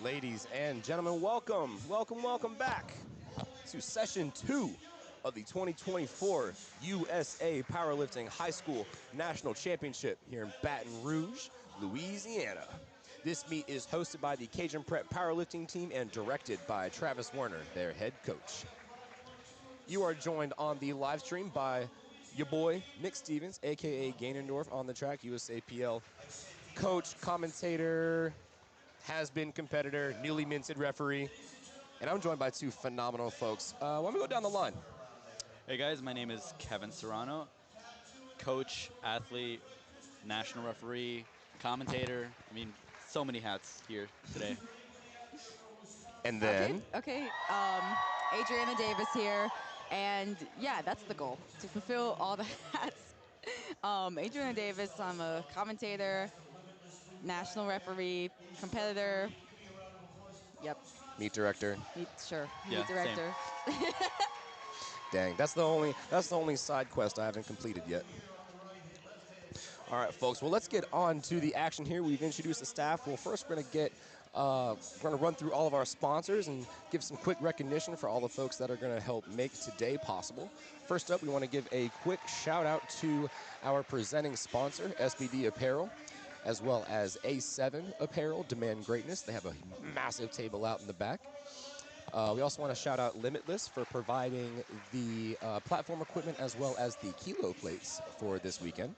Ladies and gentlemen, welcome back to session 2 of the 2024 USA Powerlifting High School National Championship here in Baton Rouge, Louisiana. This meet is hosted by the Cajun Prep Powerlifting team and directed by Travis Werner, their head coach. You are joined on the live stream by your boy, Nick Stevens, aka Gainendorf, on the track, USAPL coach, commentator, has-been competitor, newly minted referee, and I'm joined by two phenomenal folks. Why don't we go down the line? Hey guys, my name is Kevin Serrano, coach, athlete, national referee, commentator. I mean, so many hats here today. And then... Okay. Adriana Davis here, and yeah, that's the goal, to fulfill all the hats. Adriana Davis, I'm a commentator, national referee, competitor. Yep. Meet director. Meet Yeah, director. Dang, that's the only side quest I haven't completed yet. All right, folks. Well, let's get on to the action here. We've introduced the staff. Well, first we're gonna run through all of our sponsors and give some quick recognition for all the folks that are gonna help make today possible. First up, we want to give a quick shout out to our presenting sponsor, SBD Apparel, as well as A7 Apparel, Demand Greatness. They have a massive table out in the back. We also want to shout out Limitless for providing the platform equipment as well as the kilo plates for this weekend.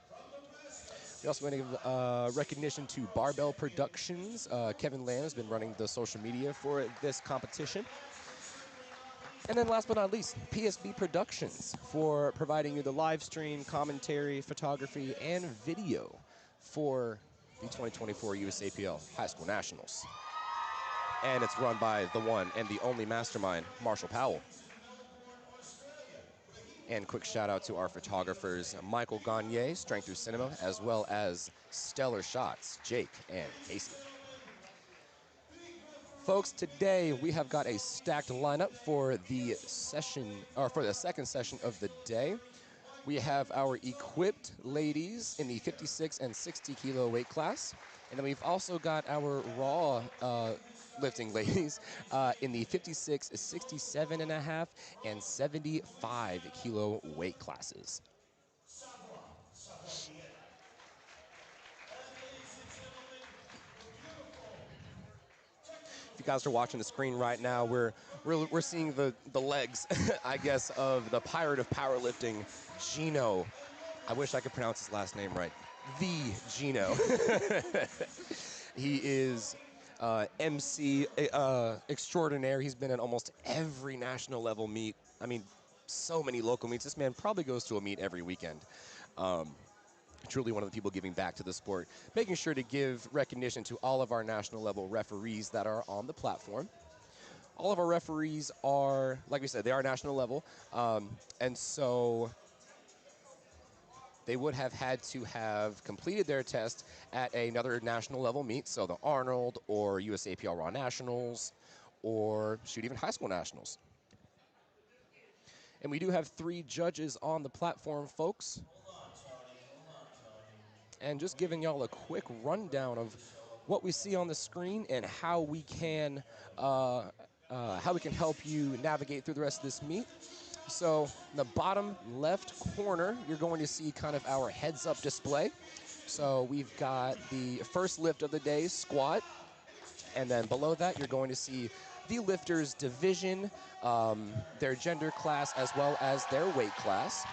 We also want to give recognition to Barbell Productions. Kevin Lamb has been running the social media for this competition. And then last but not least, PSB Productions for providing you the live stream, commentary, photography, and video for the 2024 USAPL High School Nationals. And it's run by the one and the only mastermind, Marshall Powell. And quick shout out to our photographers, Michael Gagne, Strength Through Cinema, as well as Stellar Shots, Jake and Casey. Folks, today we have got a stacked lineup for the session, or for the second session of the day. We have our equipped ladies in the 56 and 60 kilo weight class. And then we've also got our raw lifting ladies in the 56, 67 and a half, and 75 kilo weight classes. If you guys are watching the screen right now, we're seeing the legs, I guess, of the pirate of powerlifting, Gino. I wish I could pronounce his last name right. The Gino. He is MC extraordinaire. He's been in almost every national level meet. I mean, so many local meets. This man probably goes to a meet every weekend. Truly one of the people giving back to the sport. Making sure to give recognition to all of our national level referees that are on the platform. All of our referees are, like we said, they are national level. And so they would have had to have completed their test at another national level meet, so the Arnold or USAPL Raw Nationals or shoot, even high school nationals. And we do have 3 judges on the platform, folks. And just giving y'all a quick rundown of what we see on the screen and how we can help you navigate through the rest of this meet. So in the bottom left corner, you're going to see kind of our heads-up display. So we've got the first lift of the day, squat. And then below that, you're going to see the lifters' division, their gender class, as well as their weight class.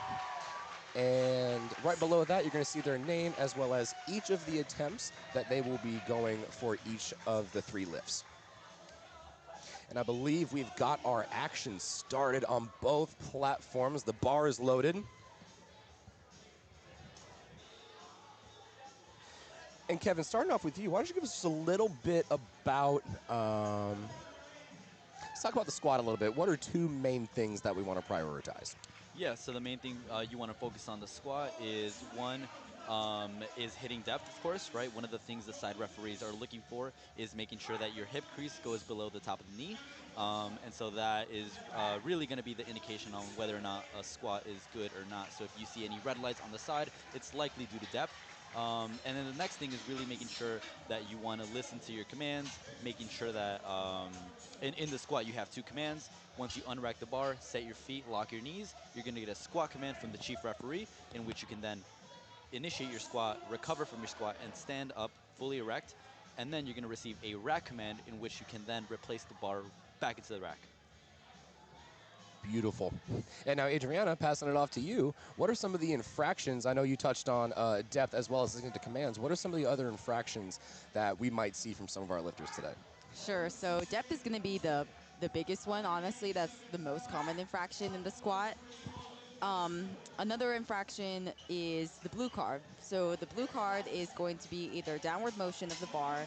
And right below that, you're going to see their name, as well as each of the attempts that they will be going for each of the 3 lifts. And I believe we've got our action started on both platforms. The bar is loaded. And Kevin, starting off with you, why don't you give us just a little bit about, let's talk about the squat a little bit. What are 2 main things that we want to prioritize? Yeah, so the main thing you want to focus on the squat is, one, is hitting depth, of course, right? One of the things the side referees are looking for is making sure that your hip crease goes below the top of the knee. And so that is really going to be the indication on whether or not a squat is good or not. So if you see any red lights on the side, it's likely due to depth. And then the next thing is really making sure that you want to listen to your commands, making sure that in the squat you have 2 commands. Once you unrack the bar, set your feet, lock your knees, you're going to get a squat command from the chief referee in which you can then initiate your squat, recover from your squat, and stand up fully erect. And then you're going to receive a rack command in which you can then replace the bar back into the rack. Beautiful. And now, Adriana, passing it off to you, what are some of the infractions? I know you touched on depth as well as listening to commands. What are some of the other infractions that we might see from some of our lifters today? Sure. So depth is going to be the biggest one. Honestly, that's the most common infraction in the squat. Another infraction is the blue card. So the blue card is going to be either downward motion of the bar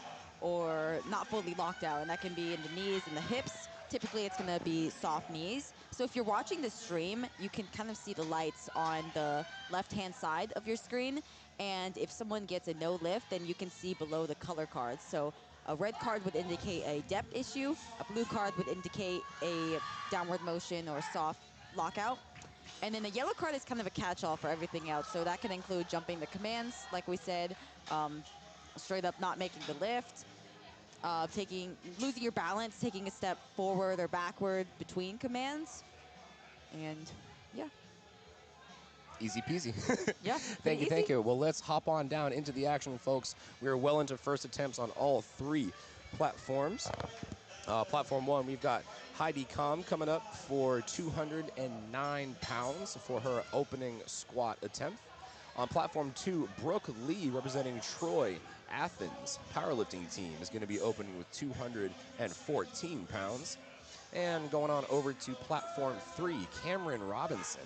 or not fully locked out, and that can be in the knees and the hips. Typically, it's going to be soft knees. So if you're watching the stream, you can kind of see the lights on the left-hand side of your screen, and if someone gets a no lift, then you can see below the color cards. So a red card would indicate a depth issue. A blue card would indicate a downward motion or soft lockout. And then the yellow card is kind of a catch-all for everything else. So that can include jumping the commands, like we said, straight up not making the lift, losing your balance, taking a step forward or backward between commands. And yeah. Easy peasy. Yeah. Thank you, thank you. Well, let's hop on down into the action, folks. We are well into first attempts on all 3 platforms. Platform 1, we've got Heidi Kam coming up for 209 pounds for her opening squat attempt. On platform 2, Brooke Lee, representing Troy Athens powerlifting team, is going to be opening with 214 pounds. And going on over to platform 3, Cameron Robinson,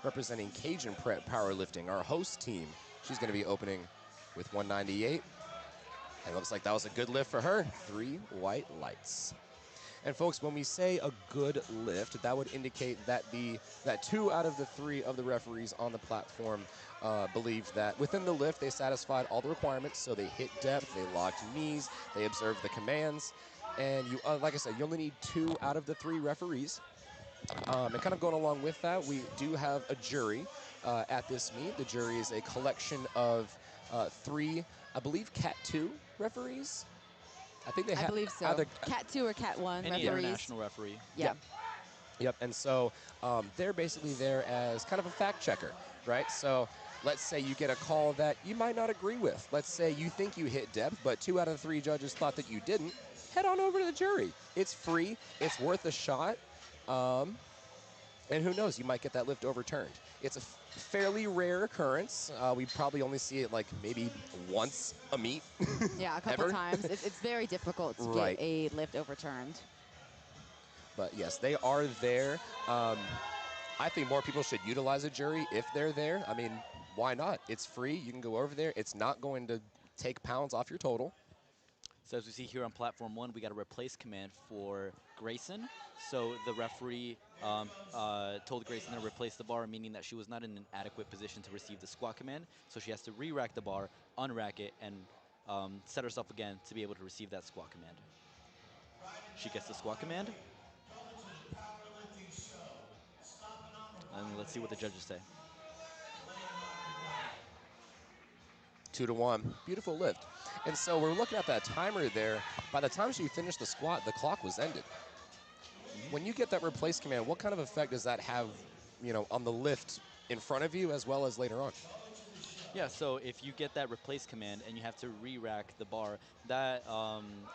representing Cajun Prep Powerlifting, our host team. She's going to be opening with 198. And looks like that was a good lift for her. 3 white lights. And folks, when we say a good lift, that would indicate that that 2 out of the 3 of the referees on the platform believe that within the lift they satisfied all the requirements. So they hit depth, they locked knees, they observed the commands, and you, like I said, you only need 2 out of the 3 referees. And kind of going along with that, we do have a jury at this meet. The jury is a collection of 3, I believe, Cat 2 referees. I think they have. I believe so. Either Cat 2 or Cat 1 Any referees. international referee. Yeah. Yep, and so they're basically there as kind of a fact checker, right? So let's say you get a call that you might not agree with. Let's say you think you hit depth, but 2 out of the 3 judges thought that you didn't. Head on over to the jury. It's free. It's worth a shot. And who knows, you might get that lift overturned. It's a fairly rare occurrence. We probably only see it like maybe once a meet. Yeah, a couple times. It's very difficult to get a lift overturned. But yes, they are there. I think more people should utilize a jury if they're there. I mean, why not? It's free. You can go over there. It's not going to take pounds off your total. So as we see here on platform 1, we got a replace command for Grayson. So the referee told Grayson to replace the bar, meaning that she was not in an adequate position to receive the squat command. So she has to re-rack the bar, unrack it, and set herself again to be able to receive that squat command. She gets the squat command. And let's see what the judges say. 2-1. Beautiful lift. And so we're looking at that timer there. By the time she finished the squat, the clock was ended. When you get that replace command, what kind of effect does that have, on the lift in front of you as well as later on? Yeah, so if you get that replace command and you have to re-rack the bar, that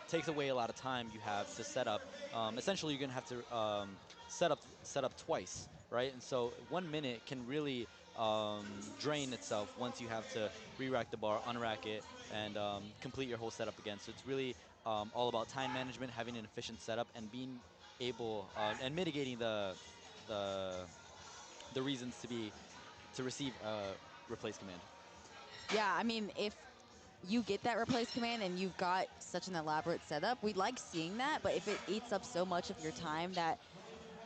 takes away a lot of time you have to set up. Essentially, you're going to have to set up twice, right? And so 1 minute can really drain itself once you have to re-rack the bar, unrack it, and complete your whole setup again. So it's really all about time management, having an efficient setup, and being able and mitigating the reasons to receive a replace command. Yeah, I mean, if you get that replace command and you've got such an elaborate setup, we like seeing that, but if it eats up so much of your time that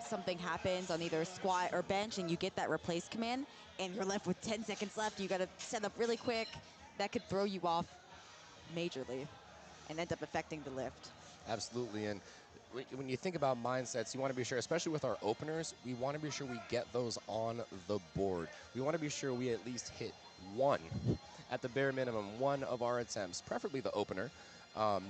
something happens on either squat or bench and you get that replace command and you're left with 10 seconds left, you got to set up really quick, that could throw you off majorly and end up affecting the lift. Absolutely. And when you think about mindsets, you want to be sure, especially with our openers, we want to be sure we get those on the board. We want to be sure we at least hit 1 at the bare minimum, one of our attempts, preferably the opener.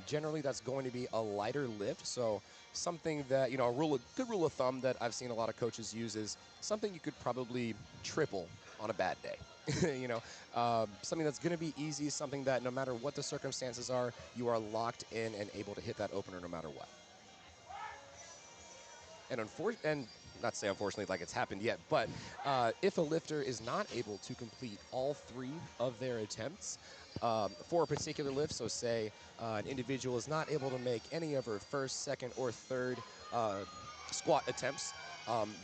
Generally, that's going to be a lighter lift, so something that, you know, good rule of thumb that I've seen a lot of coaches use is something you could probably triple on a bad day. You know, something that's going to be easy, something that no matter what the circumstances are, you are locked in and able to hit that opener no matter what. And not to say unfortunately like it's happened yet, but if a lifter is not able to complete all 3 of their attempts for a particular lift, so say an individual is not able to make any of her first, second, or third squat attempts,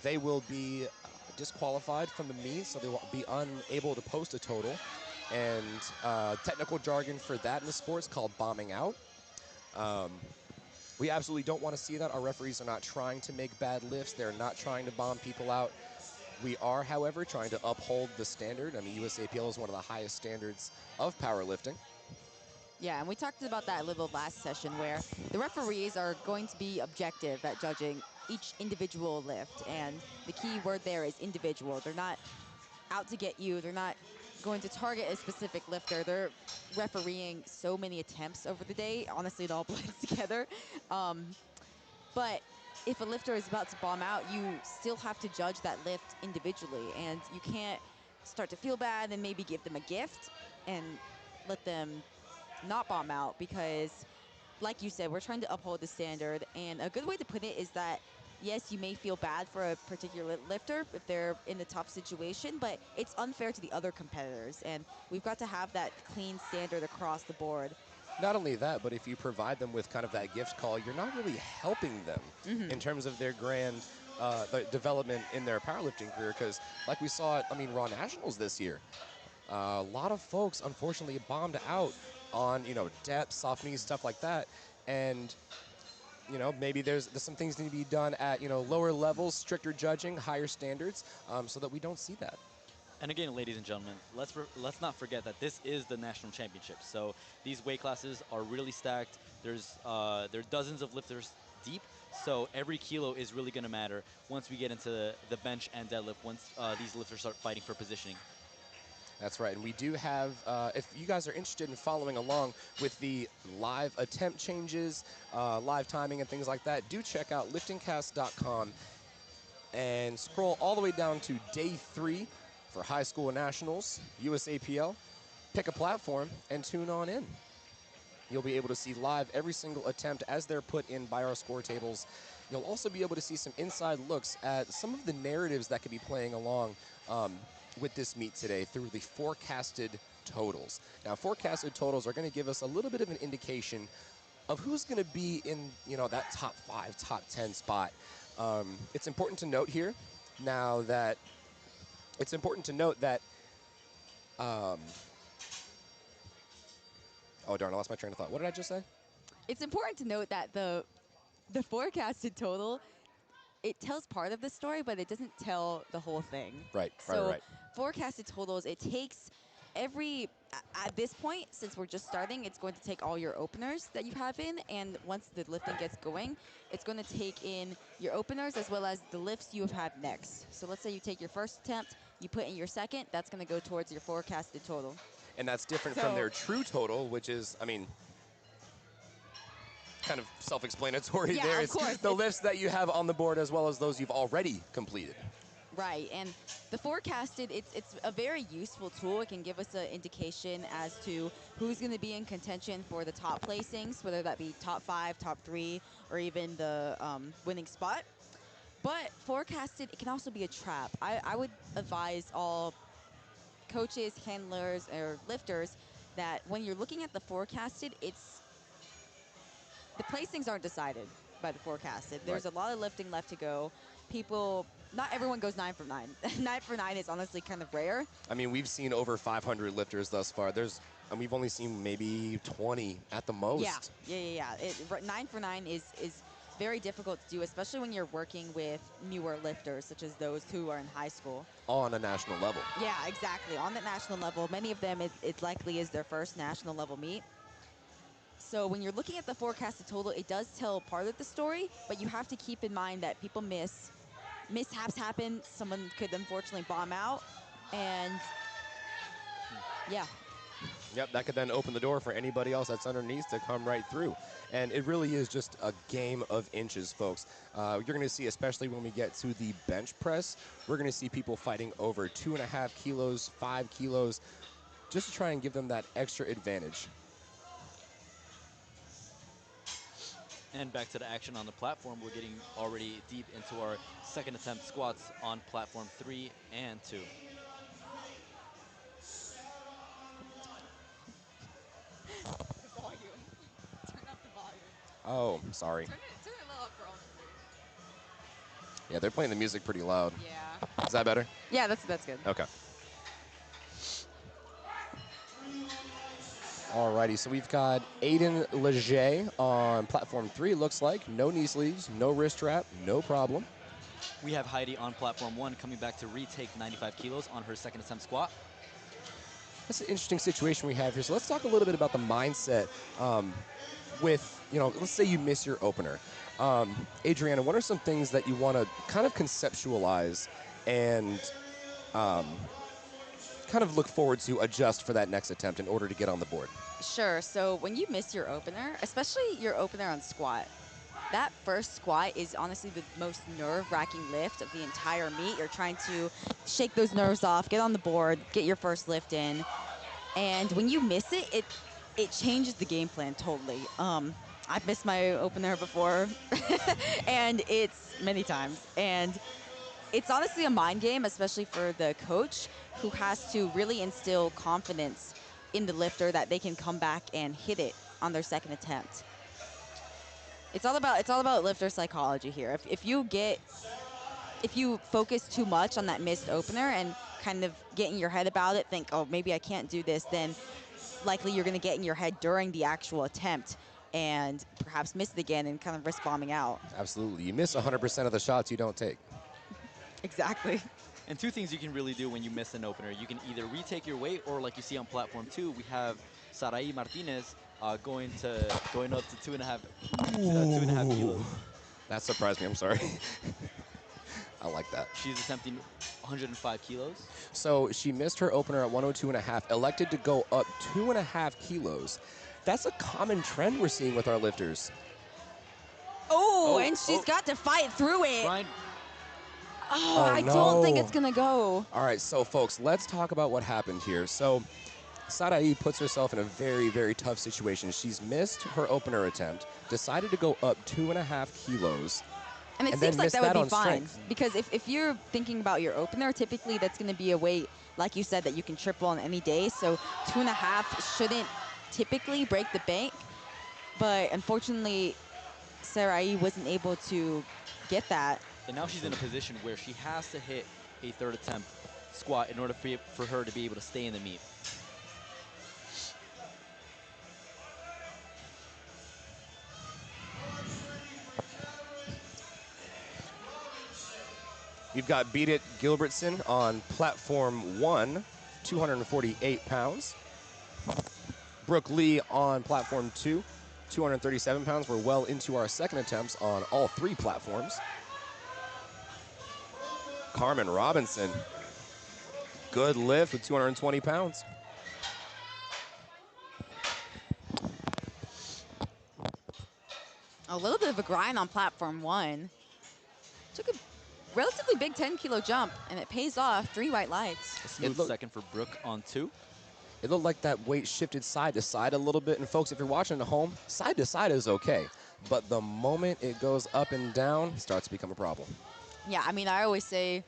they will be disqualified from the meet, so they will be unable to post a total. And technical jargon for that in the sport is called bombing out. We absolutely don't want to see that. Our referees are not trying to make bad lifts. They're not trying to bomb people out. We are, however, trying to uphold the standard. I mean, USAPL is one of the highest standards of powerlifting. Yeah, and we talked about that a little last session where the referees are going to be objective at judging each individual lift. And the key word there is individual. They're not out to get you. They're not going to target a specific lifter. They're refereeing so many attempts over the day. Honestly, it all blends together. But if a lifter is about to bomb out, you still have to judge that lift individually. And you can't start to feel bad and maybe give them a gift and let them not bomb out, because like you said, we're trying to uphold the standard. And a good way to put it is that yes, you may feel bad for a particular lifter if they're in a tough situation, but it's unfair to the other competitors. And we've got to have that clean standard across the board. Not only that, but if you provide them with kind of that gift call, you're not really helping them in terms of their grand development in their powerlifting career. Because like we saw at, Raw Nationals this year, a lot of folks unfortunately bombed out on, depth, soft knees, stuff like that. And maybe there's some things need to be done at, lower levels, stricter judging, higher standards, so that we don't see that. And again, ladies and gentlemen, let's not forget that this is the national championship. So these weight classes are really stacked. There are dozens of lifters deep. So every kilo is really going to matter once we get into the bench and deadlift, once these lifters start fighting for positioning. That's right, and we do have, if you guys are interested in following along with the live attempt changes, live timing and things like that, do check out LiftingCast.com and scroll all the way down to day 3 for high school nationals, USAPL. Pick a platform and tune on in. You'll be able to see live every single attempt as they're put in by our score tables. You'll also be able to see some inside looks at some of the narratives that could be playing along with this meet today through the forecasted totals. Now, forecasted totals are going to give us a little bit of an indication of who's going to be in, that top 5, top 10 spot. It's important to note here now that oh darn, I lost my train of thought. What did I just say? It's important to note that the forecasted total, it tells part of the story, but it doesn't tell the whole thing. Right. Forecasted totals, it takes at this point, since we're just starting, it's going to take all your openers that you have in, and once the lifting gets going, it's going to take in your openers as well as the lifts you have had next. So let's say you take your first attempt, you put in your second, that's going to go towards your forecasted total. And that's different from their true total, which is, kind of self-explanatory there. Of course. The lifts that you have on the board as well as those you've already completed. Right, and the forecasted, it's a very useful tool. It can give us an indication as to who's going to be in contention for the top placings, whether that be top 5, top 3, or even the winning spot. But forecasted, it can also be a trap. I would advise all coaches, handlers, or lifters that when you're looking at the forecasted, the placings aren't decided by the forecasted. There's a lot of lifting left to go. Not everyone goes 9 for 9. 9 for 9 is honestly kind of rare. We've seen over 500 lifters thus far. And we've only seen maybe 20 at the most. Yeah. 9 for 9 is very difficult to do, especially when you're working with newer lifters, such as those who are in high school. On a national level. Yeah, exactly. On the national level, many of them, it likely is their first national level meet. So when you're looking at the forecasted total, it does tell part of the story, but you have to keep in mind that people mishaps happen. Someone could unfortunately bomb out, and yeah. Yep, that could then open the door for anybody else that's underneath to come right through. And it really is just a game of inches, folks. You're going to see, especially when we get to the bench press, we're going to see people fighting over 2.5 kilos, 5 kilos, just to try and give them that extra advantage. And back to the action on the platform, we're getting already deep into our second attempt squats on platform 3 and 2. Volume. Turn up the volume. Oh, sorry. Turn it a little up for all Yeah, they're playing the music pretty loud. Yeah. Is that better? Yeah, that's good. Okay. Alrighty, so we've got Aiden Leger on platform 3, looks like. No knee sleeves, no wrist wrap, no problem. We have Heidi on platform 1 coming back to retake 95 kilos on her second attempt squat. That's an interesting situation we have here. So let's talk a little bit about the mindset with, let's say you miss your opener. Adriana, what are some things that you want to kind of conceptualize and kind of look forward to adjust for that next attempt in order to get on the board? Sure. So when you miss your opener, especially your opener on squat, that first squat is honestly the most nerve-wracking lift of the entire meet. You're trying to shake those nerves off, get on the board, get your first lift in. And when you miss it, it changes the game plan totally. I've missed my opener before, and it's many times. And it's honestly a mind game, especially for the coach, who has to really instill confidence in the lifter that they can come back and hit it on their second attempt. It's all about lifter psychology here. If you focus too much on that missed opener and kind of get in your head about it, think, oh, maybe I can't do this, then likely you're going to get in your head during the actual attempt and perhaps miss it again and kind of risk bombing out. Absolutely. You miss 100% of the shots you don't take. Exactly. And two things you can really do when you miss an opener. You can either retake your weight, or like you see on platform 2, we have Sarai Martinez going up to 2.5 kilos. That surprised me. I'm sorry. I like that. She's attempting 105 kilos. So she missed her opener at 102.5, elected to go up 2.5 kilos. That's a common trend we're seeing with our lifters. And she's got to fight through it. Brian, I don't think it's going to go. All right, so folks, let's talk about what happened here. So Sarai puts herself in a very, very tough situation. She's missed her opener attempt, decided to go up 2.5 kilos. And it and seems then like that missed would be fine. strength. Because if you're thinking about your opener, typically that's going to be a weight, like you said, that you can triple on any day. So 2.5 shouldn't typically break the bank. But unfortunately, Sarai wasn't able to get that. and now she's in a position where she has to hit a third attempt squat in order for her to be able to stay in the meet. You've got Beat It Gilbertson on platform 1, 248 pounds. Brooke Lee on platform 2, 237 pounds. We're well into our second attempts on all 3 platforms. Carmen Robinson, good lift with 220 pounds. A little bit of a grind on platform 1. Took a relatively big 10-kilo jump, and it pays off. 3 white lights. A smooth second for Brooke on 2. It looked like that weight shifted side to side a little bit. And folks, if you're watching at home, side to side is okay. But the moment it goes up and down, it starts to become a problem. Yeah, I mean, I always say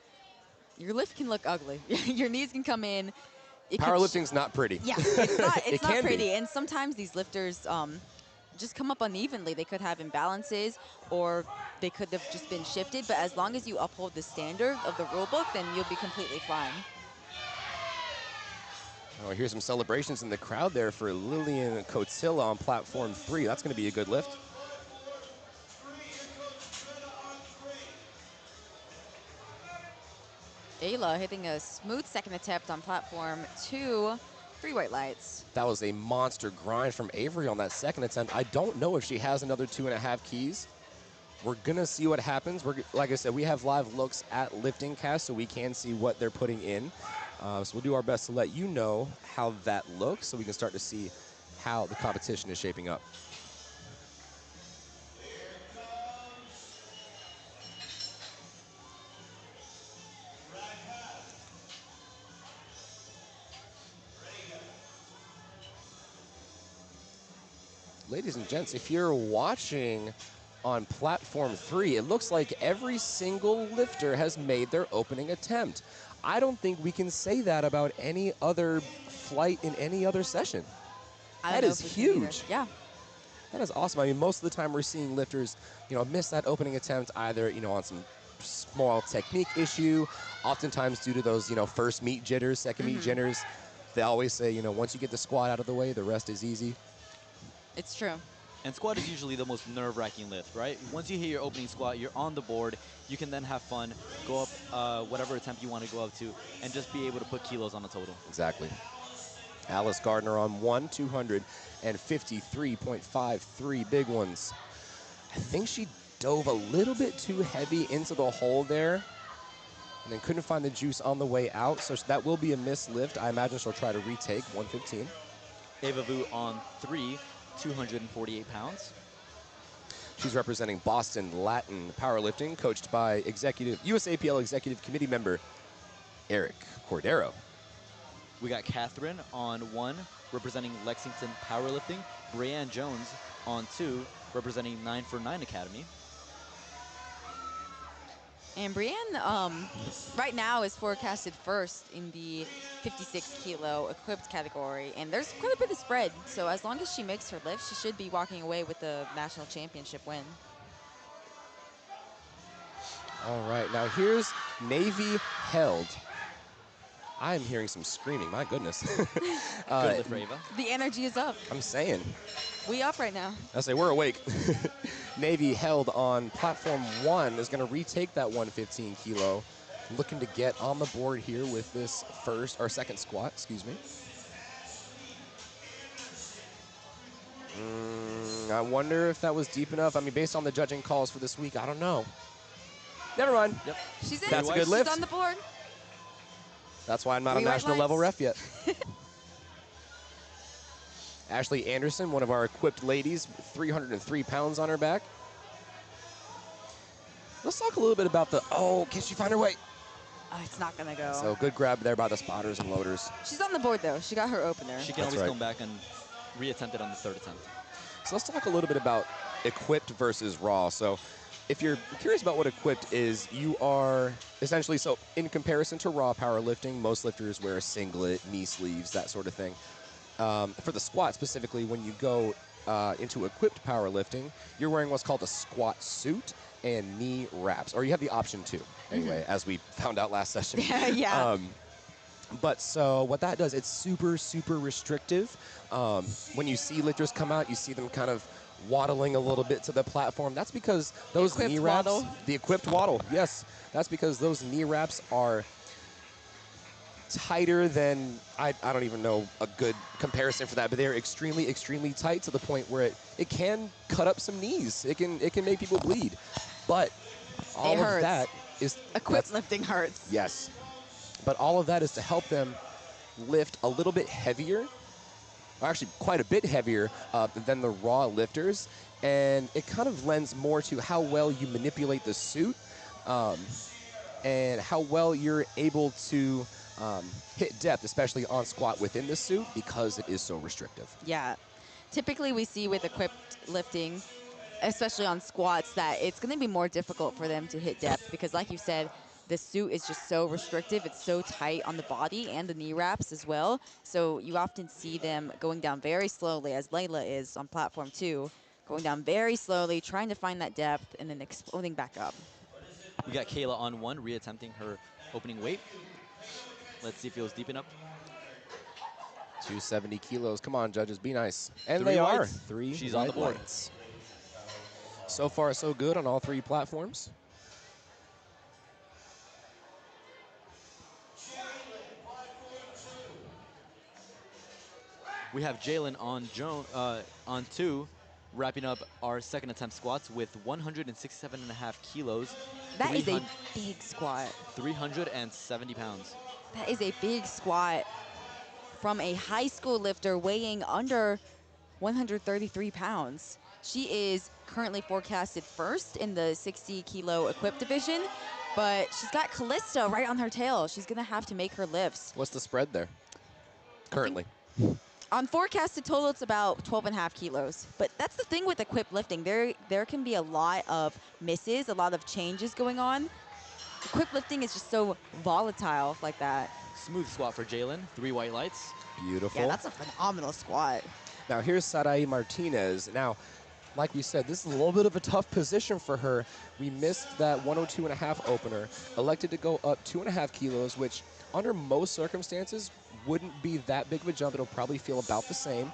your lift can look ugly. Your knees can come in. Powerlifting's not pretty. Yeah, it's not, It not can be. pretty. And sometimes these lifters just come up unevenly. They could have imbalances, or they could have just been shifted. But as long as you uphold the standard of the rule book, then you'll be completely fine. Oh, here's some celebrations in the crowd there for Lillian Cotilla on platform 3. That's going to be a good lift. Ayla hitting a smooth second attempt on platform 2. 3 white lights. That was a monster grind from Avery on that second attempt. I don't know if she has another 2.5 keys. We're going to see what happens. Like I said, we have live looks at LiftingCast, so we can see what they're putting in. So we'll do our best to let you know how that looks so we can start to see how the competition is shaping up. Ladies and gents, if you're watching on platform 3, it looks like every single lifter has made their opening attempt. I don't think we can say that about any other flight in any other session. I don't That know is if we can either. huge. Yeah. That is awesome. I mean, most of the time we're seeing lifters, miss that opening attempt either, on some small technique issue, oftentimes due to those, first meet jitters, second meet jitters. They always say, once you get the squat out of the way, the rest is easy. It's true. And squat is usually the most nerve-wracking lift, right? Once you hit your opening squat, you're on the board. You can then have fun, go up whatever attempt you want to go up to, and just be able to put kilos on the total. Exactly. Alice Gardner on 253.53 big ones. I think she dove a little bit too heavy into the hole there and then couldn't find the juice on the way out, so that will be a missed lift. I imagine she'll try to retake 115. Ava Vu on 3, 248 pounds. She's representing Boston Latin Powerlifting, coached by USAPL Executive Committee member Eric Cordero. We got Catherine on 1, representing Lexington Powerlifting. Brianne Jones on 2, representing 9 for 9 Academy. And Brienne, right now is forecasted first in the 56 kilo equipped category, and there's quite a bit of spread. So as long as she makes her lift, she should be walking away with the national championship win. All right, now here's Navy Held. I am hearing some screaming, my goodness. Good lift for Ava. The energy is up. I'm saying. We up right now. I say we're awake. Navy Held on platform 1 is going to retake that 115 kilo. Looking to get on the board here with this second squat, excuse me. I wonder if that was deep enough. I mean, based on the judging calls for this week, I don't know. Never mind. Yep. She's in. That's a good lift. She's on the board. That's why I'm not a Three white national level lights. ref yet. Ashley Anderson, one of our equipped ladies, 303 pounds on her back. Let's talk a little bit about can she find her way? Oh, it's not going to go. So good grab there by the spotters and loaders. She's on the board, though. She got her opener. She can That's always right. come back and reattempt it on the third attempt. So let's talk a little bit about equipped versus raw. So if you're curious about what equipped is, you are essentially, so in comparison to raw powerlifting, most lifters wear a singlet, knee sleeves, that sort of thing. For the squat specifically, when you go into equipped powerlifting, you're wearing what's called a squat suit and knee wraps, or you have the option to, anyway, as we found out last session. Yeah. But so what that does, it's super, super restrictive. When you see lifters come out, you see them kind of waddling a little bit to the platform. That's because those knee wraps, the equipped waddle, yes, that's because those knee wraps are tighter than, I don't even know a good comparison for that, but they're extremely, extremely tight to the point where it can cut up some knees. It can make people bleed. But all of that is equipped lifting hurts. Yes. But all of that is to help them lift a little bit heavier, or actually quite a bit heavier than the raw lifters. And it kind of lends more to how well you manipulate the suit and how well you're able to hit depth, especially on squat within the suit, because it is so restrictive. Yeah. Typically we see with equipped lifting, especially on squats, that it's going to be more difficult for them to hit depth because, like you said, the suit is just so restrictive. It's so tight on the body and the knee wraps as well. So you often see them going down very slowly, as Layla is on platform 2, going down very slowly, trying to find that depth, and then exploding back up. We got Kayla on 1, reattempting her opening weight. Let's see if it was deep enough. 270 kilos. Come on, judges, be nice. And Three they whites. are. 3 She's white on the board. lights. So far, so good on all 3 platforms. We have Jalen on 2, wrapping up our second attempt squats with 167.5 kilos. That is a big squat. 370 pounds. That is a big squat from a high school lifter weighing under 133 pounds. She is currently forecasted first in the 60 kilo equipped division, but she's got Callista right on her tail. She's gonna have to make her lifts. What's the spread there currently? On forecasted total, it's about 12.5 kilos. But that's the thing with equipped lifting. There can be a lot of misses, a lot of changes going on. Equipped lifting is just so volatile like that. Smooth squat for Jalen. 3 white lights. Beautiful. Yeah, that's a phenomenal squat. Now here's Sarai Martinez. Now, like we said, this is a little bit of a tough position for her. We missed that 102.5 opener, elected to go up 2.5 kilos, which under most circumstances wouldn't be that big of a jump. It'll probably feel about the same.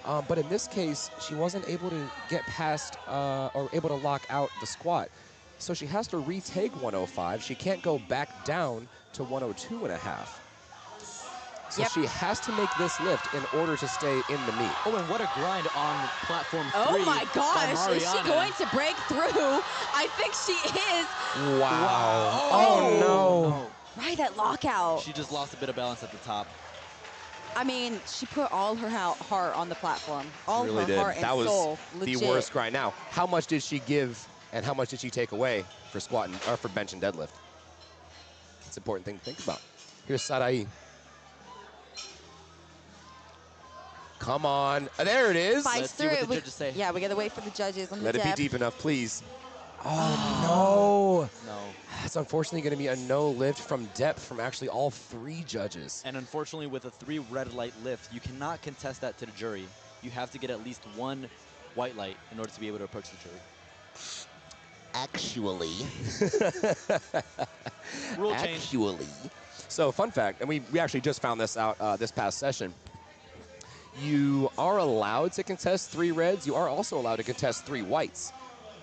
But in this case, she wasn't able to get past or able to lock out the squat. So she has to retake 105. She can't go back down to 102.5. So Yep. she has to make this lift in order to stay in the meet. Oh, and what a grind on platform 3. Oh my by gosh, is she Mariana. going to break through? I think she is. Wow. Oh. No. Right at lockout. She just lost a bit of balance at the top. I mean, she put all her heart on the platform. All She really her did. heart and That was soul. the Legit. worst grind. Now, how much did she give and how much did she take away for squat or for bench and deadlift? It's an important thing to think about. Here's Sarai. Come on. There it is. Fights Let's see through what it. the judges say. Yeah, we gotta wait for the judges on Let the it be depth. deep enough, please. Oh, no. No. It's unfortunately going to be a no lift from depth from actually all 3 judges. And unfortunately, with a 3 red light lift, you cannot contest that to the jury. You have to get at least 1 white light in order to be able to approach the jury. Actually. Rule change. Actually. So, fun fact, and we actually just found this out this past session. You are allowed to contest 3 reds. You are also allowed to contest 3 whites,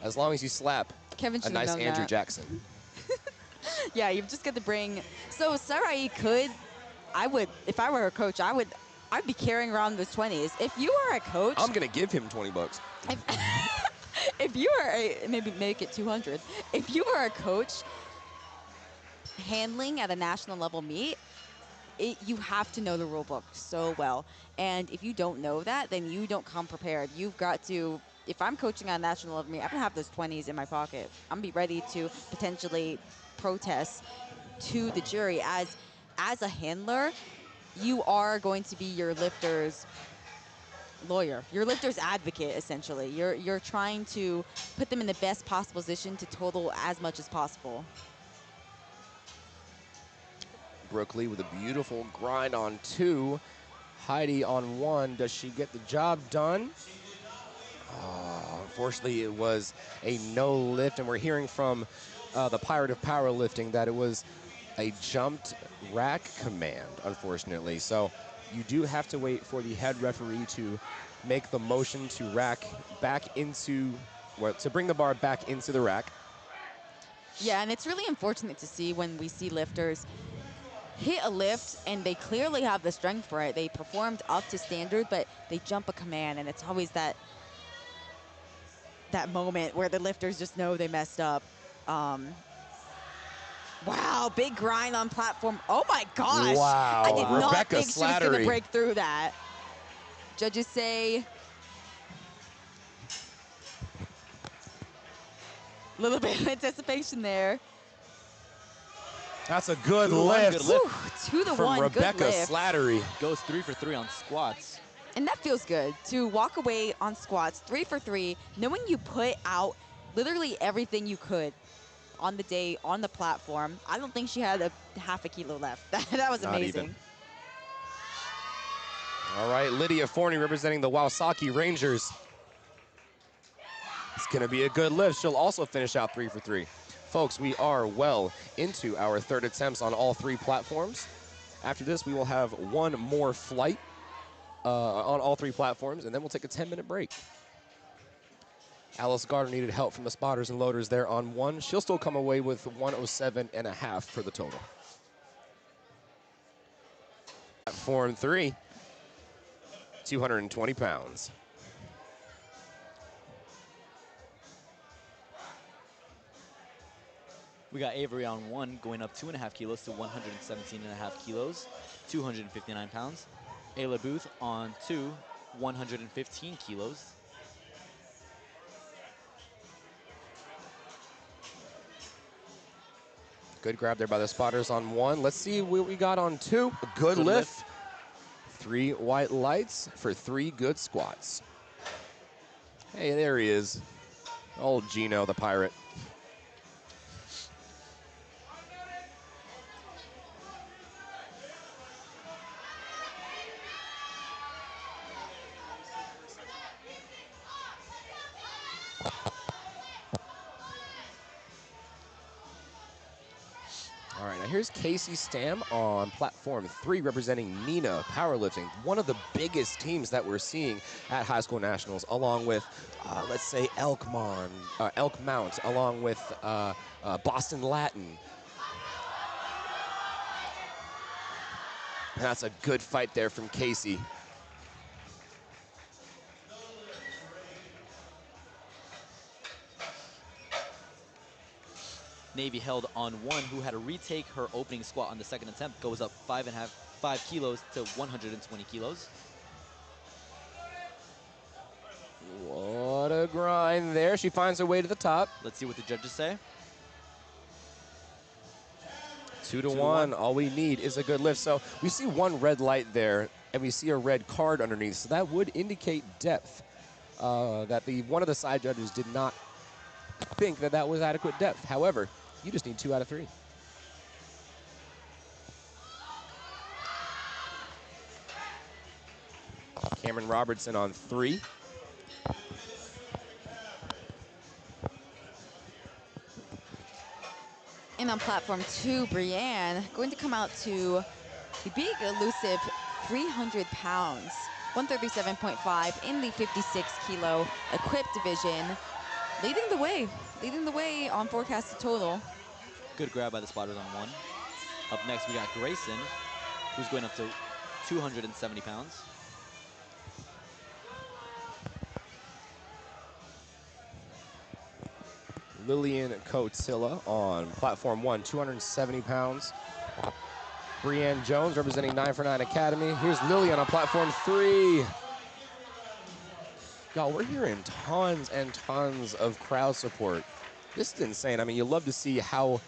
as long as you slap Kevin a should nice have known Andrew that. Jackson. Yeah, you've just got to bring. So Sarai could, I would, if I were a coach, I'd be carrying around those 20s. If you are a coach, I'm gonna give him 20 bucks. if you are maybe make it 200. If you are a coach handling at a national level meet, you have to know the rule book so well. And if you don't know that, then you don't come prepared. You've got to. If I'm coaching on a national level meet, I'm gonna have those 20s in my pocket. I'm gonna be ready to potentially protest to the jury. As a handler, you are going to be your lifter's lawyer, your lifter's advocate, essentially. You're trying to put them in the best possible position to total as much as possible. Brooke Lee with a beautiful grind on 2. Heidi on 1. Does she get the job done? Oh, unfortunately, it was a no lift, and we're hearing from the Pirate of Powerlifting that it was a jumped rack command, unfortunately. So you do have to wait for the head referee to make the motion to rack back into, well, to bring the bar back into the rack. Yeah, and it's really unfortunate to see when we see lifters hit a lift and they clearly have the strength for it. They performed up to standard, but they jump a command, and it's always that moment where the lifters just know they messed up. Wow, big grind on platform. Oh my gosh. Wow. I did not Rebecca think she was going to Slattery. break through that. Judges say a little bit of anticipation there. That's a good 2 to 1, lift. good lift. Whew, 2 to From 1, Rebecca good lift. Slattery. Goes 3 for 3 on squats. And that feels good to walk away on squats 3 for 3, knowing you put out literally everything you could on the day on the platform. I don't think she had a half a kilo left. That was Not amazing. even. All right, Lydia Forney representing the Wawasaki Rangers. It's going to be a good lift. She'll also finish out 3 for 3. Folks, we are well into our 3rd attempts on all 3 platforms. After this, we will have 1 more flight on all 3 platforms, and then we'll take a 10-minute break. Alice Gardner needed help from the spotters and loaders there on 1. She'll still come away with 107.5 for the total. Platform 3, 220 pounds. We got Avery on 1 going up 2.5 kilos to 117.5 kilos, 259 pounds. Ayla Booth on 2, 115 kilos. Good grab there by the spotters on 1. Let's see what we got on 2. A good lift. 3 white lights for 3 good squats. Hey, there he is. Old Gino, the pirate. All right, now here's Casey Stam on platform 3 representing Nina Powerlifting, one of the biggest teams that we're seeing at High School Nationals, along with, let's say, Elk Mount, along with Boston Latin. And that's a good fight there from Casey. Navy held on 1, who had to retake her opening squat on the second attempt, goes up 5 kilos to 120 kilos. What a grind there. She finds her way to the top. Let's see what the judges say. 2 to 1. All we need is a good lift. So we see 1 red light there, and we see a red card underneath. So that would indicate depth. That one of the side judges did not think that that was adequate depth. However, you just need 2 out of 3. Cameron Robertson on 3. And on platform 2, Brienne going to come out to the big, elusive 300 pounds, 137.5 in the 56 kilo equipped division, leading the way on forecasted total. Good grab by the spotters on 1. Up next, we got Grayson, who's going up to 270 pounds. Lillian Cotilla on platform 1, 270 pounds. Brienne Jones representing 9 for 9 Academy. Here's Lillian on platform 3. Y'all, we're hearing tons and tons of crowd support. This is insane. I mean, you love to see how,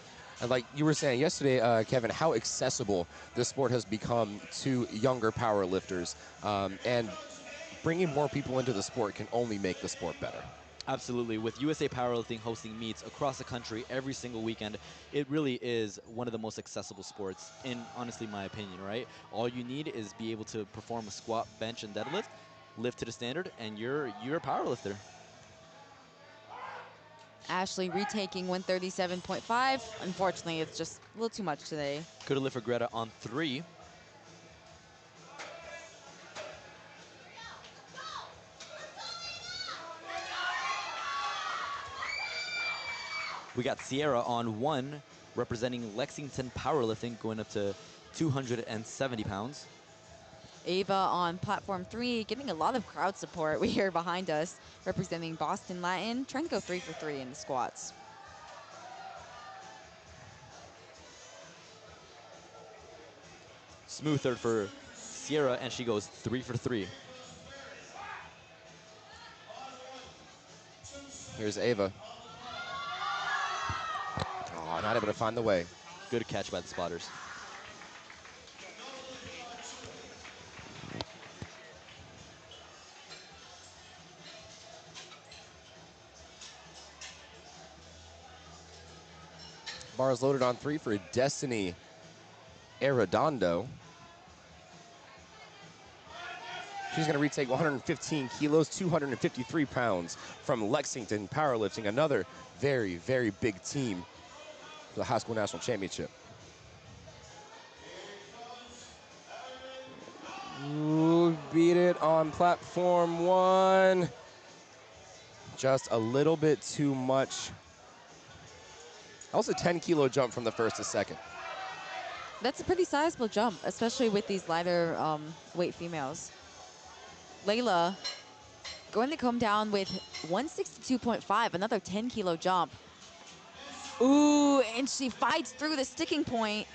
like you were saying yesterday, Kevin, how accessible this sport has become to younger power lifters. And bringing more people into the sport can only make the sport better. Absolutely. With USA Powerlifting hosting meets across the country every single weekend, it really is one of the most accessible sports, in honestly my opinion, right? All you need is be able to perform a squat, bench, and deadlift, lift to the standard, and you're a powerlifter. Ashley retaking 137.5. Unfortunately, it's just a little too much today. Good lift for Greta on 3. We got Sierra on 1, representing Lexington Powerlifting, going up to 270 pounds. Ava on platform 3, getting a lot of crowd support. We hear behind us, representing Boston Latin, trying to go 3 for 3 in the squats. Smooth third for Sierra, and she goes 3 for 3. Here's Ava. Oh, not able to find the way. Good catch by the spotters. Bars loaded on 3 for Destiny Arredondo. She's going to retake 115 kilos, 253 pounds from Lexington Powerlifting, another very, very big team for the High School National Championship. Ooh, beat it on platform 1. Just a little bit too much. That was a 10-kilo jump from the first to second. That's a pretty sizable jump, especially with these lighter weight females. Layla going to come down with 162.5, another 10-kilo jump. Ooh, and she fights through the sticking point.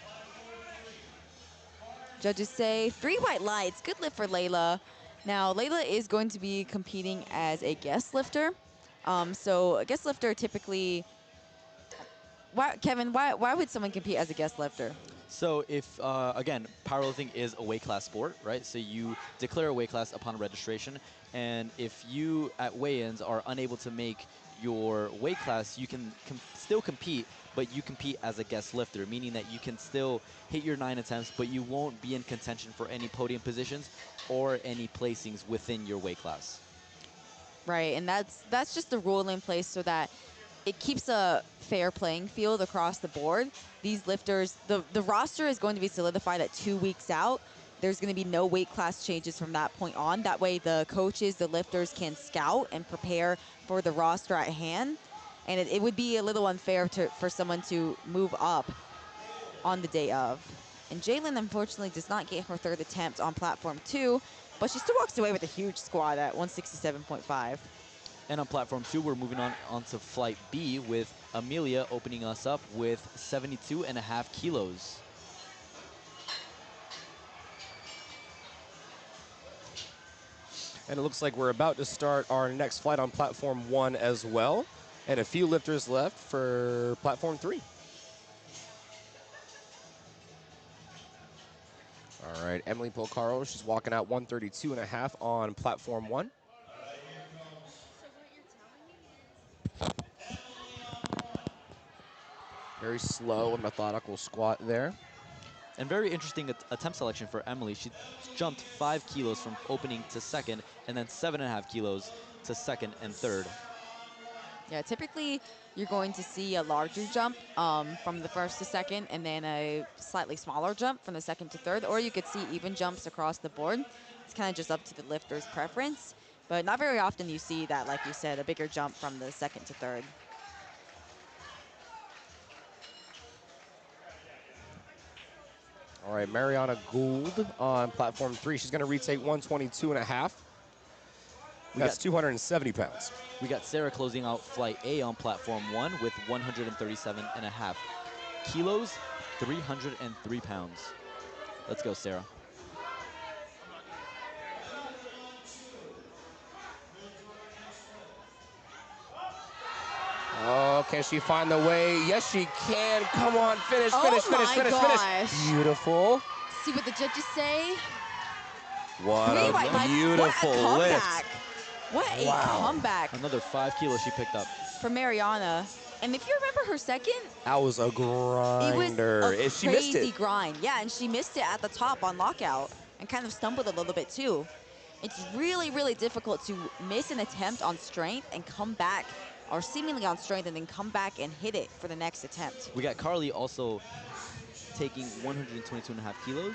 Judges say 3 white lights. Good lift for Layla. Now, Layla is going to be competing as a guest lifter. So a guest lifter typically, Kevin, why would someone compete as a guest lifter? So if, again, powerlifting is a weight class sport, right? So you declare a weight class upon registration, and if you at weigh-ins are unable to make your weight class, you can still compete, but you compete as a guest lifter, meaning that you can still hit your 9 attempts, but you won't be in contention for any podium positions or any placings within your weight class. Right, and that's just the rule in place so that it keeps a fair playing field across the board. These lifters, the roster is going to be solidified at 2 weeks out. There's going to be no weight class changes from that point on. That way the coaches, the lifters can scout and prepare for the roster at hand. And it would be a little unfair for someone to move up on the day of. And Jalen, unfortunately, does not get her 3rd attempt on platform 2, but she still walks away with a huge squat at 167.5. And on platform 2, we're moving on to flight B with Amelia opening us up with 72.5 kilos. And it looks like we're about to start our next flight on platform 1 as well. And a few lifters left for platform 3. All right, Emily Polcaro, she's walking out 132.5 on platform 1. Very slow and methodical squat there. And very interesting attempt selection for Emily. She jumped 5 kilos from opening to 2nd, and then 7.5 kilos to 2nd and 3rd. Yeah, typically you're going to see a larger jump from the 1st to 2nd, and then a slightly smaller jump from the 2nd to 3rd, or you could see even jumps across the board. It's kind of just up to the lifter's preference, but not very often you see that, like you said, a bigger jump from the 2nd to 3rd. All right, Mariana Gould on platform 3. She's going to retake 122.5. That's 270 pounds. We got Sarah closing out flight A on platform 1 with 137.5 kilos, 303 pounds. Let's go, Sarah. Oh, can she find the way? Yes, she can. Come on, finish, finish, finish, finish, finish. Beautiful. See what the judges say? What a beautiful lift. What a comeback. Another 5 kilos she picked up. For Mariana. And if you remember her 2nd, that was a grinder. It was a she missed crazy it. grind. Yeah, and she missed it at the top on lockout and kind of stumbled a little bit too. It's really, really difficult to miss an attempt on strength and come back, or seemingly on strength, and then come back and hit it for the next attempt. We got Carly also taking 122.5 kilos.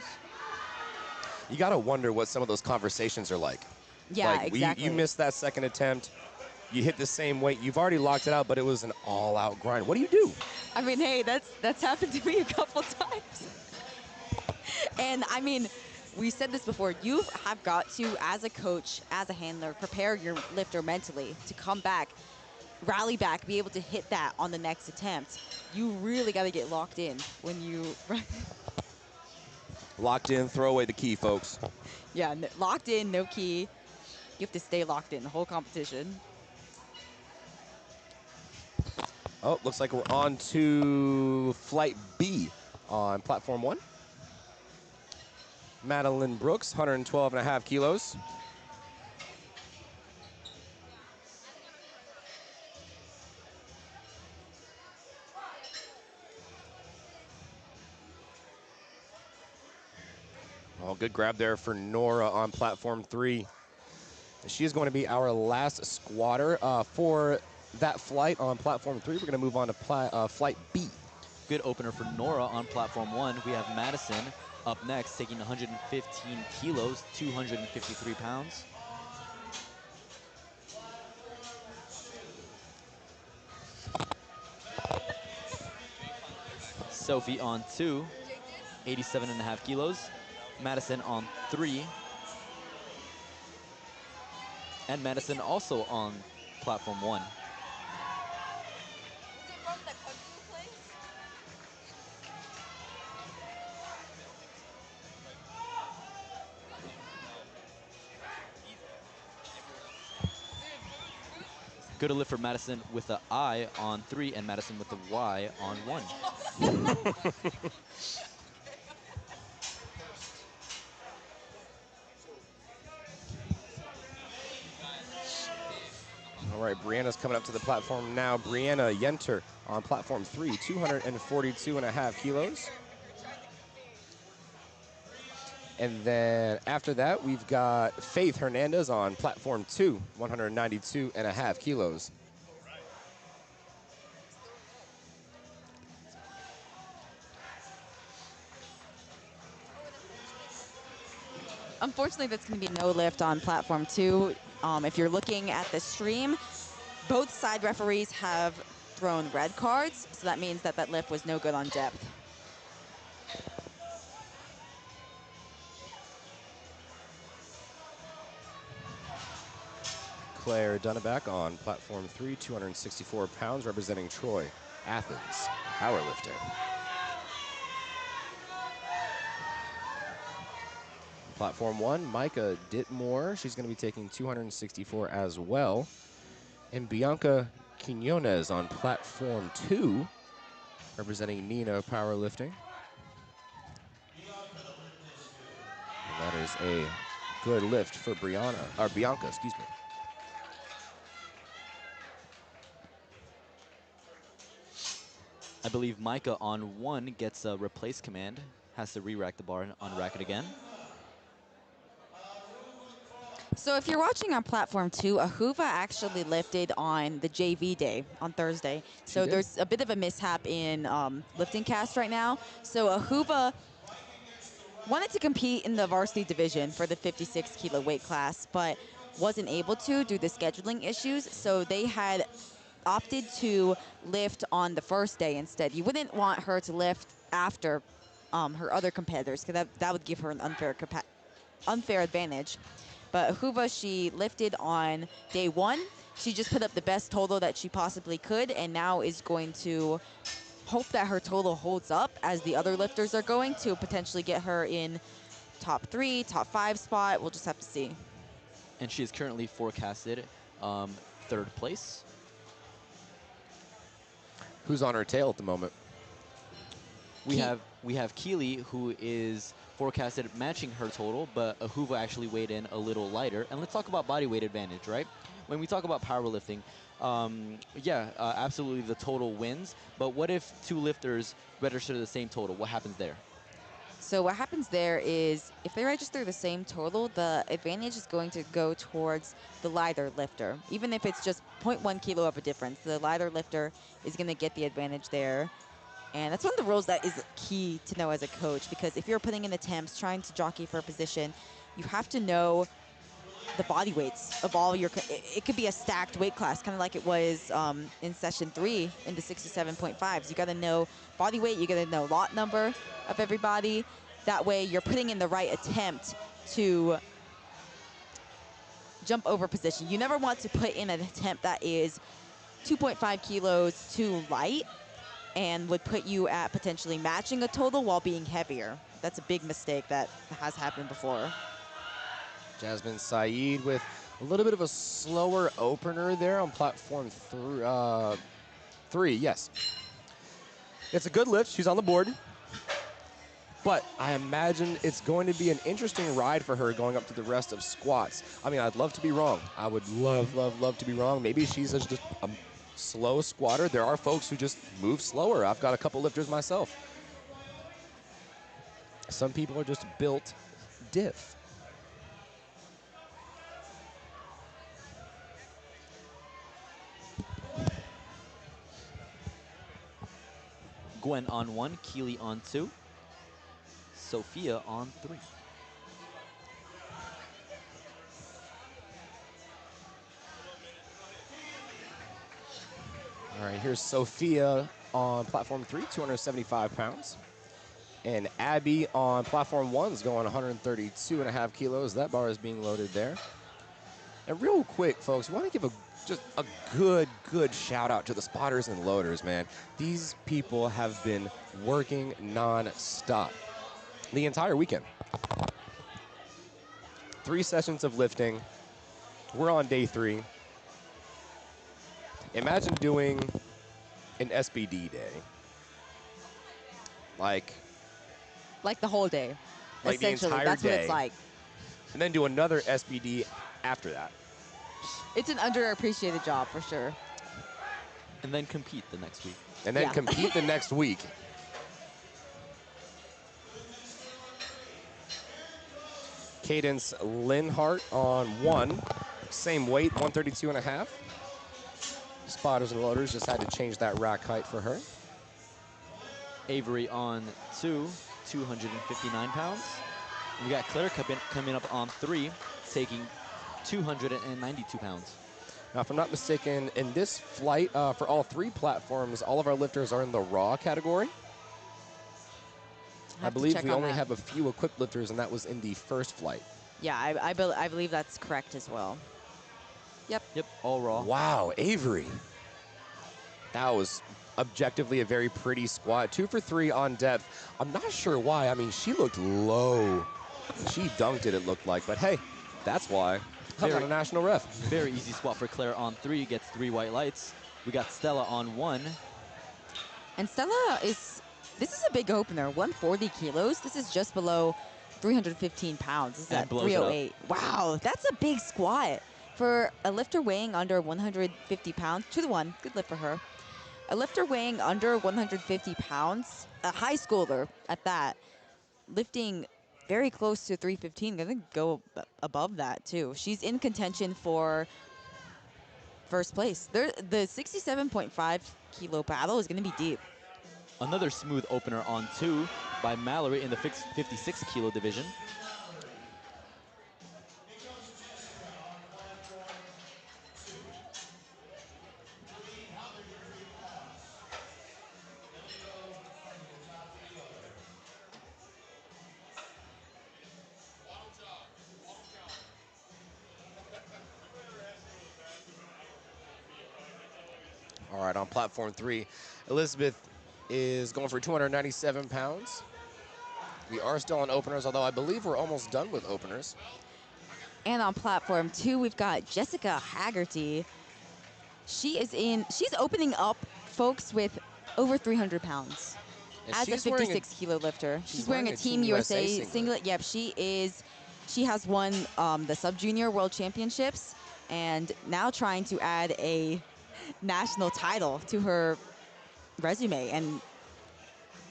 You got to wonder what some of those conversations are like. Yeah, like, exactly. You missed that 2nd attempt. You hit the same weight. You've already locked it out, but it was an all-out grind. What do you do? I mean, hey, that's happened to me a couple times. And I mean, we said this before. You have got to, as a coach, as a handler, prepare your lifter mentally to come back, rally back, be able to hit that on the next attempt. You really got to get locked in when you run. Locked in, throw away the key, folks. Yeah, locked in, no key. You have to stay locked in the whole competition. Oh, looks like we're on to flight B on platform 1. Madeline Brooks, 112.5 kilos. Oh, good grab there for Nora on platform 3. She is going to be our last squatter for that flight on platform 3. We're going to move on to flight B. Good opener for Nora on platform 1. We have Madison up next, taking 115 kilos, 253 pounds. Sophie on 2, 87.5 kilos. Madison on 3. And Madison also on platform 1. Good lift for Madison with the I on 3 and Madison with the Y on 1. All right, Brianna's coming up to the platform now. Brianna Yenter on platform 3, 242.5 kilos. And then after that, we've got Faith Hernandez on platform 2, 192.5 kilos. Unfortunately, that's going to be no lift on platform 2. If you're looking at the stream, both side referees have thrown red cards, so that means that that lift was no good on depth. Claire Dunneback on platform 3, 264 pounds, representing Troy, Athens, powerlifting. Platform 1, Micah Ditmore. She's going to be taking 264 as well. And Bianca Quinones on platform 2, representing Nina powerlifting. And that is a good lift for Bianca, excuse me. I believe Micah on 1 gets a replace command, has to re-rack the bar and unrack it again. So if you're watching on platform 2, Ahuva actually lifted on the JV day on Thursday. So there's a bit of a mishap in LiftingCast right now. So Ahuva wanted to compete in the varsity division for the 56 kilo weight class, but wasn't able to due to scheduling issues. So they had opted to lift on the first day instead. You wouldn't want her to lift after her other competitors, because that would give her an unfair advantage. But Ahuva, she lifted on day 1. She just put up the best total that she possibly could, and now is going to hope that her total holds up as the other lifters are going to potentially get her in top 3, top 5 spot. We'll just have to see. And she is currently forecasted 3rd place. Who's on her tail at the moment? We have Keely, who is forecasted matching her total, but Ahuva actually weighed in a little lighter. And let's talk about body weight advantage, right? When we talk about powerlifting, absolutely the total wins. But what if 2 lifters register the same total? What happens there? So what happens there is if they register the same total, the advantage is going to go towards the lighter lifter. Even if it's just 0.1 kilo of a difference, the lighter lifter is going to get the advantage there. And that's one of the rules that is key to know as a coach, because if you're putting in attempts, trying to jockey for a position, you have to know the body weights of all your, it could be a stacked weight class, kind of like it was in session 3 in the 67.5s. You got to know body weight, you got to know lot number of everybody. That way you're putting in the right attempt to jump over position. You never want to put in an attempt that is 2.5 kilos too light and would put you at potentially matching a total while being heavier. That's a big mistake that has happened before. Jasmine Saeed with a little bit of a slower opener there on platform 3, yes. It's a good lift, she's on the board. But I imagine it's going to be an interesting ride for her going up to the rest of squats. I mean, I'd love to be wrong. I would love to be wrong. Maybe she's just a slow squatter. There are folks who just move slower. I've got a couple lifters myself. Some people are just built diff. Gwen on 1, Keely on 2, Sophia on 3. All right, here's Sophia on platform 3, 275 pounds. And Abby on platform 1 is going 132.5 kilos. That bar is being loaded there. And real quick, folks, we want to give just a good shout out to the spotters and loaders, man. These people have been working non-stop the entire weekend. 3 sessions of lifting. We're on day 3. Imagine doing an SBD day. Like Like the whole day. the Essentially, entire that's what day. it's like. And then do another SBD after that. It's an underappreciated job for sure. And then compete the next week. And then Yeah. compete the next week. Cadence Linhart on 1. Same weight, 132.5. Spotters and loaders just had to change that rack height for her. Avery on 2, 259 pounds. We got Claire coming up on 3, taking 292 pounds. Now, if I'm not mistaken, in this flight, for all 3 platforms, all of our lifters are in the raw category. I Have to believe check we on only that. have a few equipped lifters, and that was in the first flight. Yeah, I believe that's correct as well. Yep. Yep, all raw. Wow, Avery. That was objectively a very pretty squat. 2 for 3 on depth. I'm not sure why. I mean, she looked low. She dunked it looked like. But hey, that's why. I'm not a national ref. Very easy squat for Claire on 3, gets 3 white lights. We got Stella on 1. And Stella this is a big opener, 140 kilos. This is just below 315 pounds. This is And at blows it up. 308. Wow, that's a big squat. For a lifter weighing under 150 pounds, 2-1, good lift for her. A lifter weighing under 150 pounds, a high schooler at that, lifting very close to 315, gonna go above that too. She's in contention for first place. The 67.5 kilo battle is gonna be deep. Another smooth opener on 2 by Mallory in the 56 kilo division. All right, on platform 3, Elizabeth is going for 297 pounds. We are still on openers, although I believe we're almost done with openers. And on platform 2, we've got Jessica Haggerty. She's opening up folks with over 300 pounds And as a she's wearing 56 kilo lifter. She's wearing wearing a a Team USA singlet. Yep, she has won the sub-junior world championships and now trying to add a national title to her resume. And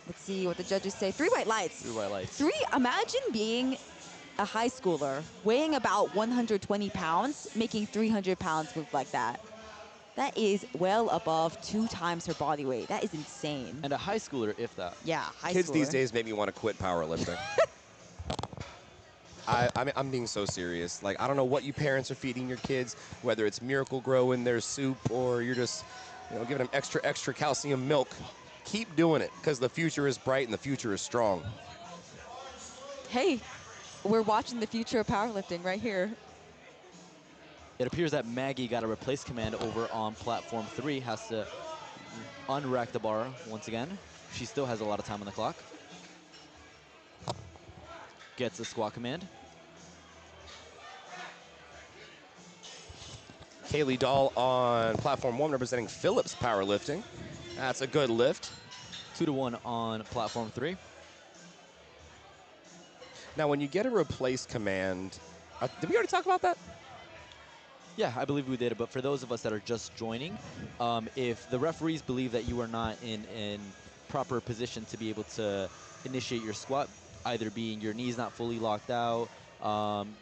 let's see what the judges say. 3 white lights. 3 white lights. Imagine being a high schooler, weighing about 120 pounds, making 300 pounds move like that. That is well above 2 times her body weight. That is insane. And a high schooler, if that. Yeah, high Kids schooler. these days make me want to quit powerlifting. I'm being so serious. Like, I don't know what you parents are feeding your kids, whether it's Miracle Grow in their soup or you're just, giving them extra calcium milk. Keep doing it, because the future is bright and the future is strong. Hey, we're watching the future of powerlifting right here. It appears that Maggie got a replace command over on platform 3, has to unrack the bar once again. She still has a lot of time on the clock. Gets a squat command. Kaylee Dahl on platform 1 representing Phillips Powerlifting. That's a good lift. 2-1 on platform 3. Now, when you get a replace command, did we already talk about that? Yeah, I believe we did. But for those of us that are just joining, if the referees believe that you are not in proper position to be able to initiate your squat, either being your knees not fully locked out,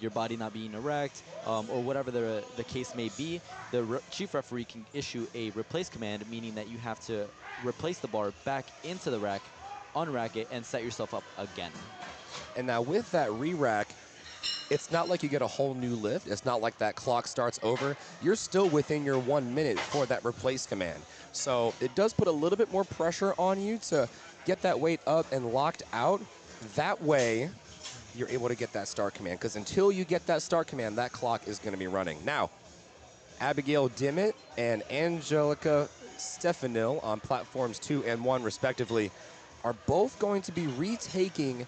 your body not being erect, or whatever the case may be, the chief referee can issue a replace command, meaning that you have to replace the bar back into the rack, unrack it, and set yourself up again. And now with that re-rack, it's not like you get a whole new lift. It's not like that clock starts over. You're still within your 1 minute for that replace command. So it does put a little bit more pressure on you to get that weight up and locked out. That way, you're able to get that start command. Because until you get that start command, that clock is going to be running. Now, Abigail Dimmitt and Angelica Stefanil on platforms 2 and 1, respectively, are both going to be retaking.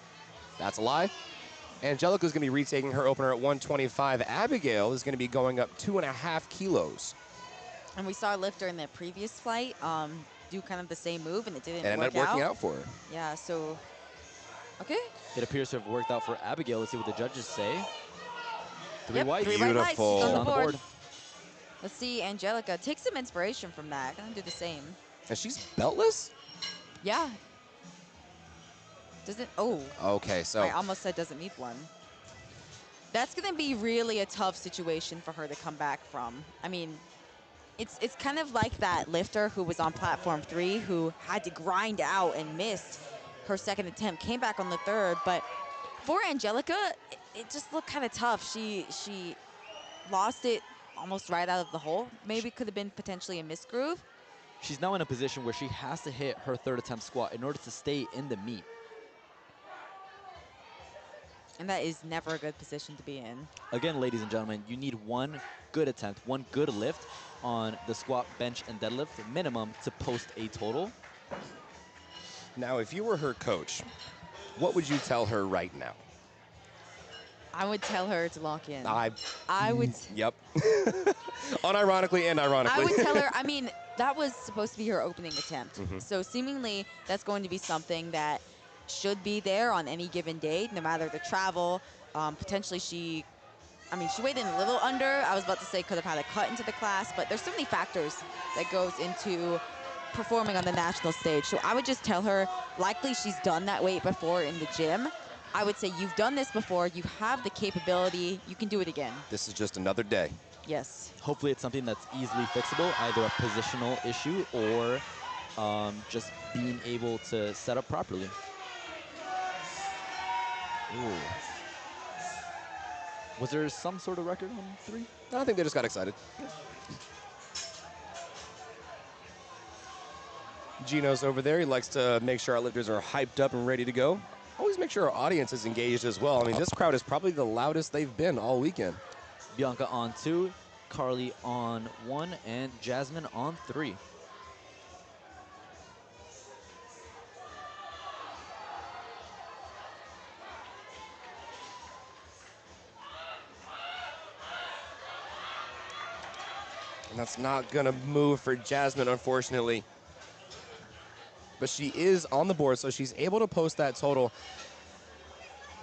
That's a lie. Angelica's going to be retaking her opener at 125. Abigail is going to be going up 2.5 kilos. And we saw a lifter in the previous flight do kind of the same move, and it didn't And ended work up working out for her. Yeah, so, okay. It appears to have worked out for Abigail. Let's see what the judges say. Three Yep, whites. 3 white lights. She's Beautiful. on the On the board. board. Let's see, Angelica. Take some inspiration from that. Gonna do the same. And she's beltless? Yeah. Doesn't, oh. Okay, so I almost said doesn't need one. That's going to be really a tough situation for her to come back from. I mean, it's kind of like that lifter who was on platform 3 who had to grind out and missed her second attempt, came back on the third. But for Angelica, it just looked kind of tough. She lost it almost right out of the hole. Maybe could have been potentially a missed groove. She's now in a position where she has to hit her third attempt squat in order to stay in the meet. And that is never a good position to be in. Again, ladies and gentlemen, you need one good attempt, one good lift on the squat, bench, and deadlift minimum to post a total. now if you were her coach, what would you tell her right now? I would tell her to lock in. I would. Yep. Unironically and ironically. I would tell her, I mean, that was supposed to be her opening attempt. So seemingly that's going to be something that should be there on any given day, no matter the travel. Potentially she weighed in a little under. I was about to say could have had a cut into the class, but there's so many factors that goes into performing on the national stage. So I would just tell her, likely she's done that weight before in the gym. I would say you've done this before, you have the capability, you can do it again. This is just another day. Yes. Hopefully it's something that's easily fixable, either a positional issue or just being able to set up properly. Ooh. Was there some sort of record on 3? I think they just got excited. Gino's over there. He likes to make sure our lifters are hyped up and ready to go. Always make sure our audience is engaged as well. I mean, this crowd is probably the loudest they've been all weekend. Bianca on 2, Carly on 1, and Jasmine on 3. And that's not going to move for Jasmine, unfortunately. But she is on the board, so she's able to post that total.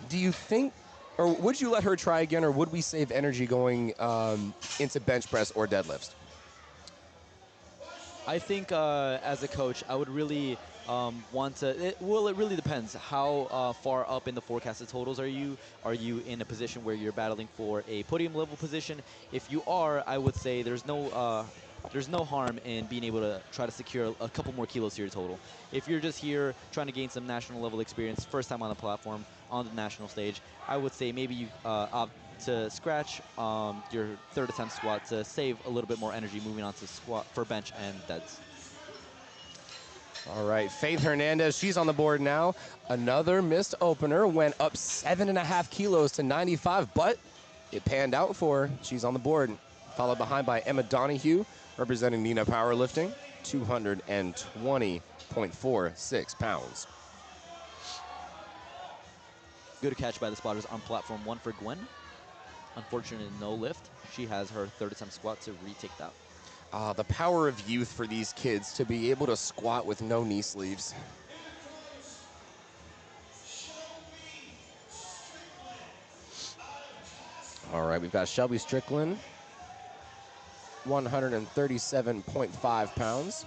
Do you think, or would you let her try again, or would we save energy going into bench press or deadlifts? I think as a coach, I would really want to, it really depends. How far up in the forecasted totals are you? Are you in a position where you're battling for a podium level position? If you are, I would say there's no harm in being able to try to secure a couple more kilos to your total. If you're just here trying to gain some national level experience, first time on the platform, on the national stage, I would say maybe you opt to scratch your third attempt squat to save a little bit more energy moving on to squat for bench and deads. All right, Faith Hernandez, she's on the board now. Another missed opener, went up 7.5 kilos to 95, but it panned out for her. She's on the board, followed behind by Emma Donahue, representing Nina Powerlifting, 220.46 pounds. Good catch by the spotters on platform 1 for Gwen. Unfortunately, no lift. She has her third attempt squat to retake that. The power of youth for these kids to be able to squat with no knee sleeves. All right, we've got Shelby Strickland, 137.5 pounds.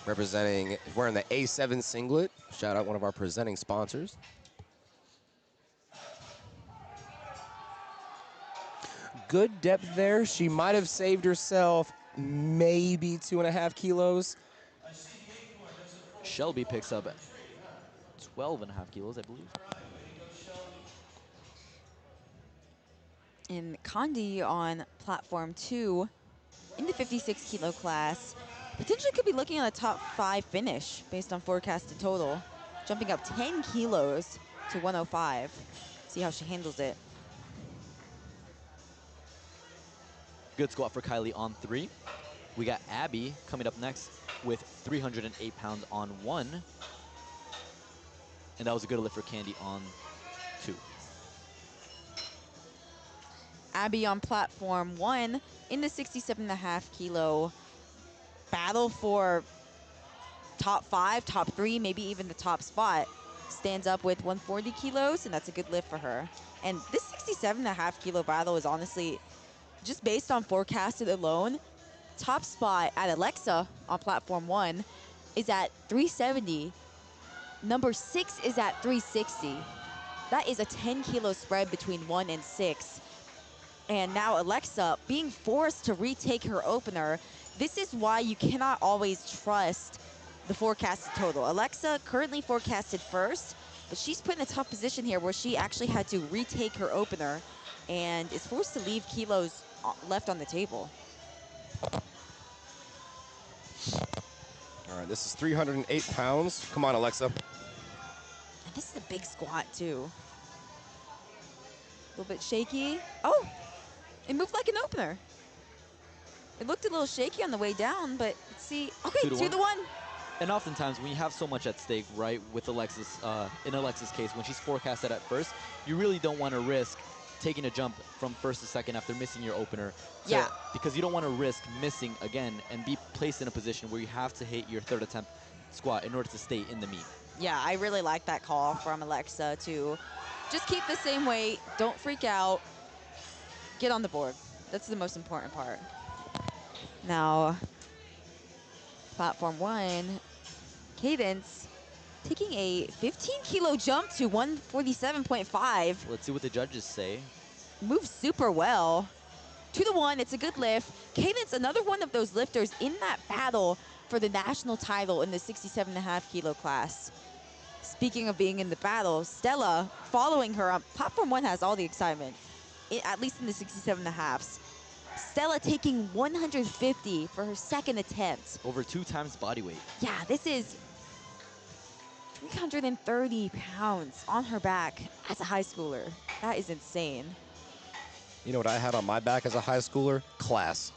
Representing, wearing the A7 singlet. Shout out one of our presenting sponsors. Good depth there. She might have saved herself maybe 2.5 kilos. Shelby picks up 12.5 kilos, I believe. And Condi on platform 2 in the 56 kilo class potentially could be looking at a top 5 finish based on forecasted total, jumping up 10 kilos to 105. See how she handles it. Good squat for Kylie on 3. We got Abby coming up next with 308 pounds on 1. And that was a good lift for Candy on 2. Abby on platform 1 in the 67.5 kilo battle for top 5, top 3, maybe even the top spot. Stands up with 140 kilos, and that's a good lift for her. And this 67.5 kilo battle is honestly, just based on forecasted alone, top spot at Alexa on platform 1 is at 370. Number 6 is at 360. That is a 10 kilo spread between 1 and 6. And now Alexa being forced to retake her opener. This is why you cannot always trust the forecasted total. Alexa currently forecasted first, but she's put in a tough position here where she actually had to retake her opener and is forced to leave kilos left on the table. All right, this is 308 pounds. Come on, Alexa. And this is a big squat too. A little bit shaky. Oh, it moved like an opener. It looked a little shaky on the way down, but let's see. Okay, 2 to 1. And oftentimes when you have so much at stake, right, with Alexis, in Alexis' case, when she's forecasted at first, you really don't want to risk taking a jump from first to second after missing your opener. So, Yeah. Because you don't want to risk missing again and be placed in a position where you have to hit your 3rd attempt squat in order to stay in the meet. Yeah, I really like that call from Alexa to just keep the same weight, don't freak out, get on the board. That's the most important part. Now, platform 1, Cadence taking a 15 kilo jump to 147.5. Let's see what the judges say. Moves super well. 2 to 1, it's a good lift. Cadence, another one of those lifters in that battle for the national title in the 67.5 kilo class. Speaking of being in the battle, Stella following her on platform 1 has all the excitement, at least in the 67.5s. Stella taking 150 for her 2nd attempt. Over 2 times body weight. Yeah, this is 330 pounds on her back as a high schooler. That is insane. You know what I had on my back as a high schooler? Class.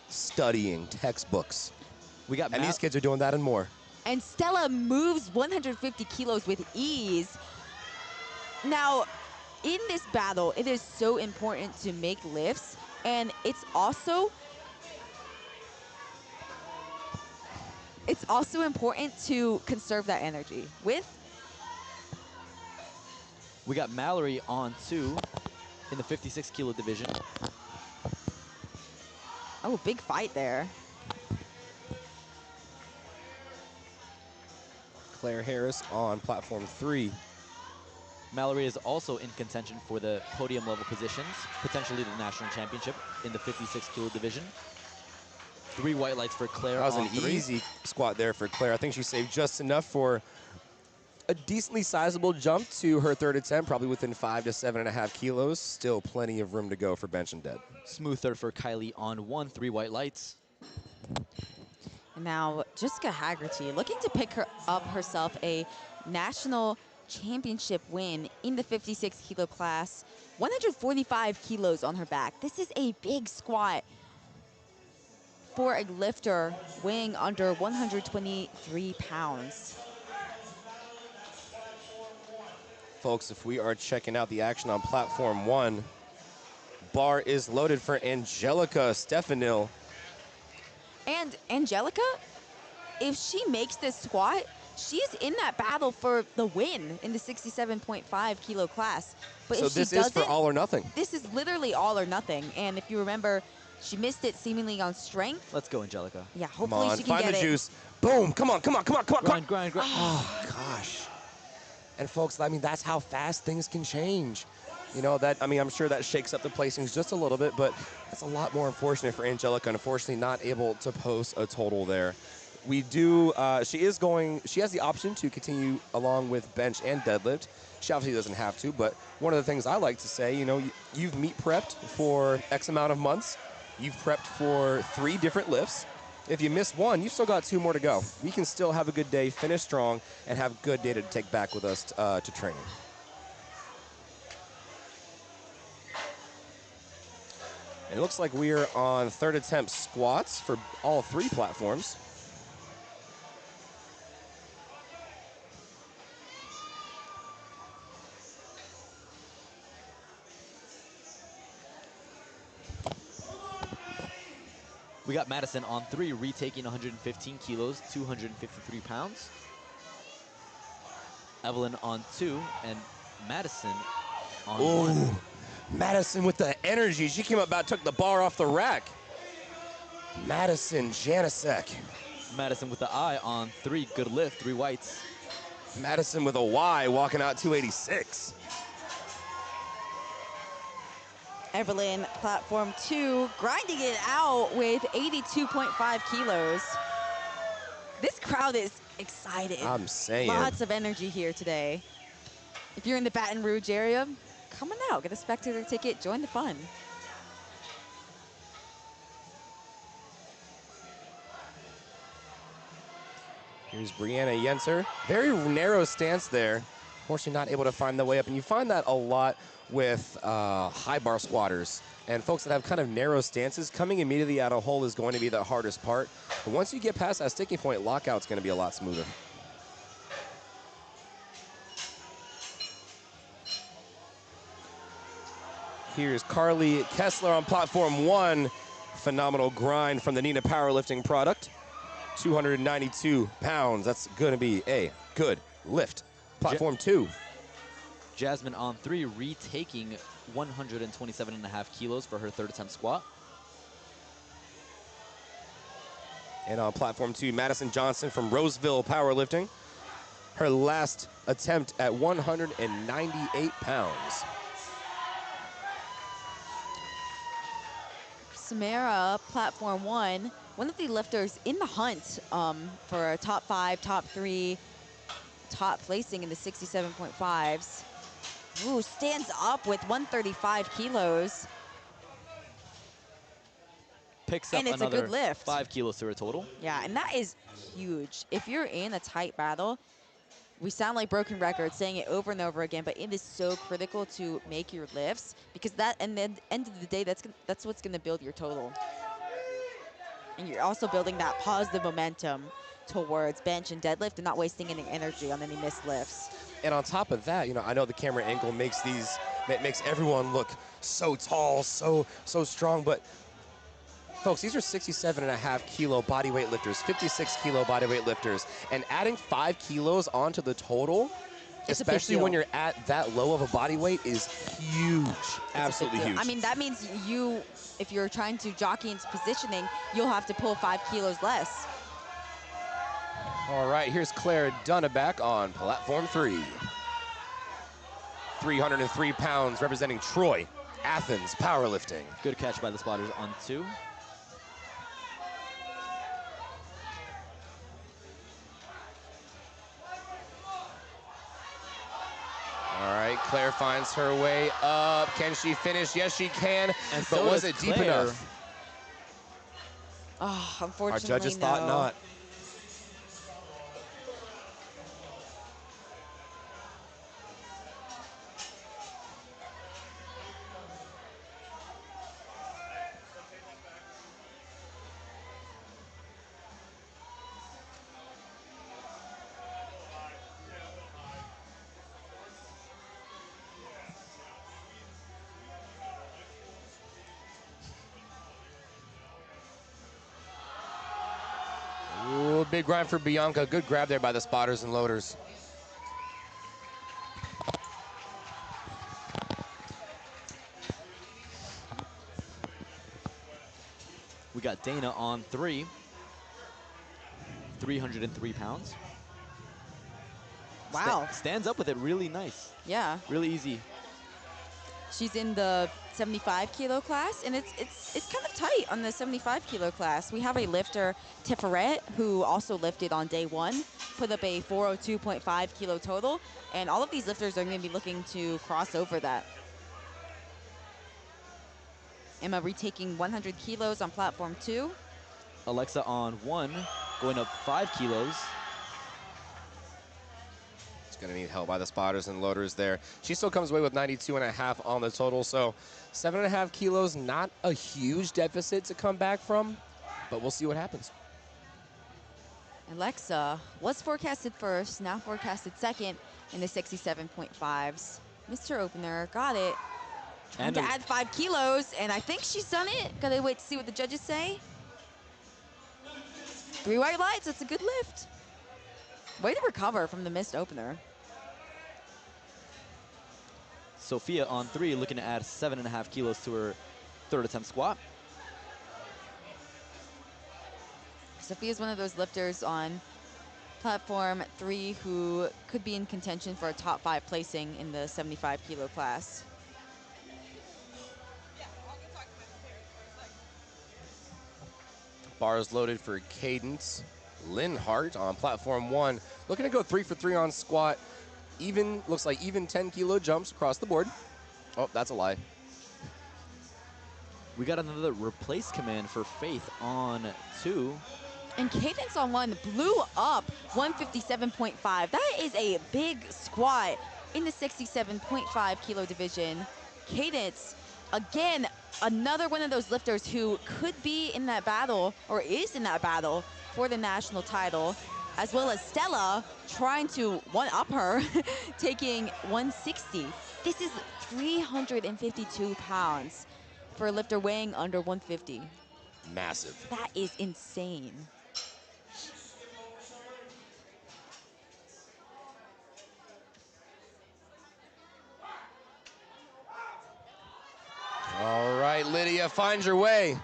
Studying textbooks. We got And these kids are doing that and more. And Stella moves 150 kilos with ease. Now, in this battle, it is so important to make lifts, and it's also important to conserve that energy. We got Mallory on 2 in the 56 kilo division. Oh, big fight there. Claire Harris on platform 3. Mallory is also in contention for the podium level positions, potentially the national championship in the 56 kilo division. 3 white lights for Claire. That was on an 3. easy squat there for Claire. I think she saved just enough for a decently sizable jump to her 3rd attempt, probably within 5 to 7.5 kilos. Still plenty of room to go for bench and dead. Smooth 3rd for Kylie on 1, 3 white lights. And now, Jessica Haggerty looking to pick up herself a national championship win in the 56 kilo class. 145 kilos on her back. This is a big squat for a lifter weighing under 123 pounds. Folks, if we are checking out the action on platform 1, bar is loaded for Angelica Stefanil. And Angelica, if she makes this squat, she's in that battle for the win in the 67.5 kilo class. But So if this she is doesn't, for all or nothing. this is literally all or nothing. And if you remember, she missed it seemingly on strength. Let's go, Angelica. Yeah, Come hopefully on, she can find get the it. juice. Boom, come on, come on, come on, come on, come on. Grind, grind. Oh, gosh. And folks, I mean, that's how fast things can change. You know, that, I mean, I'm sure that shakes up the placings just a little bit, but that's a lot more unfortunate for Angelica, unfortunately not able to post a total there. We do, she has the option to continue along with bench and deadlift. She obviously doesn't have to, but one of the things I like to say, you know, you've meet prepped for X amount of months. You've prepped for 3 different lifts. If you miss one, you've still got 2 more to go. We can still have a good day, finish strong, and have good data to take back with us to training. And it looks like we are on 3rd attempt squats for all 3 platforms. We got Madison on 3, retaking 115 kilos, 253 pounds. Evelyn on 2, and Madison on 1. Madison with the energy. She came up about, took the bar off the rack. Madison Janicek. Madison with the I on 3, good lift, 3 whites. Madison with a Y, walking out 286. Evelyn, platform 2, grinding it out with 82.5 kilos. This crowd is excited. I'm saying. Lots of energy here today. If you're in the Baton Rouge area, come on out, get a spectator ticket, join the fun. Here's Brianna Yenser. Very narrow stance there. Unfortunately not able to find the way up. And you find that a lot with high bar squatters. And folks that have kind of narrow stances, coming immediately out of hole is going to be the hardest part. But once you get past that sticking point, lockout's going to be a lot smoother. Here's Carly Kessler on platform 1. Phenomenal grind from the Nina Powerlifting product. 292 pounds. That's going to be a good lift. Platform 2. Jasmine on 3, retaking 127.5 kilos for her 3rd attempt squat. And on platform 2, Madison Johnson from Roseville Powerlifting. Her last attempt at 198 pounds. Samara, platform 1, one of the lifters in the hunt for a top 5, top 3, top placing in the 67.5s. Ooh, stands up with 135 kilos. Picks up And it's a another good lift. 5 kilos to her total. Yeah, and that is huge. If you're in a tight battle, we sound like broken records saying it over and over again, but it is so critical to make your lifts because that, and then end of the day, that's what's going to build your total. And you're also building that positive momentum towards bench and deadlift and not wasting any energy on any missed lifts. And on top of that, you know, I know the camera angle makes everyone look so tall, so strong, but folks, these are 67.5 kilo bodyweight lifters, 56 kilo bodyweight lifters, and adding 5 kilos onto the total, especially when you're at that low of a body weight, is huge. Absolutely huge. I mean, that means you, if you're trying to jockey into positioning, you'll have to pull 5 kilos less. All right, here's Claire Dunneback on platform 3. 303 pounds, representing Troy, Athens Powerlifting. Good catch by the spotters on 2. All right, Claire finds her way up. Can she finish? Yes, she can. And but so was does it deep Claire. enough? Oh, unfortunately, Our judges thought not. Ooh, big grind for Bianca. Good grab there by the spotters and loaders. We got Dana on 3, 303 pounds. Wow. Stands up with it really nice. Yeah. Really easy. She's in the 75 kilo class, and it's kind of tight on the 75 kilo class. We have a lifter, Tiferet, who also lifted on day 1, put up a 402.5 kilo total, and all of these lifters are going to be looking to cross over that. Emma retaking 100 kilos on platform 2. Alexa on 1, going up 5 kilos. Going to need help by the spotters and loaders there. She still comes away with 92.5 on the total, so 7.5 kilos, not a huge deficit to come back from, but we'll see what happens. Alexa was forecasted first, now forecasted second in the 67.5s. Mr. Opener got it. Trying to add 5 kilos, and I think she's done it. Gotta wait to see what the judges say. 3 white lights. That's a good lift. Way to recover from the missed opener. Sophia on 3, looking to add 7.5 kilos to her third attempt squat. Sophia's one of those lifters on platform 3 who could be in contention for a top 5 placing in the 75 kilo class. Bars loaded for Cadence. Linhart on platform 1. Looking to go 3 for 3 on squat. Even, looks like even 10 kilo jumps across the board. Oh, that's a lie. We got another replace command for Faith on 2. And Cadence on 1 blew up 157.5. That is a big squat in the 67.5 kilo division. Cadence, again, another one of those lifters who could be in that battle, or is in that battle, for the national title, as well as Stella trying to one-up her, taking 160. This is 352 pounds for a lifter weighing under 150. Massive. That is insane. All right, Lydia, find your way.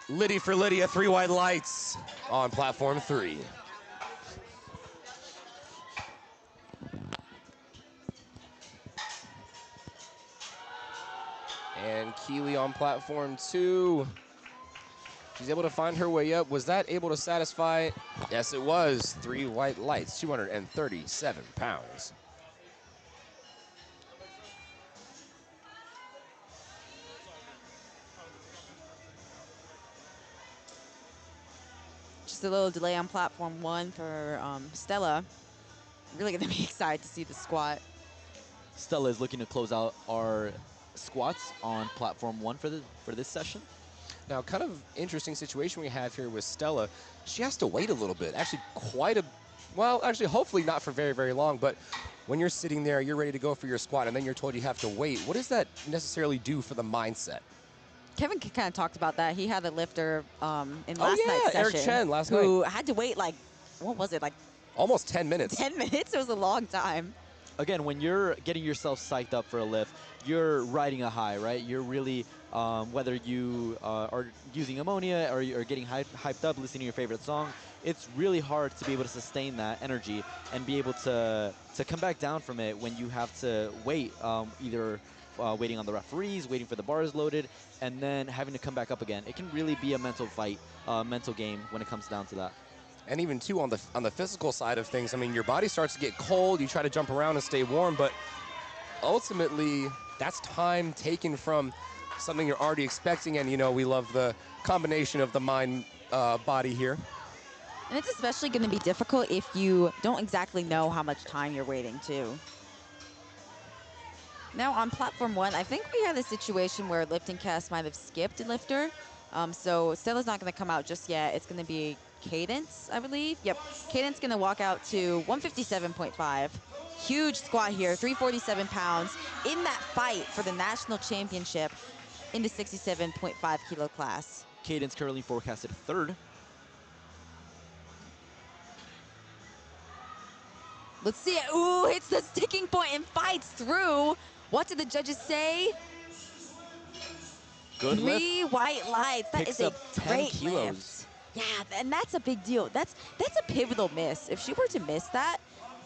Liddy for Lydia, 3 white lights on platform 3. And Keeley on platform 2. She's able to find her way up. Was that able to satisfy? Yes, it was. 3 white lights, 237 pounds. Just a little delay on platform 1 for Stella. Really gonna be excited to see the squat. Stella is looking to close out our squats on platform 1 for this session. Now, kind of interesting situation we have here with Stella. She has to wait a little bit. Actually, hopefully not for very, very long, but when you're sitting there, you're ready to go for your squat, and then you're told you have to wait. What does that necessarily do for the mindset? Kevin kind of talked about that. He had a lifter in last night's session. Eric Chen last night. Who had to wait like, what was it, like almost 10 minutes. 10 minutes? It was a long time. Again, when you're getting yourself psyched up for a lift, you're riding a high, right? You're really, whether you are using ammonia or you're getting hyped up, listening to your favorite song, it's really hard to be able to sustain that energy and be able to come back down from it when you have to wait, either waiting on the referees, waiting for the bars loaded, and then having to come back up again. It can really be a mental fight, mental game when it comes down to that. And even too on the physical side of things, I mean, your body starts to get cold. You try to jump around and stay warm, but ultimately that's time taken from something you're already expecting. And you know, we love the combination of the mind body here. And it's especially going to be difficult if you don't exactly know how much time you're waiting too. Now on platform 1, I think we had a situation where LiftingCast might have skipped a lifter. So Stella's not going to come out just yet. It's going to be Cadence, I believe. Yep, Cadence going to walk out to 157.5. Huge squat here, 347 pounds in that fight for the national championship in the 67.5 kilo class. Cadence currently forecasted 3rd. Let's see it. Ooh, hits the sticking point and fights through. What did the judges say? Good lift. 3 white lights. That Picks is a up 10 great kilos. lift. Yeah, and that's a big deal. That's a pivotal miss. If she were to miss that,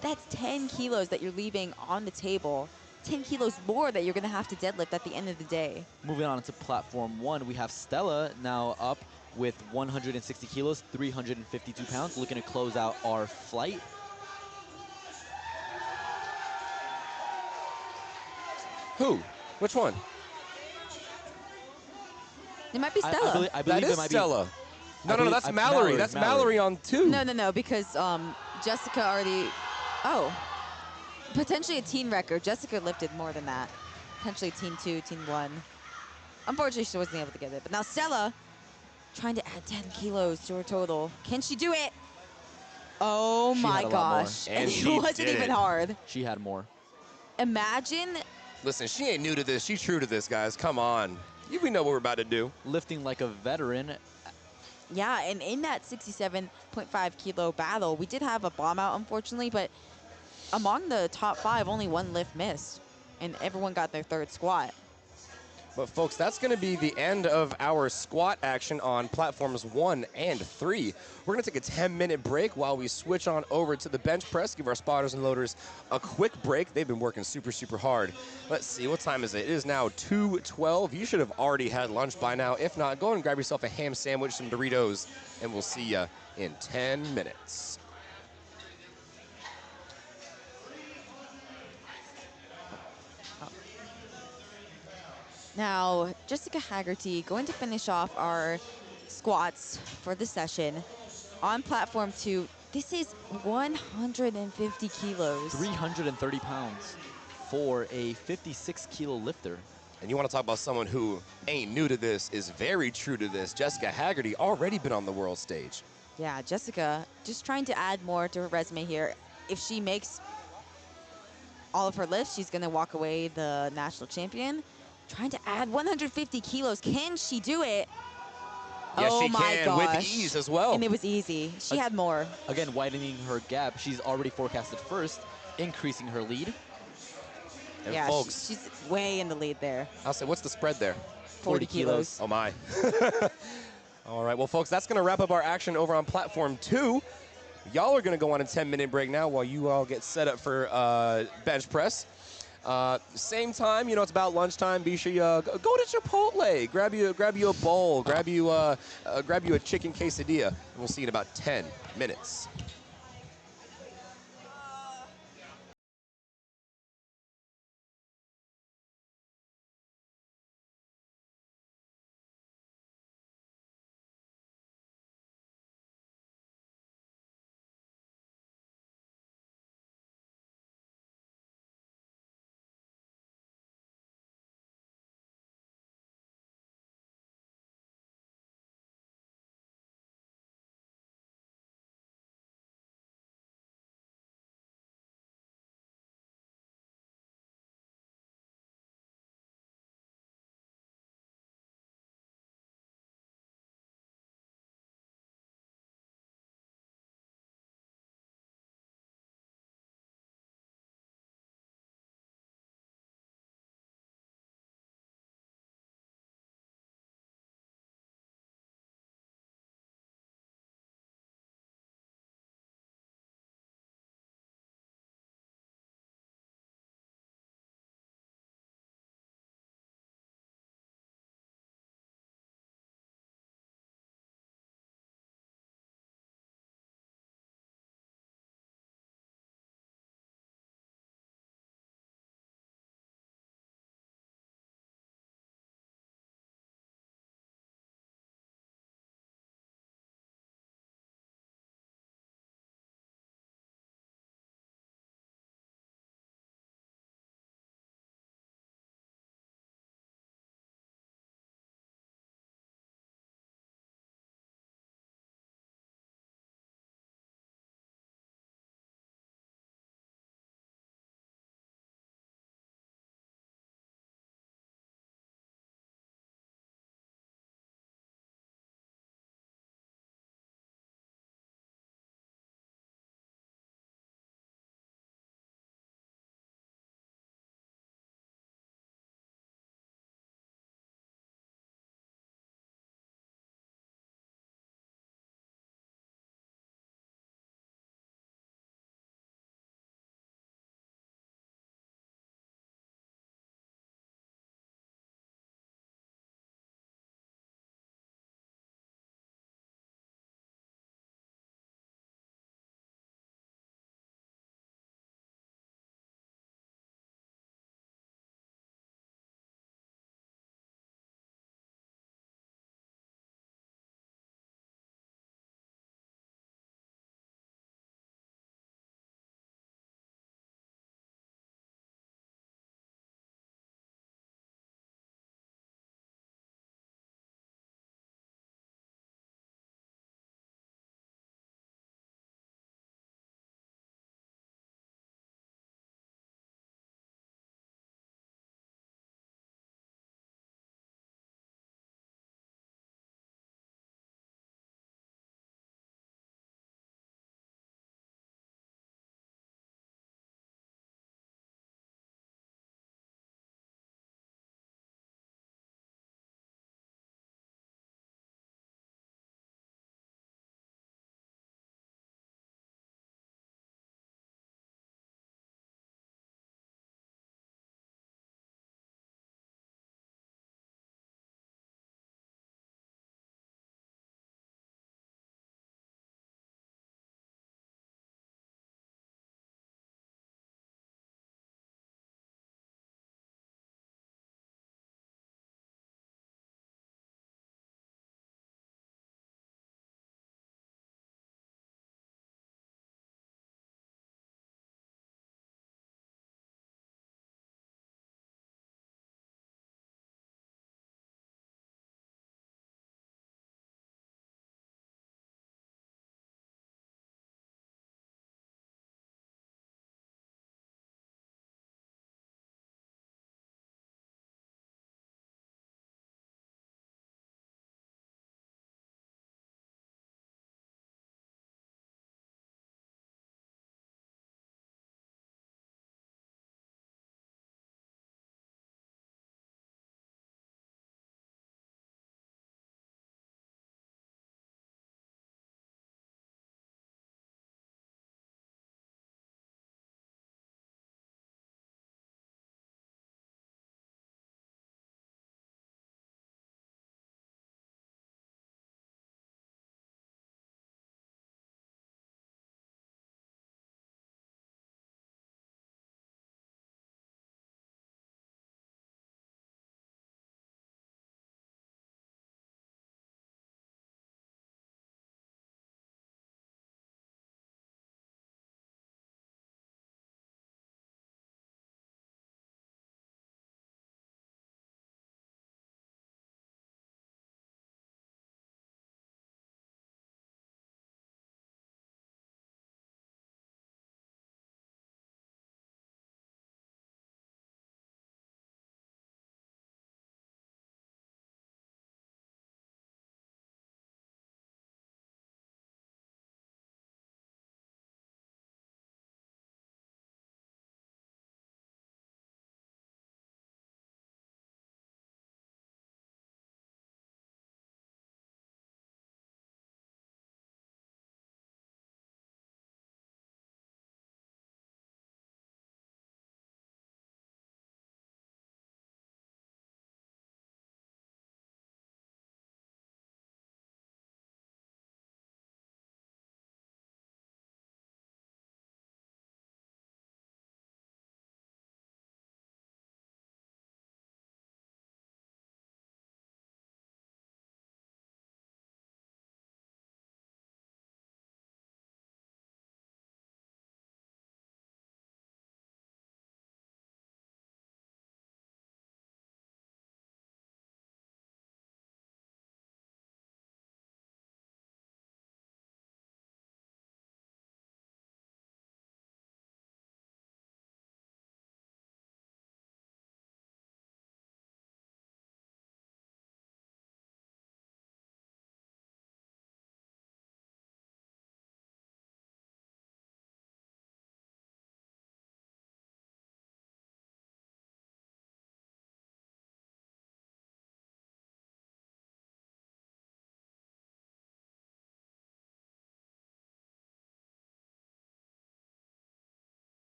that's 10 kilos that you're leaving on the table. 10 kilos more that you're going to have to deadlift at the end of the day. Moving on to platform 1, we have Stella now up with 160 kilos, 352 pounds, looking to close out our flight. Who? Which one? It might be Stella. I believe that is it might Stella. be. No, that's Mallory. That's Mallory on 2. No, because Jessica already, potentially a teen record. Jessica lifted more than that. Potentially teen 2, teen 1. Unfortunately, she wasn't able to get it. But now Stella trying to add 10 kilos to her total. Can she do it? Oh my gosh. And it wasn't even hard. She had more. Imagine. Listen, she ain't new to this. She's true to this, guys. Come on. We know what we're about to do. Lifting like a veteran. Yeah, and in that 67.5 kilo battle, we did have a bomb out, unfortunately, but among the top 5, only one lift missed, and everyone got their third squat. But folks, that's going to be the end of our squat action on platforms 1 and 3. We're going to take a 10-minute break while we switch on over to the bench press, give our spotters and loaders a quick break. They've been working super, super hard. Let's see, what time is it? It is now 2:12. You should have already had lunch by now. If not, go and grab yourself a ham sandwich, some Doritos, and we'll see you in 10 minutes. Now, Jessica Haggerty going to finish off our squats for the session. On platform 2, this is 150 kilos. 330 pounds for a 56-kilo lifter. And you want to talk about someone who ain't new to this, is very true to this. Jessica Haggerty already been on the world stage. Yeah, Jessica just trying to add more to her resume here. If she makes all of her lifts, she's going to walk away the national champion. Trying to add 150 kilos. Can she do it? Yes, oh she my can, gosh. with ease as well. And it was easy. She had more. Again, widening her gap. She's already forecasted first, increasing her lead. And yeah, folks, she's way in the lead there. I'll say, what's the spread there? 40 kilos. Oh, my. All right, well, folks, that's going to wrap up our action over on platform 2. Y'all are going to go on a 10-minute break now while you all get set up for bench press. Same time, you know, it's about lunchtime. Be sure you go to Chipotle, grab you a bowl, grab you a chicken quesadilla, and we'll see you in about 10 minutes.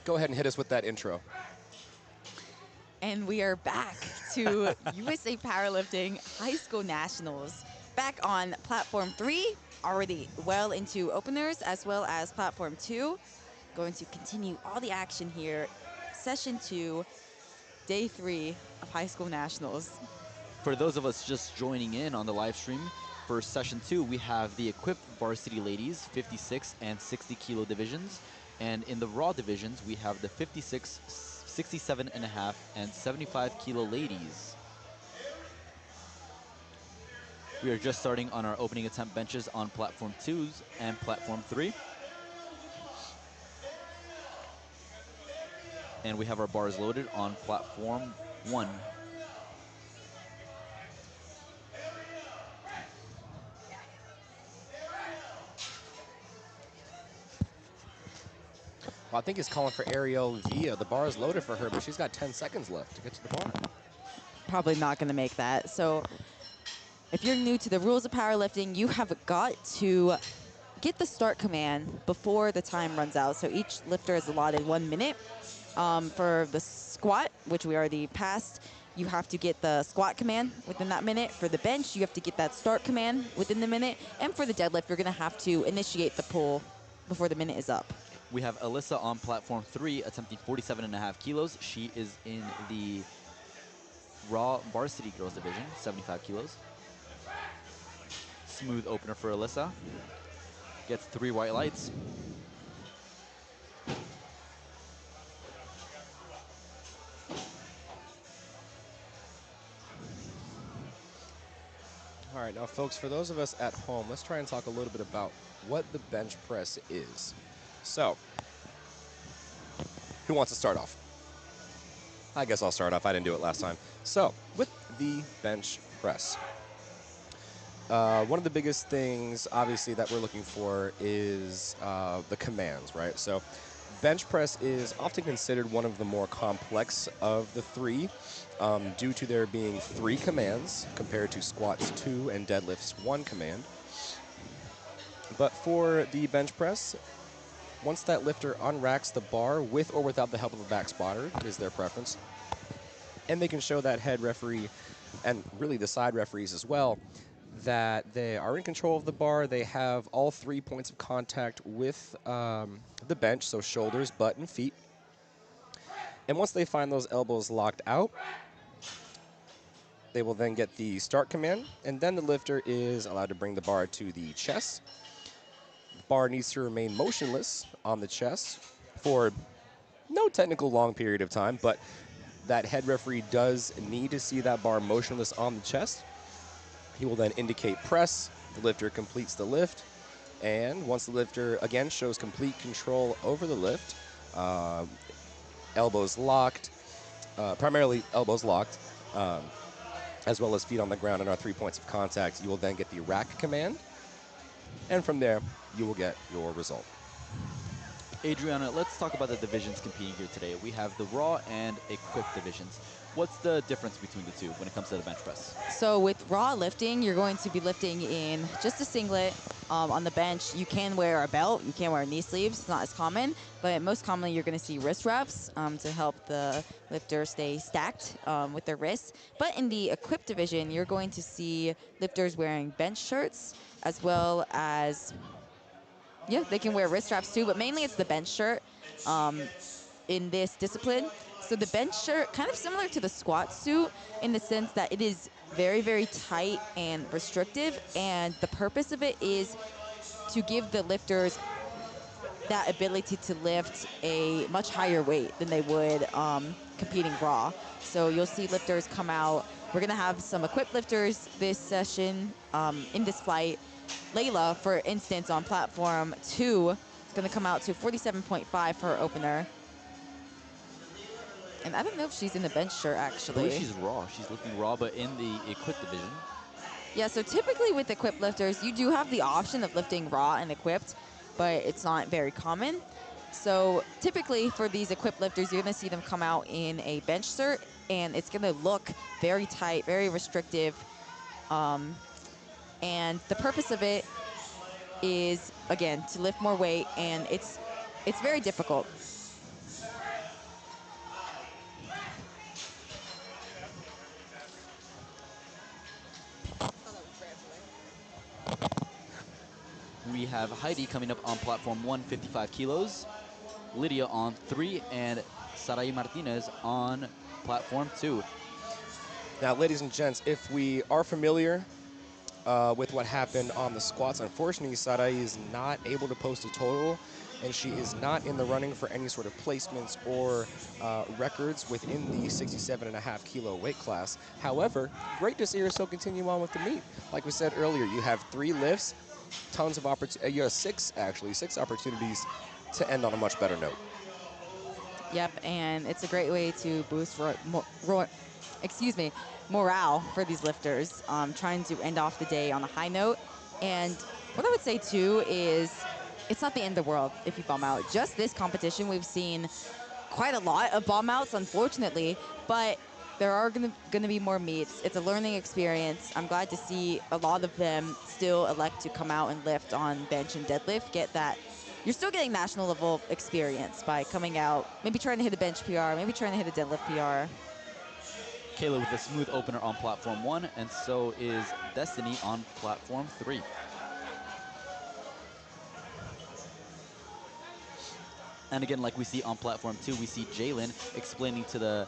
go ahead and hit us with that intro. And we are back to USA Powerlifting High School Nationals. Back on Platform 3, already well into openers, as well as Platform 2. Going to continue all the action here. Session 2, Day 3 of High School Nationals. For those of us just joining in on the live stream, for Session 2, we have the equipped varsity ladies, 56 and 60 kilo divisions. And in the raw divisions, we have the 56, 67 and a half, and 75 kilo ladies. We are just starting on our opening attempt benches on Platform 2s and Platform 3. And we have our bars loaded on Platform 1. Well, I think he's calling for Ariel Villa. The bar is loaded for her, but she's got 10 seconds left to get to the bar. Probably not going to make that. So if you're new to the rules of powerlifting, you have got to get the start command before the time runs out. So each lifter is allotted 1 minute. For the squat, which we already passed, you have to get the squat command within that minute. For the bench, you have to get that start command within the minute. And for the deadlift, you're going to have to initiate the pull before the minute is up. We have Alyssa on Platform 3 attempting 47 and a half kilos. She is in the raw varsity girls division, 75 kilos. Smooth opener for Alyssa. Gets 3 white lights. All right, now, folks, for those of us at home, let's try and talk a little bit about what the bench press is. So, who wants to start off? I guess I'll start off. I didn't do it last time. So, with the bench press, one of the biggest things, obviously, that we're looking for is the commands, right? So, bench press is often considered one of the more complex of the three due to there being 3 commands compared to squats 2 and deadlifts 1 command. But for the bench press, once that lifter unracks the bar with or without the help of a back spotter, is their preference, and they can show that head referee and really the side referees as well that they are in control of the bar. They have all 3 points of contact with the bench, so shoulders, butt, and feet. And once they find those elbows locked out, they will then get the start command, and then the lifter is allowed to bring the bar to the chest. The bar needs to remain motionless on the chest for no technical long period of time, but that head referee does need to see that bar motionless on the chest. He will then indicate press. The lifter completes the lift. And once the lifter, again, shows complete control over the lift, elbows locked, primarily elbows locked, as well as feet on the ground and our 3 points of contact, you will then get the rack command. And from there, you will get your result. Adriana, let's talk about the divisions competing here today. We have the raw and equipped divisions. What's the difference between the two when it comes to the bench press? So with raw lifting, you're going to be lifting in just a singlet on the bench. You can wear a belt. You can wear knee sleeves. It's not as common, but most commonly you're going to see wrist wraps to help the lifter stay stacked with their wrists. But in the equipped division, you're going to see lifters wearing bench shirts as well as, yeah, they can wear wrist wraps too, but mainly it's the bench shirt in this discipline. So the bench shirt, kind of similar to the squat suit in the sense that it is very, very tight and restrictive. And the purpose of it is to give the lifters that ability to lift a much higher weight than they would competing raw. So you'll see lifters come out. We're going to have some equipped lifters this session in this flight. Layla, for instance, on platform 2, is going to come out to 47.5 for her opener. And I don't know if she's in the bench shirt, actually. I believe she's raw. She's lifting raw, but in the equipped division. Yeah, so typically with equipped lifters, you do have the option of lifting raw and equipped, but it's not very common. So typically for these equipped lifters, you're going to see them come out in a bench shirt, and it's going to look very tight, very restrictive. And the purpose of it is, again, to lift more weight, and it's very difficult. we have Heidi coming up on platform 1, 55 kilos, Lydia on 3, and Sarai Martinez on platform 2. Now, ladies and gents, if we are familiar with what happened on the squats, unfortunately, Sarai is not able to post a total, and she is not in the running for any sort of placements or records within the 67.5 kilo weight class. However, great to see her still continue on with the meet. Like we said earlier, you have 3 lifts, tons of opportunities. You have 6 opportunities to end on a much better note. Yep, and it's a great way to boost morale for these lifters, trying to end off the day on a high note. And what I would say too is it's not the end of the world if you bomb out. Just this competition, we've seen quite a lot of bomb outs, unfortunately, but there are gonna be more meets. It's a learning experience. I'm glad to see a lot of them still elect to come out and lift on bench and deadlift, get that. You're still getting national level experience by coming out, maybe trying to hit a bench PR, maybe trying to hit a deadlift PR. Kayla with a smooth opener on platform 1, and so is Destiny on platform 3. And again, like we see on platform 2, we see Jalen explaining to the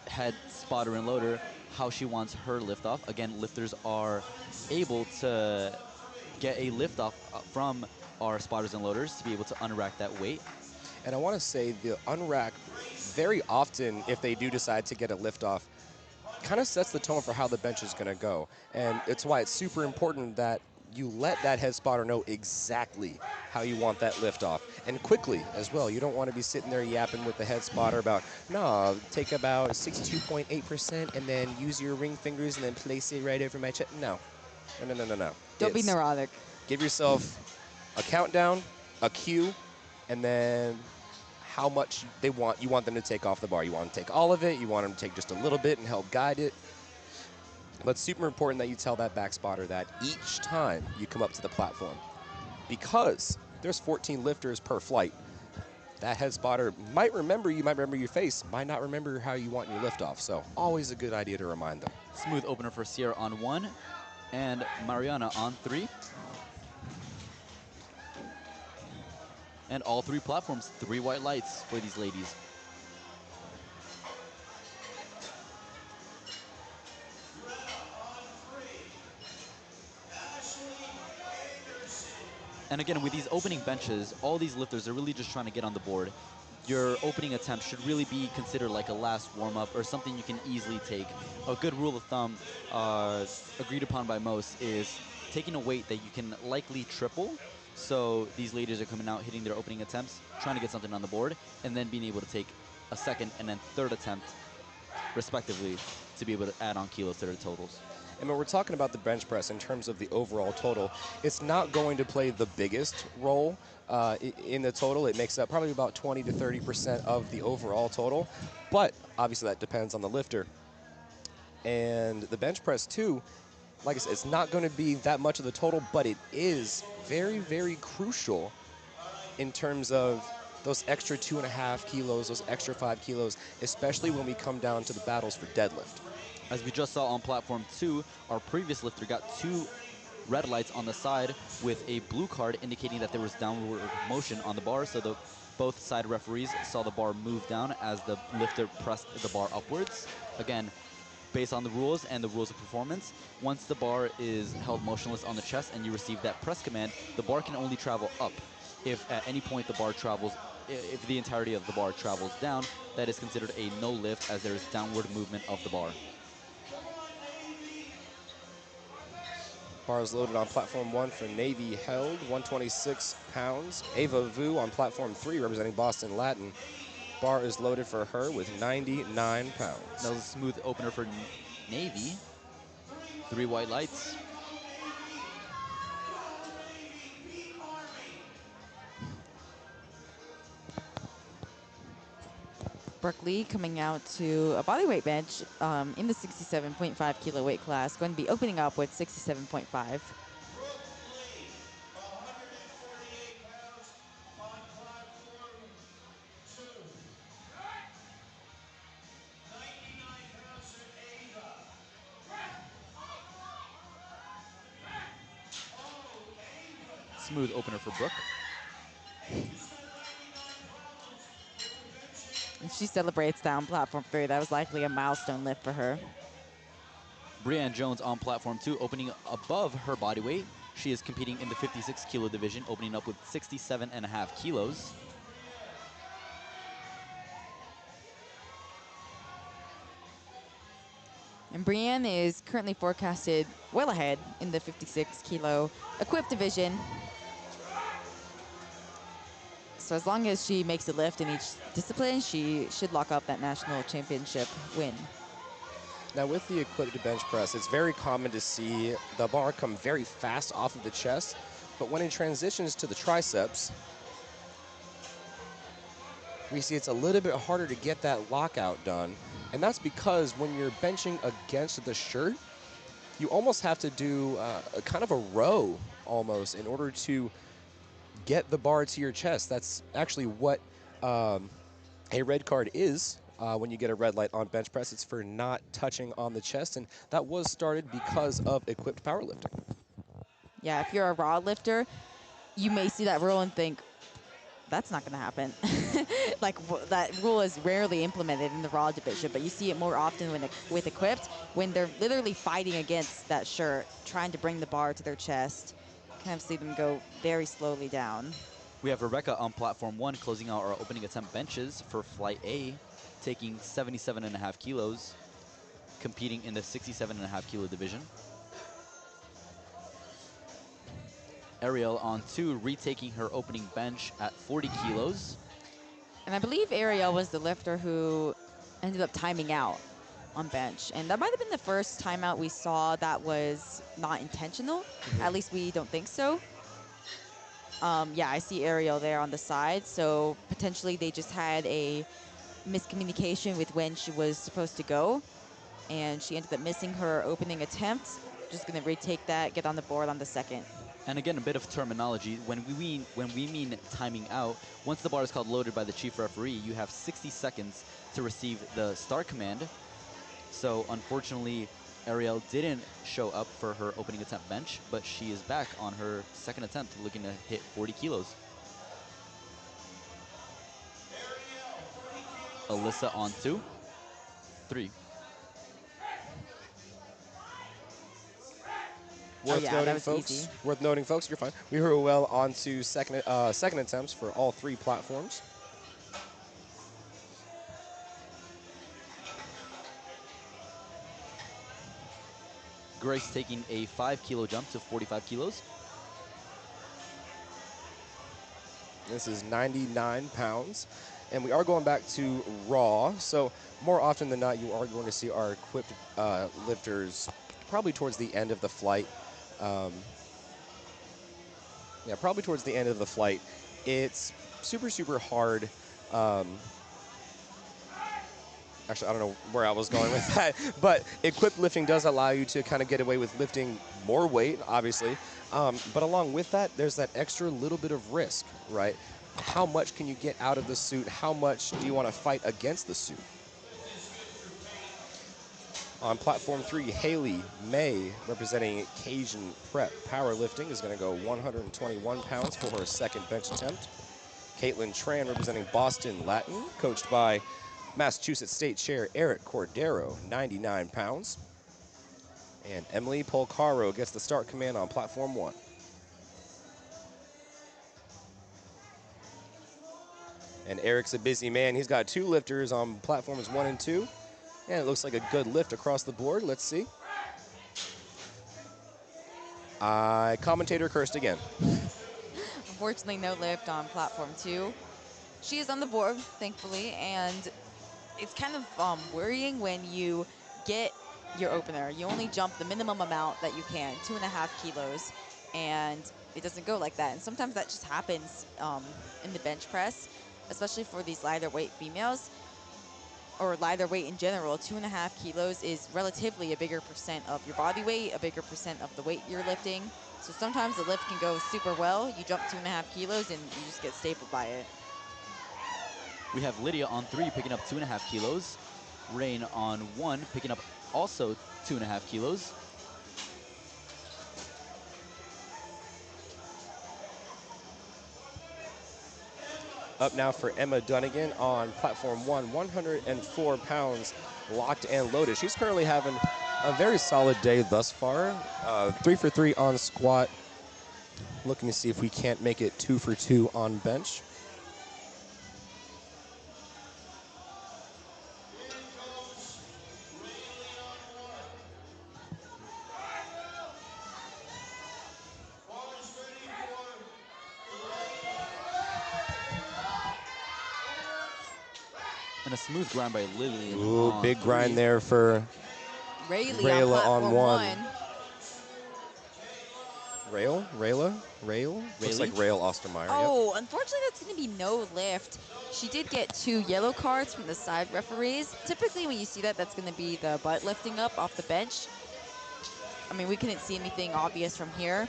head spotter and loader how she wants her liftoff. Again, lifters are able to get a liftoff from our spotters and loaders to be able to unrack that weight. And I want to say the unrack, very often, if they do decide to get a liftoff, kind of sets the tone for how the bench is going to go. And it's why it's super important that you let that head spotter know exactly how you want that lift off, and quickly as well. You don't want to be sitting there yapping with the head spotter about, no, take about 62.8% and then use your ring fingers and then place it right over my chest. No. No. Don't be neurotic. Give yourself a countdown, a cue, and then how much you want them to take off the bar. You want them to take all of it, you want them to take just a little bit and help guide it. But it's super important that you tell that back spotter that each time you come up to the platform. Because there's 14 lifters per flight, that head spotter might remember you, might remember your face, might not remember how you want your lift off. So always a good idea to remind them. Smooth opener for Sierra on 1, and Mariana on 3. And all 3 platforms, 3 white lights for these ladies. And again, with these opening benches, all these lifters are really just trying to get on the board. Your opening attempt should really be considered like a last warm-up or something you can easily take. A good rule of thumb agreed upon by most is taking a weight that you can likely triple. So these ladies are coming out, hitting their opening attempts, trying to get something on the board, and then being able to take a second and then third attempt, respectively, to be able to add on kilos to their totals. And when we're talking about the bench press in terms of the overall total, it's not going to play the biggest role in the total. It makes up probably about 20 to 30% of the overall total. But obviously that depends on the lifter. And the bench press too, like I said, it's not going to be that much of the total, but it is very, very crucial in terms of those extra 2.5 kilos, those extra 5 kilos, especially when we come down to the battles for deadlift. As we just saw on platform 2, our previous lifter got 2 red lights on the side with a blue card indicating that there was downward motion on the bar. So both side referees saw the bar move down as the lifter pressed the bar upwards. Again, based on the rules and the rules of performance, once the bar is held motionless on the chest and you receive that press command, the bar can only travel up. If at any point the bar travels, if the entirety of the bar travels down, that is considered a no lift as there is downward movement of the bar. Bar is loaded on platform 1 for Navy held, 126 pounds. Ava Vu on platform 3, representing Boston Latin. Bar is loaded for her with 99 pounds. That was a smooth opener for Navy. 3 white lights. Brooke Lee coming out to a bodyweight bench in the 67.5 kilo weight class, going to be opening up with 67.5. smooth opener for Brooke. And she celebrates that on platform 3. That was likely a milestone lift for her. Brianne Jones on platform 2, opening above her body weight. She is competing in the 56 kilo division, opening up with 67.5 kilos. And Brianne is currently forecasted well ahead in the 56 kilo equipped division. So as long as she makes a lift in each discipline, she should lock up that national championship win. Now with the equipped bench press, it's very common to see the bar come very fast off of the chest, but when it transitions to the triceps, we see it's a little bit harder to get that lockout done. And that's because when you're benching against the shirt, you almost have to do a kind of a row almost in order to get the bar to your chest. That's actually what a red card is when you get a red light on bench press. It's for not touching on the chest, and that was started because of equipped powerlifting. Yeah, if you're a raw lifter, you may see that rule and think, that's not going to happen. Like, that rule is rarely implemented in the raw division, but you see it more often when with equipped, when they're literally fighting against that shirt, trying to bring the bar to their chest. Kind of see them go very slowly down. We have Rebecca on platform 1, closing out our opening attempt benches for flight A, taking 77.5 kilos, competing in the 67.5 kilo division. Ariel on 2, retaking her opening bench at 40 kilos. And I believe Ariel was the lifter who ended up timing out on bench. And that might have been the first timeout we saw that was not intentional. At least we don't think so. Yeah, I see Ariel there on the side. So potentially they just had a miscommunication with when she was supposed to go. And she ended up missing her opening attempt. Just going to retake that, get on the board on the second. And again, a bit of terminology. When we mean timing out, once the bar is called loaded by the chief referee, you have 60 seconds to receive the start command. So unfortunately, Ariel didn't show up for her opening attempt bench, but she is back on her second attempt, looking to hit 40 kilos. Alyssa on 2, 3. Worth noting, folks, you're fine. We were well on to second attempts for all 3 platforms. Grace taking a 5 kilo jump to 45 kilos. This is 99 pounds. And we are going back to raw. So more often than not, you are going to see our equipped lifters probably towards the end of the flight. Yeah, probably towards the end of the flight. It's super, super hard. Actually, I don't know where I was going with that. But equipped lifting does allow you to kind of get away with lifting more weight, obviously. But along with that, there's that extra little bit of risk, right? How much can you get out of the suit? How much do you want to fight against the suit? On platform 3, Haley May, representing Cajun Prep Powerlifting, is going to go 121 pounds for her second bench attempt. Caitlin Tran, representing Boston Latin, coached by Massachusetts State Chair Eric Cordero, 99 pounds. And Emily Polcaro gets the start command on platform 1. And Eric's a busy man. He's got 2 lifters on platforms 1 and 2. And it looks like a good lift across the board. Let's see. Commentator cursed again. Unfortunately, no lift on platform 2. She is on the board, thankfully, and it's kind of worrying when you get your opener. You only jump the minimum amount that you can, 2.5 kilos, and it doesn't go like that. And sometimes that just happens in the bench press, especially for these lighter weight females, or lighter weight in general. 2.5 kilos is relatively a bigger percent of your body weight, a bigger percent of the weight you're lifting. So sometimes the lift can go super well. You jump 2.5 kilos and you just get stapled by it. We have Lydia on 3, picking up 2.5 kilos. Rain on 1, picking up also 2.5 kilos. Up now for Emma Dunnigan on platform 1, 104 pounds, locked and loaded. She's currently having a very solid day thus far. 3 for 3 on squat. Looking to see if we can't make it 2 for 2 on bench. And a smooth grind by Lillian. Ooh, on big 3. grind there for Rayleigh Rayla on on platform 1. 1. Rail? Looks like Rail Ostermeyer. Oh, unfortunately, that's going to be no lift. She did get 2 yellow cards from the side referees. Typically, when you see that, that's going to be the butt lifting up off the bench. I mean, we couldn't see anything obvious from here.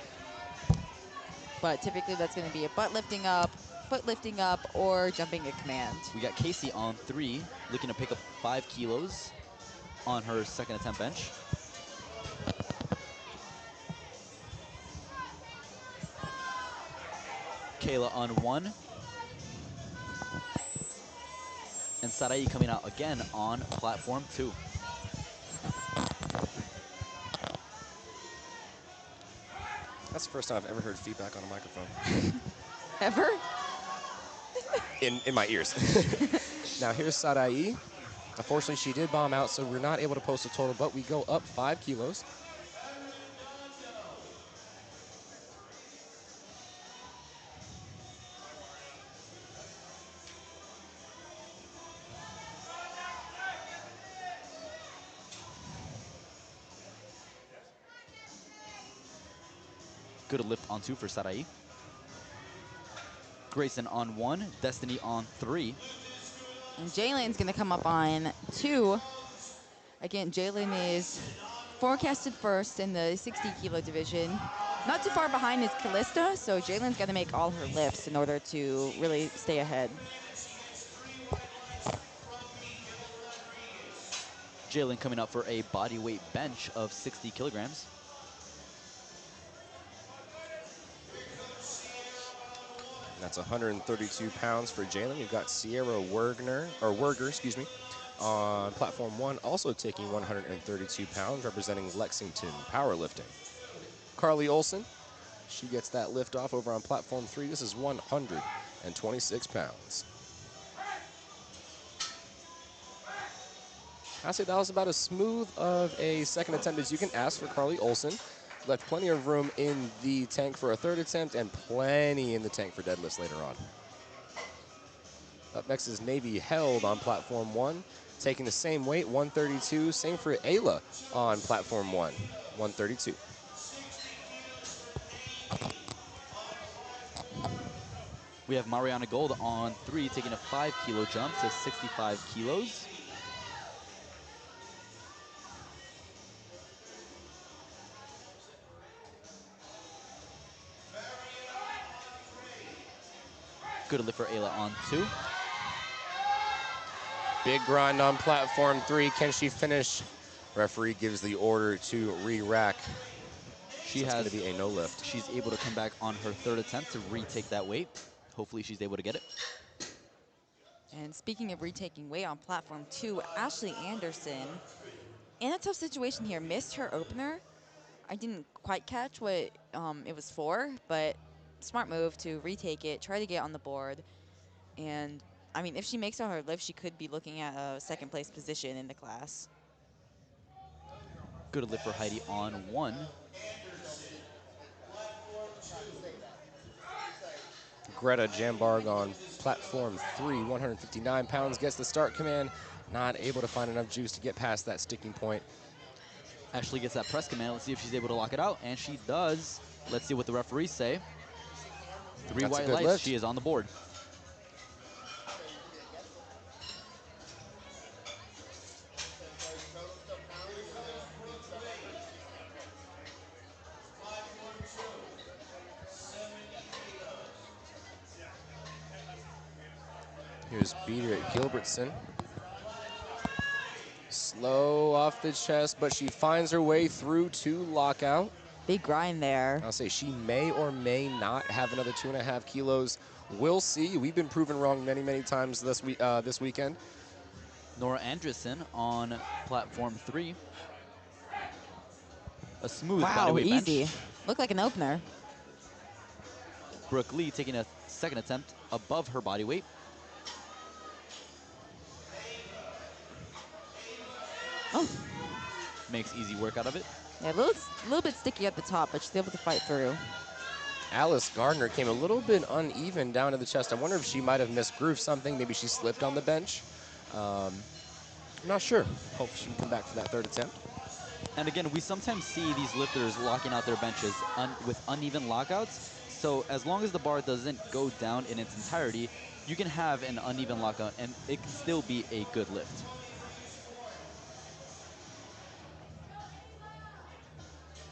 But typically, that's going to be a butt lifting up, foot lifting up, or jumping a command. We got Casey on 3, looking to pick up 5 kilos on her second attempt bench. Kayla on 1. And Sarai coming out again on platform 2. That's the first time I've ever heard feedback on a microphone. Ever? In my ears. Now here's Sarai. Unfortunately, she did bomb out, so we're not able to post a total, but we go up 5 kilos. Good lift on 2 for Sarai. Grayson on 1, Destiny on 3. And Jalen's going to come up on 2. Again, Jalen is forecasted first in the 60 kilo division. Not too far behind is Callista, so Jalen's got to make all her lifts in order to really stay ahead. Jalen coming up for a body weight bench of 60 kilograms. That's 132 pounds for Jalen. We've got Sierra Werger, on platform 1, also taking 132 pounds, representing Lexington powerlifting. Carly Olson, she gets that lift off over on platform 3. This is 126 pounds. I say that was about as smooth of a second attempt as you can ask for Carly Olson. Left plenty of room in the tank for a third attempt and plenty in the tank for deadlifts later on. Up next is Navy Held on platform 1, taking the same weight, 132. Same for Ayla on platform 1, 132. We have Mariana Gold on 3, taking a 5 kilo jump to 65 kilos. Good lift for Ayla on 2. Big grind on platform 3. Can she finish? Referee gives the order to re-rack. It's going to be a no lift. She's able to come back on her third attempt to retake that weight. Hopefully she's able to get it. And speaking of retaking weight on platform 2, Ashley Anderson, in a tough situation here, missed her opener. I didn't quite catch what it was for, but smart move to retake it, try to get on the board. And, I mean, if she makes out her lift, she could be looking at a second place position in the class. Good lift for Heidi on 1. Greta Jambarg on platform 3, 159 pounds, gets the start command. Not able to find enough juice to get past that sticking point. Ashley gets that press command. Let's see if she's able to lock it out, and she does. Let's see what the referees say. 3 That's a white good lights. lift. She is on the board. Here's Beater at Gilbertson. Slow off the chest, but she finds her way through to lockout. Big grind there. I'll say she may or may not have another 2.5 kilos. We'll see. We've been proven wrong many, many times this weekend. Nora Andreessen on platform 3. A smooth bodyweight easy. bench. Looked like an opener. Brooke Lee taking a second attempt above her body weight. Oh. Makes easy work out of it. Yeah, a little bit sticky at the top, but she's able to fight through. Alice Gardner came a little bit uneven down to the chest. I wonder if she might have misgrooved something. Maybe she slipped on the bench. I'm not sure. Hope she can come back for that third attempt. And again, we sometimes see these lifters locking out their benches with uneven lockouts. So as long as the bar doesn't go down in its entirety, you can have an uneven lockout and it can still be a good lift.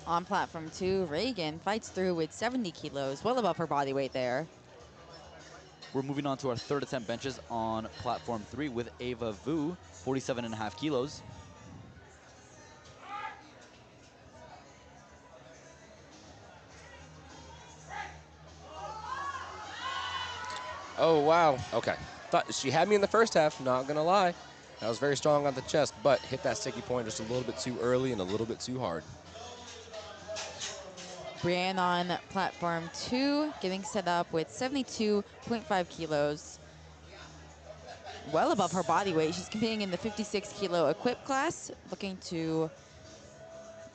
On platform 2, Reagan fights through with 70 kilos, well above her body weight there. We're moving on to our third attempt benches on platform 3 with Ava Vu, 47.5 kilos. Oh, wow. Okay. Thought she had me in the first half, not going to lie. I was very strong on the chest, but hit that sticky point just a little bit too early and a little bit too hard. Brienne on platform 2, getting set up with 72.5 kilos. Well above her body weight. She's competing in the 56 kilo equip class, looking to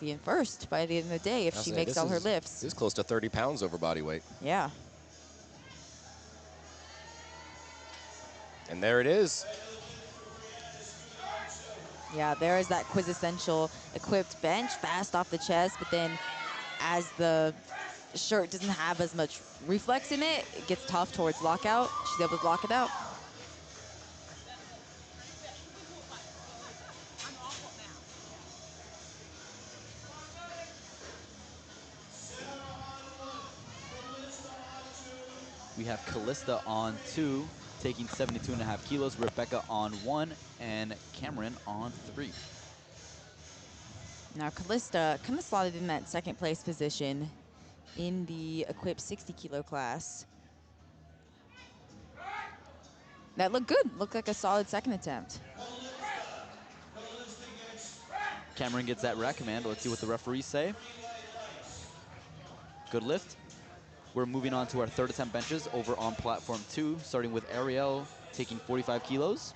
be in first by the end of the day if she makes all her lifts. This is close to 30 pounds over body weight. Yeah. And there it is. Yeah, there is that quintessential equipped bench, fast off the chest, but then as the shirt doesn't have as much reflex in it, it gets tough towards lockout. She's able to lock it out. We have Callista on 2, taking 72.5 kilos, Rebecca on 1, and Cameron on 3. Now Callista kind of slotted in that second place position in the equipped 60 kilo class. That looked good. Looked like a solid second attempt. Cameron gets that recommend. Let's see what the referees say. Good lift. We're moving on to our third attempt benches over on platform 2, starting with Ariel taking 45 kilos.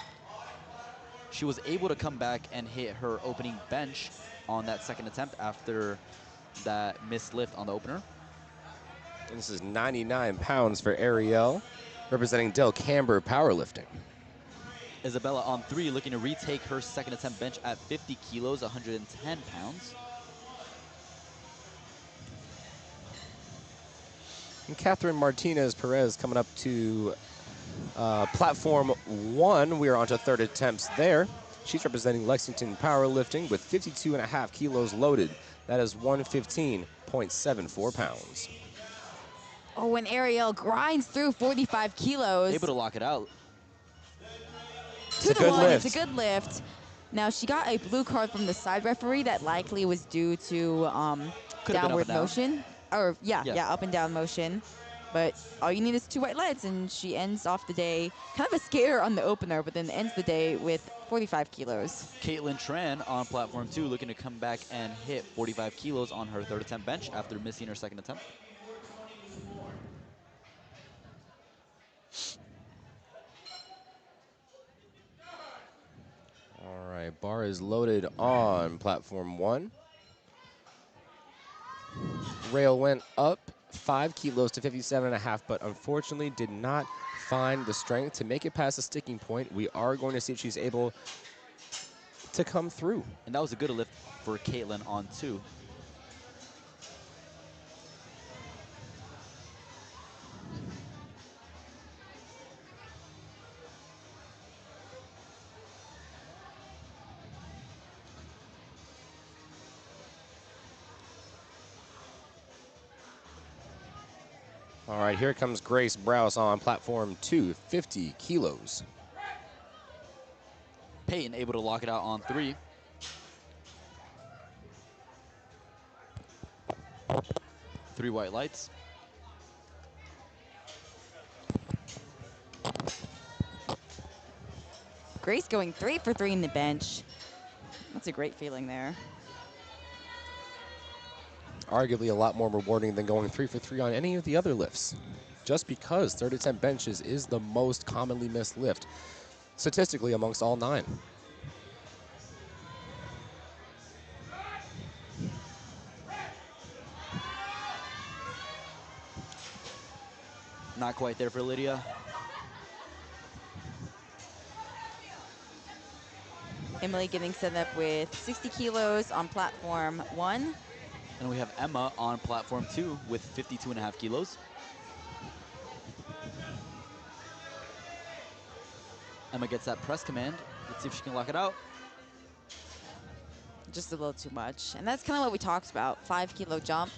She was able to come back and hit her opening bench on that second attempt after that missed lift on the opener. And this is 99 pounds for Ariel, representing Del Camber Powerlifting. Isabella on 3, looking to retake her second attempt bench at 50 kilos, 110 pounds. And Catherine Martinez Perez coming up to platform 1. We are on to third attempts there. She's representing Lexington Powerlifting with 52.5 kilos loaded. That is 115.74 pounds. Oh, and Ariel grinds through 45 kilos. Able to lock it out. It's a good lift. Now, she got a blue card from the side referee that likely was due to downward motion. Or, yeah, up and down motion. But all you need is 2 white lights, and she ends off the day kind of a skater on the opener, but then ends the day with 45 kilos. Caitlin Tran on platform 2, looking to come back and hit 45 kilos on her third attempt bench after missing her second attempt. All right, bar is loaded on platform 1. Rail went up 5 kilos to 57.5, but unfortunately did not find the strength to make it past the sticking point. We are going to see if she's able to come through. And that was a good lift for Caitlin on 2. All right, here comes Grace Browse on platform 2, 50 kilos. Peyton able to lock it out on 3. 3 white lights. Grace going 3 for 3 in the bench. That's a great feeling there. Arguably a lot more rewarding than going 3 for 3 on any of the other lifts. Just because third attempt benches is the most commonly missed lift, statistically amongst all 9. Not quite there for Lydia. Emily getting set up with 60 kilos on platform 1. And we have Emma on platform 2 with 52.5 kilos. Emma gets that press command. Let's see if she can lock it out. Just a little too much. And that's kind of what we talked about. 5 kilo jump.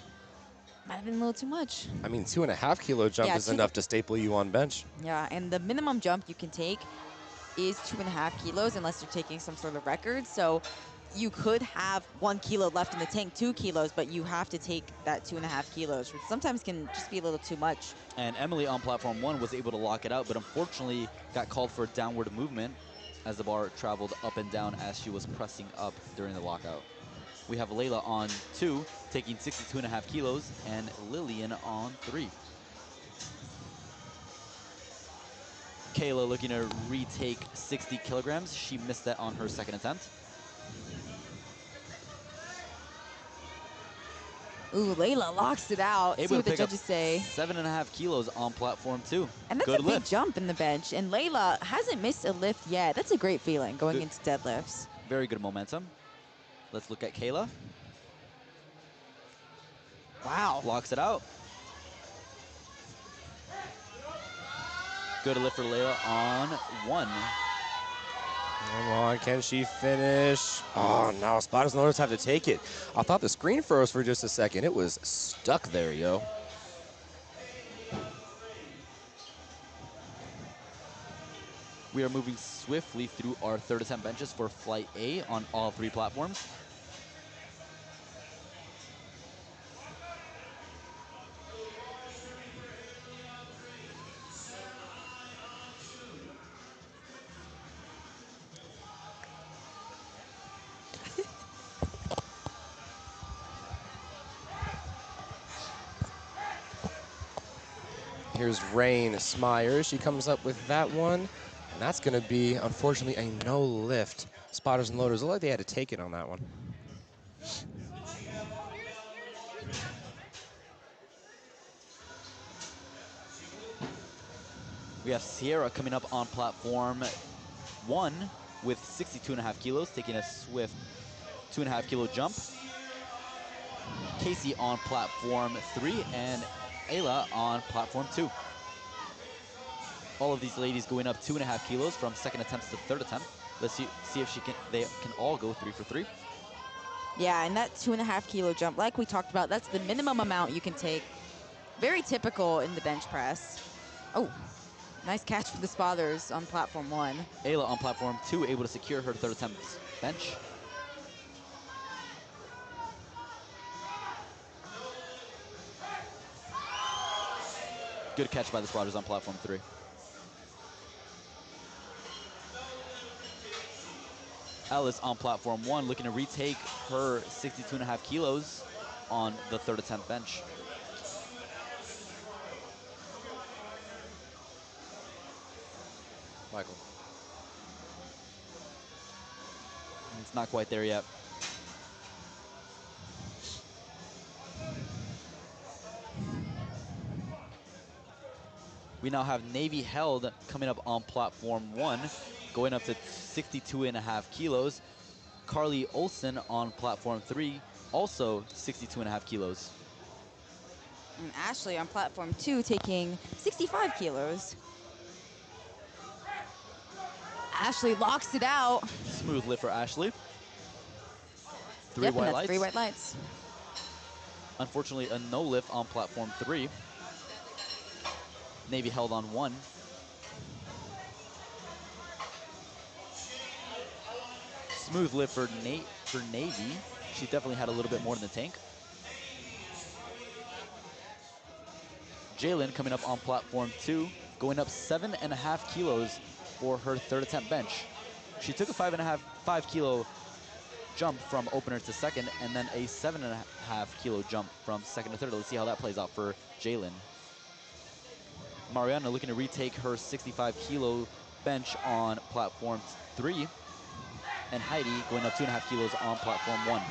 Might have been a little too much. I mean, 2.5 kilo jump Yeah, is enough to staple you on bench. Yeah, and the minimum jump you can take is 2.5 kilos unless you're taking some sort of record. So you could have 1 kilo left in the tank, 2 kilos, but you have to take that 2.5 kilos, which sometimes can just be a little too much. And Emily on platform 1 was able to lock it out, but unfortunately got called for downward movement as the bar traveled up and down as she was pressing up during the lockout. We have Layla on 2, taking 62.5 kilos, and Lillian on 3. Kayla looking to retake 60 kilograms. She missed that on her second attempt. Ooh, Layla locks it out. See Able what to the pick up judges say. 7.5 kilos on platform 2. And that's Good a big lift. jump in the bench. And Layla hasn't missed a lift yet. That's a great feeling going Good. into deadlifts. Very good momentum. Let's look at Kayla. Wow. Locks it out. Good lift for Layla on 1. Come on, can she finish? Oh, no, spotters and loaders have to take it. I thought the screen froze for just a second. It was stuck there, yo. We are moving swiftly through our third attempt benches for flight A on all 3 platforms. Here's Rain Smyers. She comes up with that one. And that's going to be, unfortunately, a no lift. Spotters and loaders look like they had to take it on that one. We have Sierra coming up on platform 1 with 62.5 kilos, taking a swift 2.5 kilo jump. Casey on platform 3 and Ayla on platform 2. All of these ladies going up 2.5 kilos from second attempt to third attempt. Let's see if they can all go 3 for 3. Yeah, and that 2.5 kilo jump, like we talked about, that's the minimum amount you can take. Very typical in the bench press. Oh, nice catch for the spotters on platform 1. Ayla on platform 2 able to secure her third attempt bench. Good catch by the spotters on platform 3. Alice on platform 1 looking to retake her 62.5 kilos on the third attempt bench. Michael. It's not quite there yet. We now have Navy Held coming up on platform 1, going up to 62.5 kilos. Carly Olsen on platform 3, also 62.5 kilos. And Ashley on platform 2 taking 65 kilos. Ashley locks it out. Smooth lift for Ashley. 3 Yep, white and that's lights. 3 white lights. Unfortunately, a no lift on platform 3. Navy Held on 1. Smooth lift for Navy. She definitely had a little bit more in the tank. Jalen coming up on platform 2, going up 7.5 kilos for her third attempt bench. She took a 5 kilo jump from opener to second, and then a 7.5 kilo jump from second to third. Let's see how that plays out for Jalen. Mariana looking to retake her 65 kilo bench on platform 3, and Heidi going up 2.5 kilos on platform 1.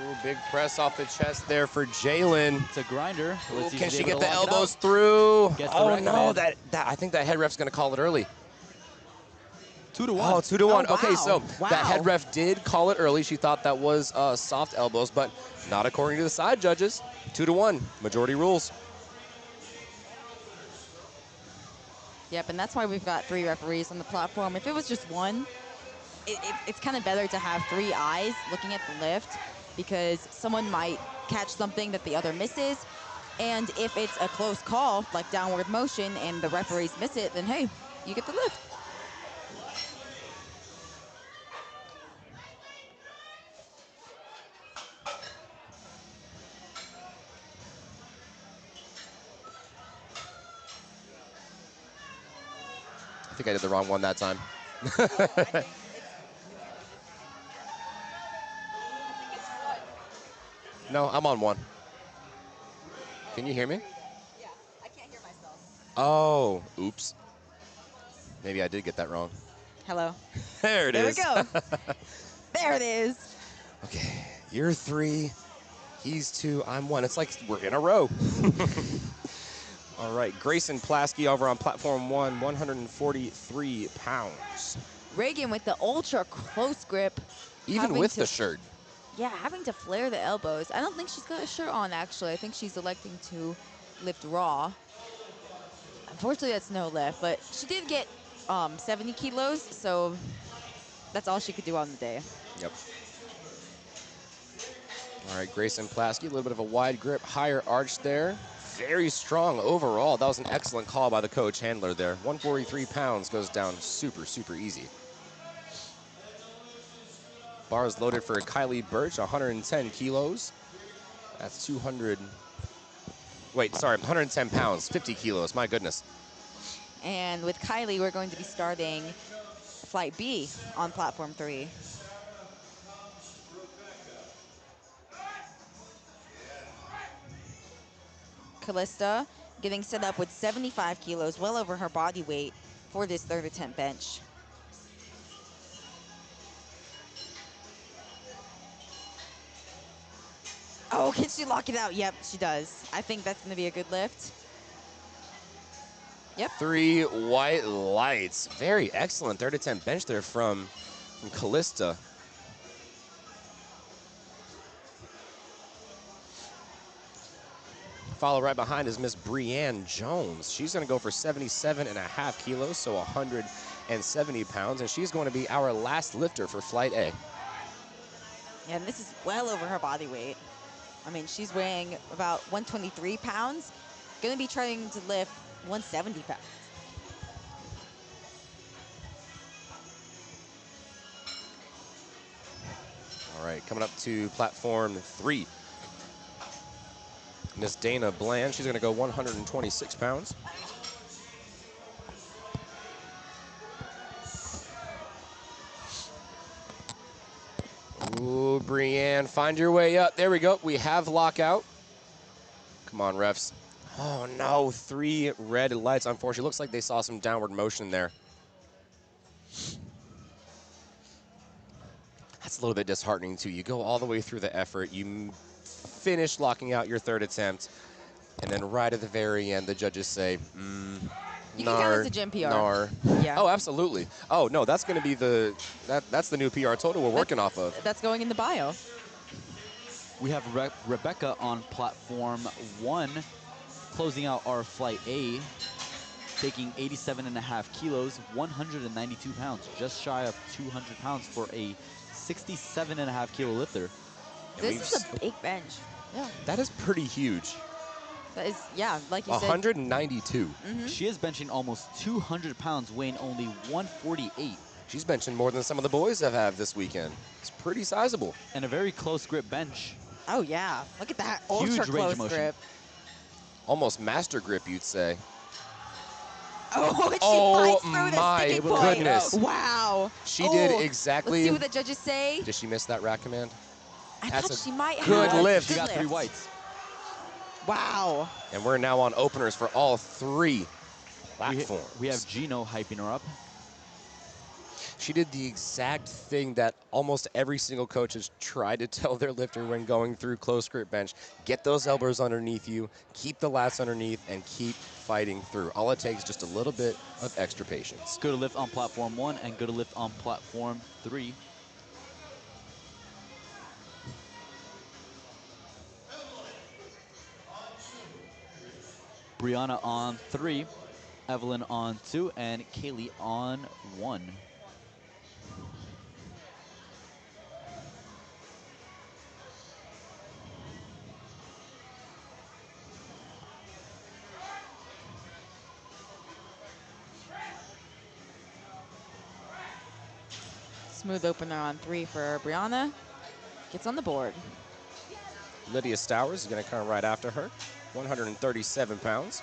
Ooh, big press off the chest there for Jalen. It's a grinder. Ooh, See if can she's she able get to the lock it elbows out. through? Gets the Oh rack no, command. I think that head ref's gonna call it early. 2 to 1. Oh, 2 to 1. Oh, Okay, so wow. that head ref did call it early. She thought that was soft elbows, but not according to the side judges. 2 to 1. Majority rules. Yep, and that's why we've got 3 referees on the platform. If it was just one, it's kind of better to have 3 eyes looking at the lift, because someone might catch something that the other misses. And if it's a close call, like downward motion, and the referees miss it, then hey, you get the lift. I think I did the wrong one that time. No, I'm on 1. Can you hear me? Yeah, I can't hear myself. Oh, oops. Maybe I did get that wrong. Hello. There it There we is. go. There it is. Okay, you're 3, he's 2, I'm 1. It's like we're in a row. All right, Grayson Plasky over on platform 1, 143 pounds. Reagan with the ultra close grip. Even having with to- the shirt. Yeah, having to flare the elbows. I don't think she's got a shirt on, actually. I think she's electing to lift raw. Unfortunately, that's no lift, but she did get 70 kilos, so that's all she could do on the day. Yep. All right, Grayson Plasky, a little bit of a wide grip, higher arch there. Very strong overall. That was an excellent call by the coach handler there. 143 pounds goes down super, super easy. Bars loaded for Kylie Birch, 110 kilos. That's 200. Wait, sorry, 110 pounds, 50 kilos. My goodness. And with Kylie, we're going to be starting Flight B on Platform 3. Callista getting set up with 75 kilos, well over her body weight for this third attempt bench. Oh, can she lock it out? Yep, she does. I think that's going to be a good lift. Yep. 3 white lights. Very excellent third attempt bench there from Callista. Follow right behind is Miss Brianne Jones. She's going to go for 77.5 kilos, so 170 pounds, and she's going to be our last lifter for Flight A. Yeah, and this is well over her body weight. I mean, she's weighing about 123 pounds. Going to be trying to lift 170 pounds. All right, coming up to platform 3. Miss Dana Bland, she's going to go 126 pounds. Ooh, Brianne, find your way up. There we go. We have lockout. Come on, refs. Oh, no. 3 red lights. Unfortunately, looks like they saw some downward motion there. That's a little bit disheartening, too. You go all the way through the effort. You finish locking out your third attempt. And then right at the very end, the judges say, You can count as a gym PR. Nar. Yeah. Oh, absolutely. Oh, no, that's going to be that's the new PR total we're working off of. That's going in the bio. We have Rebecca on platform 1, closing out our Flight A, taking 87.5 kilos, 192 pounds, just shy of 200 pounds for a 67.5 kilo lifter. This is a big bench. Yeah. That is pretty huge. That is, yeah, like you said. 192. She is benching almost 200 pounds, weighing only 148. She's benching more than some of the boys have this weekend. It's pretty sizable. And a very close grip bench. Oh, yeah. Look at that Huge ultra range close of motion. grip. Almost master grip, you'd say. Oh, and she Oh, fights through the my sticking Able to point. work it out. goodness. Wow. She did Let's exactly. see what the judges say. Did she miss that rack command? I That's thought a she might good have. lift. She Good got 3 lift. whites. Wow. And we're now on openers for all 3 platforms. We have Gino hyping her up. She did the exact thing that almost every single coach has tried to tell their lifter when going through close grip bench. Get those elbows underneath you, keep the lats underneath, and keep fighting through. All it takes is just a little bit of extra patience. Go to lift on platform 1 and go to lift on platform 3. Brianna on 3, Evelyn on 2, and Kaylee on 1. Smooth opener on 3 for Brianna. Gets on the board. Lydia Stowers is going to come right after her, 137 pounds.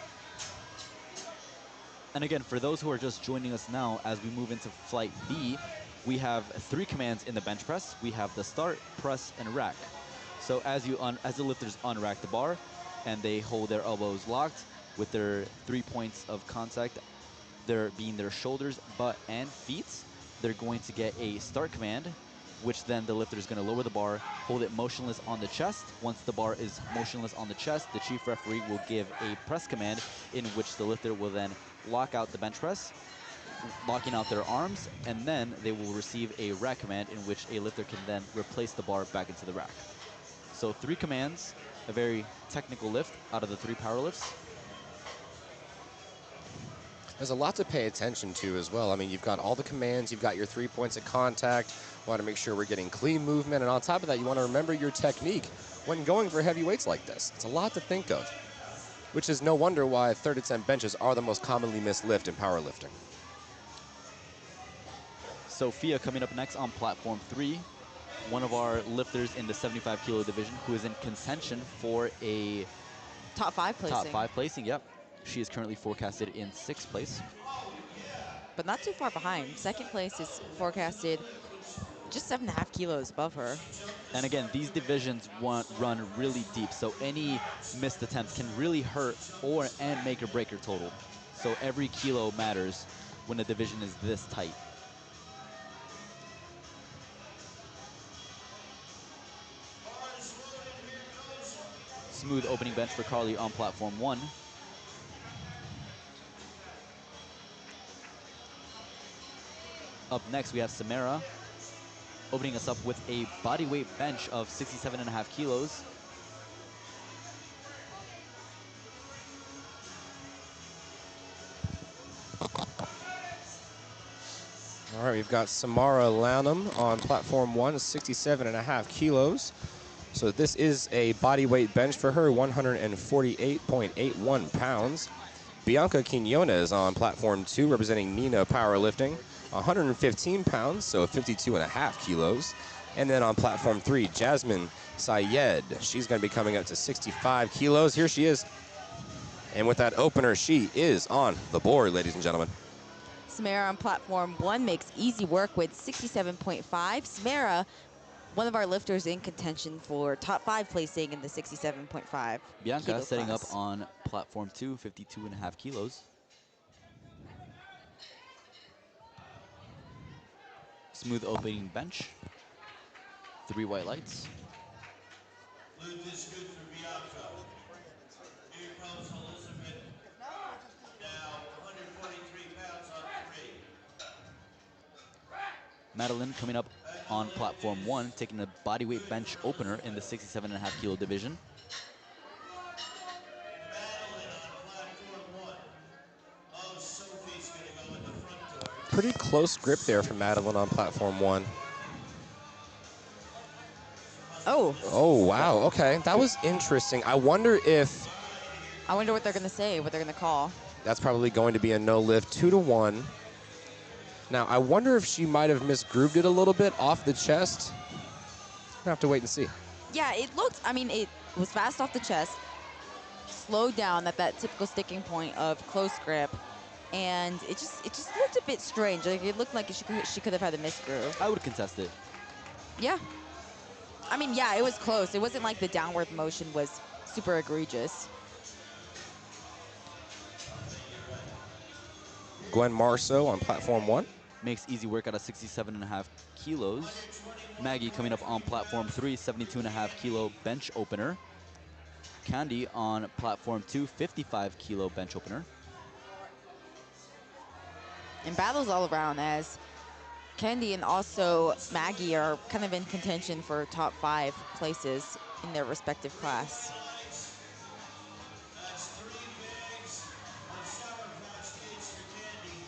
And again, for those who are just joining us now, as we move into flight B, we have 3 commands in the bench press. We have the start, press, and rack. So as the lifters unrack the bar and they hold their elbows locked with their 3 points of contact, there being their shoulders, butt, and feet, they're going to get a start command, which then the lifter is going to lower the bar, hold it motionless on the chest. Once the bar is motionless on the chest, the chief referee will give a press command in which the lifter will then lock out the bench press, locking out their arms, and then they will receive a rack command in which a lifter can then replace the bar back into the rack. So 3 commands, a very technical lift out of the 3 power lifts. There's a lot to pay attention to as well. I mean, you've got all the commands, you've got your 3 points of contact. You want to make sure we're getting clean movement, and on top of that, you want to remember your technique when going for heavy weights like this. It's a lot to think of, which is no wonder why third attempt benches are the most commonly missed lift in powerlifting. Sophia coming up next on platform 3, one of our lifters in the 75 kilo division who is in contention for a Top 5 placing. top 5 placing. Yep. She is currently forecasted in 6th place. But not too far behind. 2nd place is forecasted just 7.5 kilos above her. And again, these divisions run really deep, so any missed attempt can really hurt and make or break your total. So every kilo matters when a division is this tight. Smooth opening bench for Carly on platform 1. Up next, we have Samara opening us up with a body weight bench of 67.5 kilos. All right, we've got Samara Lanham on platform 1, 67.5 kilos. So this is a body weight bench for her, 148.81 pounds. Bianca Quinones on platform 2, representing Nina Powerlifting, 115 pounds, so 52.5 kilos. And then on platform 3, Jasmine Sayed. She's going to be coming up to 65 kilos. Here she is. And with that opener, she is on the board, ladies and gentlemen. Samara on platform 1 makes easy work with 67.5. Samara, one of our lifters in contention for top 5 placing in the 67.5 Bianca kilo setting class. up on platform 2, 52.5 kilos. Smooth opening bench. 3 white lights. Loot is good for Bianca. Here comes Elizabeth. Now 143 pounds on 3. Madeline coming up on platform 1, taking a bodyweight bench opener in the 67.5 kilo division. Madeline on platform 1. Oh, Sophie's going to go in the front door. Pretty close grip there for Madeline on platform 1. Oh, Oh, wow. Okay, that was interesting. I wonder if I wonder what they're going to say, what they're going to call. that's probably going to be a no lift, 2-1. Now, I wonder if she might have misgrooved it a little bit off the chest. We'll have to wait and see. Yeah, it looked, I mean, it was fast off the chest, slowed down at that typical sticking point of close grip, and it just looked a bit strange. Like, it looked like she could have had a misgroove. I would contest it. Yeah. I mean, yeah, it was close. It wasn't like the downward motion was super egregious. Gwen Marceau on platform 1. Makes easy work out of 67.5 kilos. Maggie coming up on platform 3, 72.5 kilo bench opener. Candy on platform 2, 55 kilo bench opener. And battles all around, as Candy and also Maggie are kind of in contention for top 5 places in their respective class. That's 3 bags of Sour Patch Kids for Candy.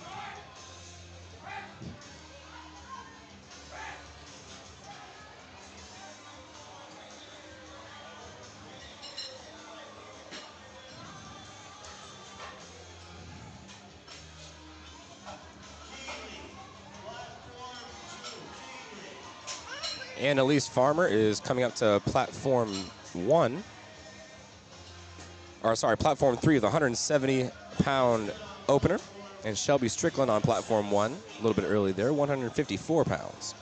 Keeley, platform 2, Keeley. Annalise Farmer is coming up to platform 1. Or sorry, platform 3 of the 170-pound opener. And Shelby Strickland on platform 1, a little bit early there, 154 pounds.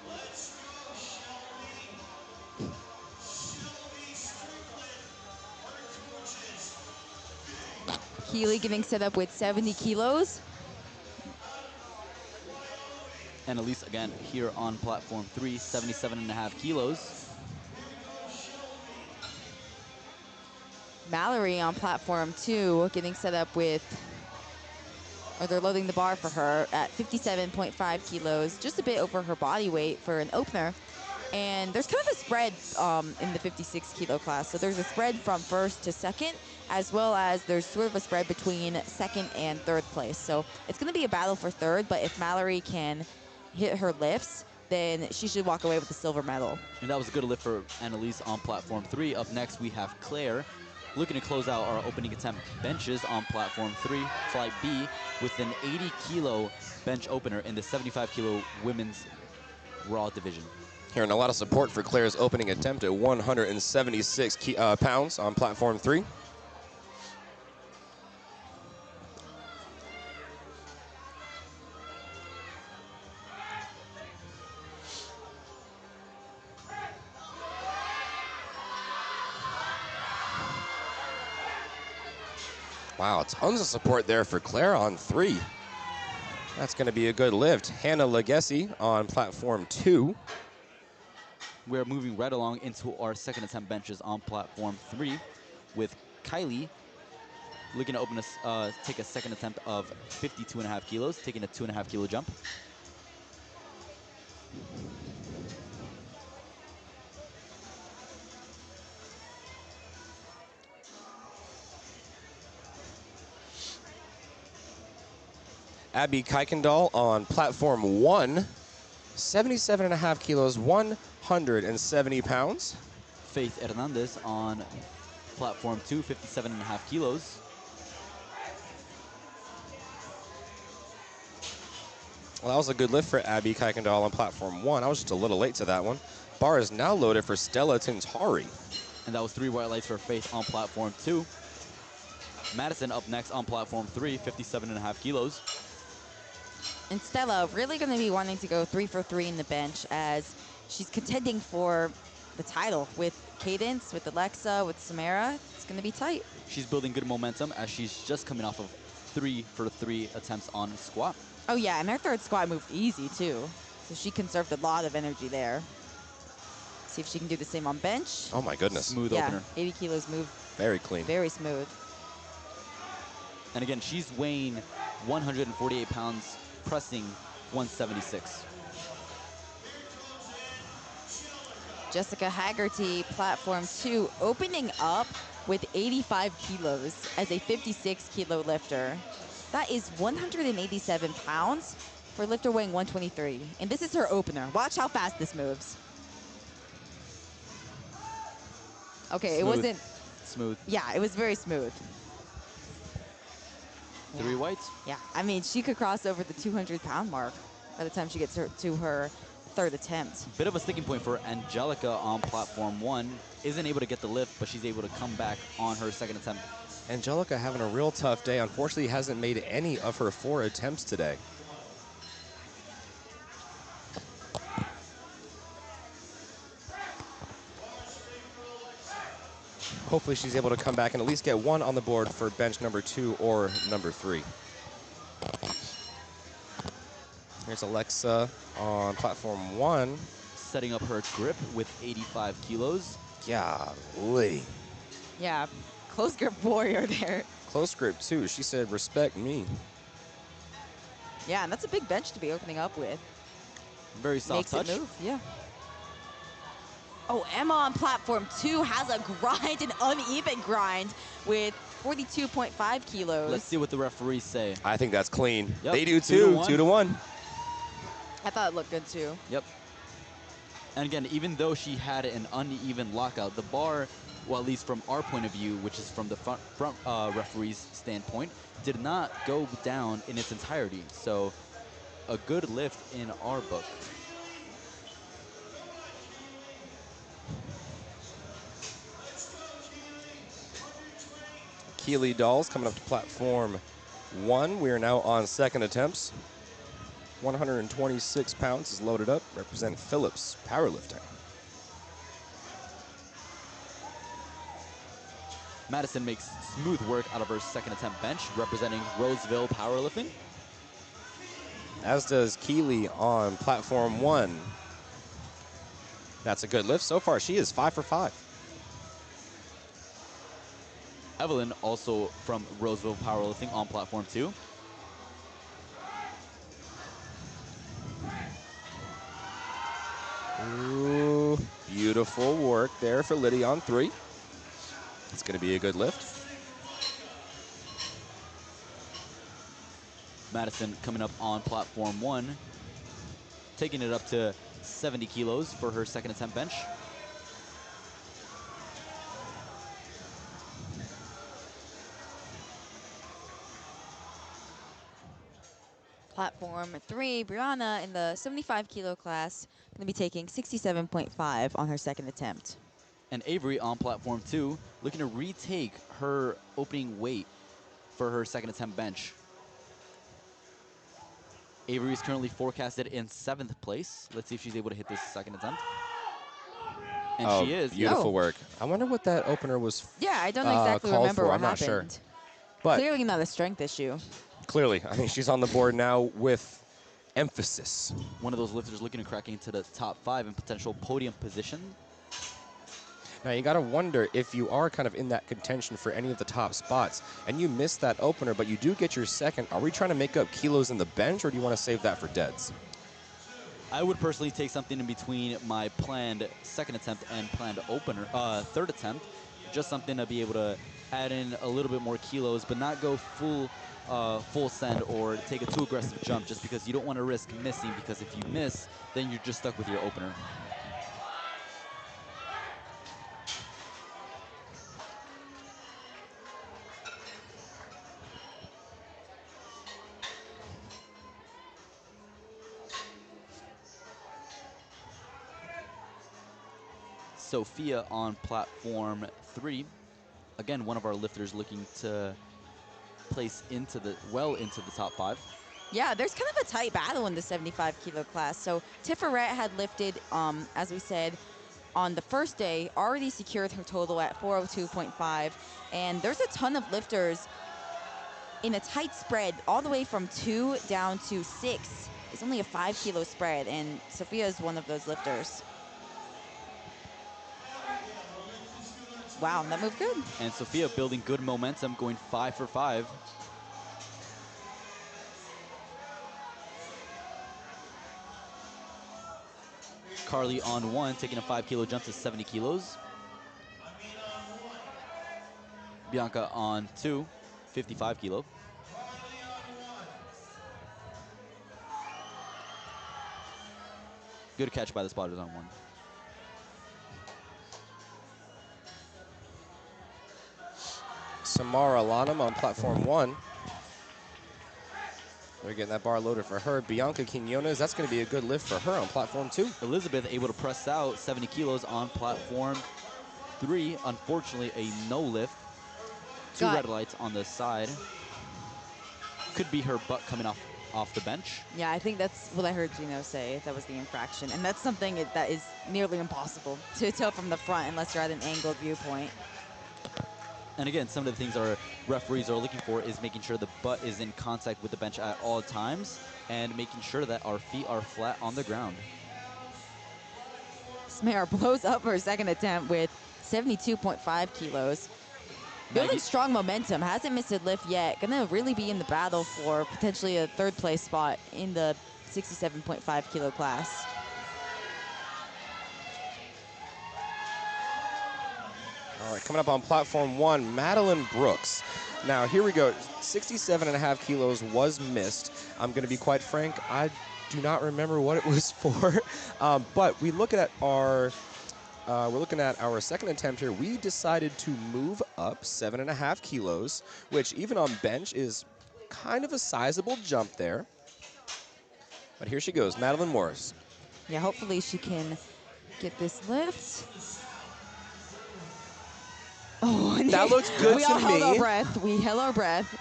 Let's go, Shelby. Shelby Strickland, her coaches. Keeley getting set up with 70 kilos. And Elise again here on platform 3, 77.5 kilos. Mallory on platform 2 getting set up with, or they're loading the bar for her at 57.5 kilos, just a bit over her body weight for an opener. And there's kind of a spread in the 56 kilo class. So there's a spread from first to second, as well as there's sort of a spread between second and third place. So it's going to be a battle for third, but if Mallory can hit her lifts, then she should walk away with the silver medal. And that was a good lift for Annalise on platform 3. Up next, we have Claire looking to close out our opening attempt benches on platform 3, flight B, with an 80 kilo bench opener in the 75 kilo women's raw division. Hearing a lot of support for Claire's opening attempt at 176 pounds on platform 3. Wow, tons of support there for Claire on 3. That's going to be a good lift. Hannah Legacy on platform 2. We're moving right along into our second attempt benches on platform 3 with Kylie looking to open take a second attempt of 52.5 kilos, taking a 2.5 kilo jump. Abby Kuykendall on platform 1, 77.5 kilos, 170 pounds. Faith Hernandez on platform 2, 57.5 kilos. Well, that was a good lift for Abby Kuykendall on platform 1. I was just a little late to that one. Bar is now loaded for Stella Tintari. And that was 3 white lights for Faith on platform 2. Madison up next on platform 3, 57.5 kilos. And Stella really going to be wanting to go 3 for 3 in the bench, as she's contending for the title with Cadence, with Alexa, with Samara. It's going to be tight. She's building good momentum as she's just coming off of 3 for 3 attempts on squat. Oh yeah, and her third squat moved easy too. So she conserved a lot of energy there. See if she can do the same on bench. Oh my goodness. Smooth Yeah, opener. 80 kilos move Very clean. very smooth. And again, she's weighing 148 pounds, pressing 176. Jessica Haggerty, platform 2, opening up with 85 kilos as a 56 kilo lifter. That is 187 pounds for a lifter weighing 123. And this is her opener. Watch how fast this moves. Okay, Smooth. it wasn't, Smooth. yeah, it was very smooth. 3 Yeah. whites. Yeah, I mean, she could cross over the 200-pound mark by the time she gets to her third attempt. Bit of a sticking point for Angelica on platform 1. Isn't able to get the lift, but she's able to come back on her second attempt. Angelica having a real tough day. Unfortunately, hasn't made any of her 4 attempts today. Hopefully she's able to come back and at least get 1 on the board for bench number 2 or number 3. Here's Alexa on platform 1. Setting up her grip with 85 kilos. Golly. Yeah, close grip warrior there. Close grip, too. She said, respect me. Yeah, and that's a big bench to be opening up with. Very soft Makes touch. it move, yeah. Oh, Emma on platform 2 has a grind, an uneven grind with 42.5 kilos. Let's see what the referees say. I think that's clean. Yep. They do, 2 to too. 1. 2 to 1. I thought it looked good, too. Yep. And again, even though she had an uneven lockout, the bar, well, at least from our point of view, which is from the front referee's standpoint, did not go down in its entirety. So a good lift in our book. Keely Dolls coming up to platform 1. We are now on second attempts. 126 pounds is loaded up, representing Phillips Powerlifting. Madison makes smooth work out of her second attempt bench, representing Roseville Powerlifting. As does Keely on platform 1. That's a good lift. So far, she is 5 for 5. Evelyn, also from Roseville Powerlifting, on platform 2. Ooh, beautiful work there for Lydia on 3. It's going to be a good lift. Madison coming up on platform 1, taking it up to 70 kilos for her second attempt bench. Platform 3, Brianna in the 75 kilo class, going to be taking 67.5 on her second attempt. And Avery on platform 2, looking to retake her opening weight for her second attempt bench. Avery is currently forecasted in 7th place. Let's see if she's able to hit this second attempt. And she is. Beautiful Oh. work. I wonder what that opener was. Yeah, I don't exactly called remember for. what I'm not happened. sure. But Clearly not a strength issue. clearly, I mean, she's on the board now with emphasis. One of those lifters looking to crack into the top 5 in potential podium position. Now, you got to wonder if you are kind of in that contention for any of the top spots and you miss that opener, but you do get your second. Are we trying to make up kilos in the bench, or do you want to save that for deads? I would personally take something in between my planned second attempt and planned opener, third attempt. Just something to be able to add in a little bit more kilos, but not go full send or take a too aggressive jump, just because you don't want to risk missing, because if you miss, then you're just stuck with your opener. Sophia on platform 3. Again, one of our lifters looking to place into the top 5. Yeah, there's kind of a tight battle in the 75 kilo class. So Tiferet had lifted, as we said, on the first day, already secured her total at 402.5. And there's a ton of lifters in a tight spread, all the way from 2 down to 6. It's only a 5 kilo spread, and Sophia is one of those lifters. Wow, that moved good. And Sophia building good momentum, going 5 for 5. Carly on 1, taking a 5 kilo jump to 70 kilos. Bianca on 2, 55 kilo. Good catch by the spotters on 1. Samara Lanham on platform 1. They're getting that bar loaded for her. Bianca Quinones, that's going to be a good lift for her on platform 2. Elizabeth able to press out 70 kilos on platform 3. Unfortunately, a no lift. 2 red lights on the side. Could be her butt coming off the bench. Yeah, I think that's what I heard Gino say. That was the infraction. And that's something that is nearly impossible to tell from the front unless you're at an angled viewpoint. And again, some of the things our referees are looking for is making sure the butt is in contact with the bench at all times and making sure that our feet are flat on the ground. Smayar blows up her second attempt with 72.5 kilos. Building strong momentum, hasn't missed a lift yet. Gonna really be in the battle for potentially a 3rd place spot in the 67.5 kilo class. All right, coming up on platform 1, Madeline Brooks. Now, here we go. 67.5 kilos was missed. I'm going to be quite frank. I do not remember what it was for. But we're looking at our second attempt here. We decided to move up 7.5 kilos, which even on bench is kind of a sizable jump there. But here she goes, Madeline Morris. Yeah, hopefully she can get this lift. Oh, that looks good to me. We all held our breath. We held our breath.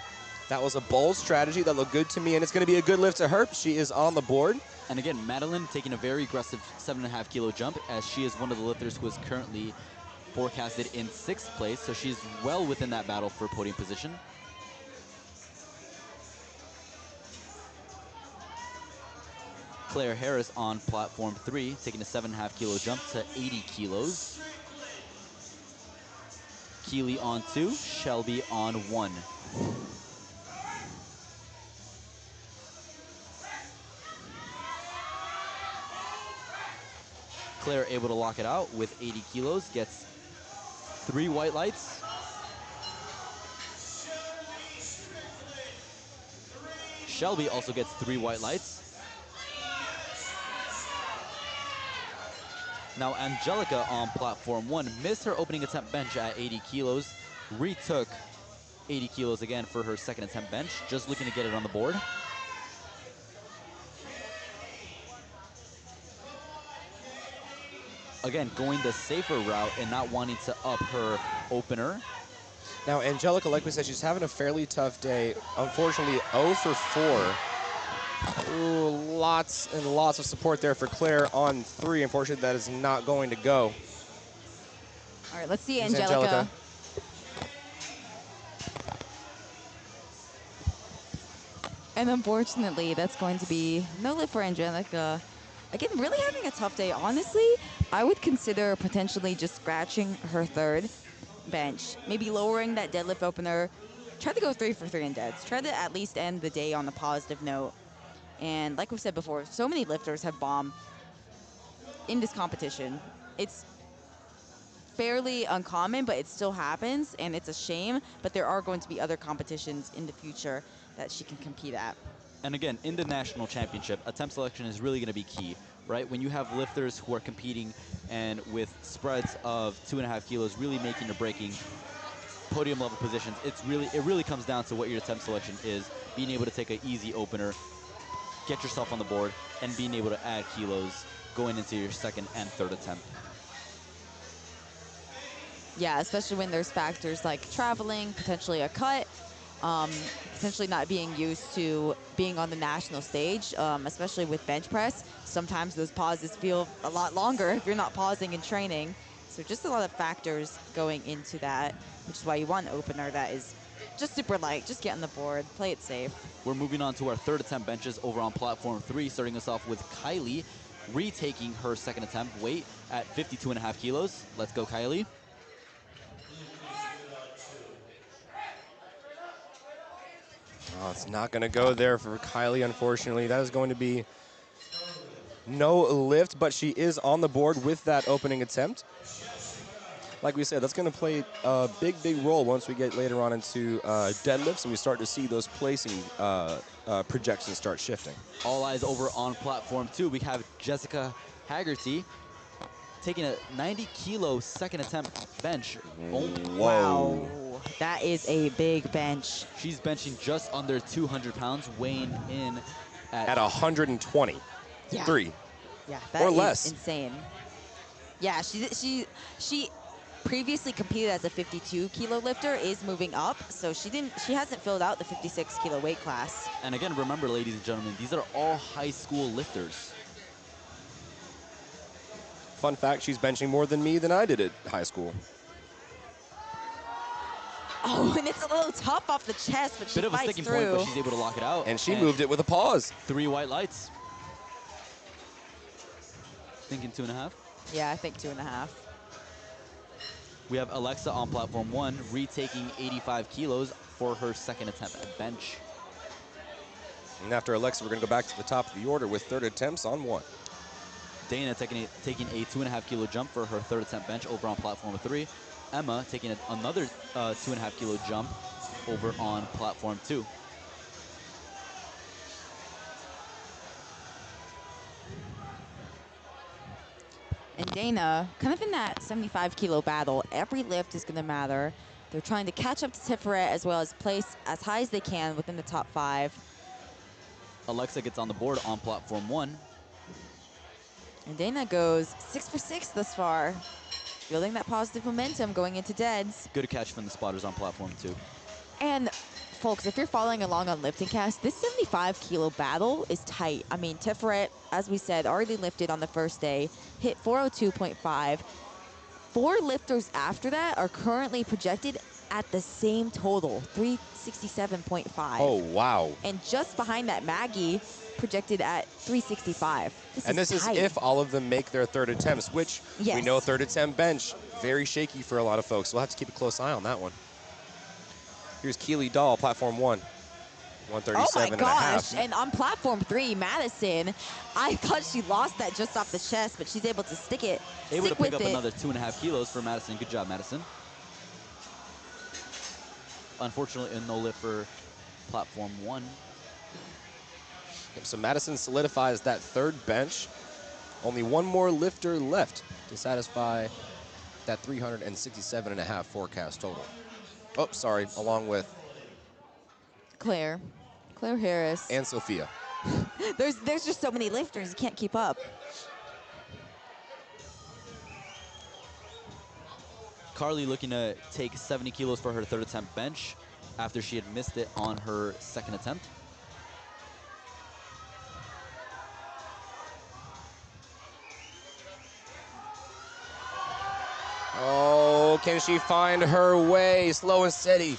That was a bold strategy. That looked good to me, and it's going to be a good lift to her. She is on the board. And again, Madeline taking a very aggressive 7.5 kilo jump, as she is one of the lifters who is currently forecasted in 6th place, so she's well within that battle for podium position. Claire Harris on platform 3, taking a 7.5 kilo jump to 80 kilos. Keely on 2, Shelby on 1. Claire able to lock it out with 80 kilos, gets 3 white lights. Shelby also gets 3 white lights. Now Angelica on platform 1 missed her opening attempt bench at 80 kilos, retook 80 kilos again for her second attempt bench, just looking to get it on the board. Again, going the safer route and not wanting to up her opener. Now, Angelica, like we said, she's having a fairly tough day. Unfortunately, 0 for 4. Ooh, lots and lots of support there for Claire on 3. Unfortunately, that is not going to go. All right, let's see Here's Angelica. And unfortunately, that's going to be no lift for Angelica. Again, really having a tough day. Honestly, I would consider potentially just scratching her 3rd bench, maybe lowering that deadlift opener. Try to go 3 for 3 in deads. Try to at least end the day on a positive note. And like we said before, so many lifters have bombed in this competition. It's fairly uncommon, but it still happens, and it's a shame. But there are going to be other competitions in the future that she can compete at. And again, in the national championship, attempt selection is really going to be key, right? When you have lifters who are competing and with spreads of 2.5 kilos really making or breaking podium level positions, it really comes down to what your attempt selection is, being able to take an easy opener, get yourself on the board, and being able to add kilos going into your 2nd and 3rd attempt. Yeah, especially when there's factors like traveling, potentially a cut, potentially not being used to being on the national stage, especially with bench press. Sometimes those pauses feel a lot longer if you're not pausing in training. So just a lot of factors going into that, which is why you want an opener that is just super light. Just get on the board, play it safe. We're moving on to our 3rd attempt benches over on platform 3, starting us off with Kylie, retaking her 2nd attempt weight at 52.5 kilos. Let's go, Kylie. Oh, it's not going to go there for Kylie, unfortunately. That is going to be no lift, but she is on the board with that opening attempt. Like we said, that's going to play a big, big role once we get later on into deadlifts and we start to see those placing projections start shifting. All eyes over on platform 2. We have Jessica Haggerty taking a 90 kilo 2nd attempt bench. Whoa. Wow. that is a big bench. She's benching just under 200 pounds, weighing in At 120. Yeah. 3. Yeah, that Or is less. insane. Yeah, she previously competed as a 52 kilo lifter, is moving up, so she hasn't filled out the 56 kilo weight class. And again, remember, ladies and gentlemen, these are all high school lifters. Fun fact, she's benching more than me than I did at high school. Oh, and it's a little tough off the chest, but she Bit of a fights sticking through. point, but she's able to lock it out. And she moved it with a pause. 3 white lights. Thinking 2.5. Yeah, I think 2.5. We have Alexa on platform 1, retaking 85 kilos for her second attempt at bench. And after Alexa, we're going to go back to the top of the order with third attempts on 1. Dana taking a 2.5 kilo jump for her third attempt bench over on platform 3. Emma taking another 2.5 kilo jump over on platform 2. And Dana, kind of in that 75 kilo battle, every lift is going to matter. They're trying to catch up to Tiferet as well as place as high as they can within the top 5. Alexa gets on the board on platform 1. And Dana goes 6 for 6 thus far, building that positive momentum going into Deads. Good catch from the spotters on platform 2. And folks, if you're following along on LiftingCast, this 75 kilo battle is tight. I mean, Tiferet, as we said, already lifted on the first day, hit 402.5. 4 lifters after that are currently projected at the same total, 367.5. Oh, wow. And just behind that, Maggie projected at 365. This is tight. if all of them make their third attempts, which we Yes. know third attempt bench, very shaky for a lot of folks. We'll have to keep a close eye on that one. Here's Keely Dahl, platform 1. Oh 137 my and a half. gosh, and on platform 3, Madison, I thought she lost that just off the chest, but she's able to stick Able to stick pick with up it. another 2.5 kilos for Madison. Good job, Madison. Unfortunately, a no lift for platform 1. So Madison solidifies that third bench. Only one more lifter left to satisfy that 367 and a half forecast total. Oh, sorry, along with Claire Harris. and Sophia. There's just so many lifters, you can't keep up. Carly looking to take 70 kilos for her third attempt bench after she had missed it on her second attempt. Oh, can she find her way? Slow and steady.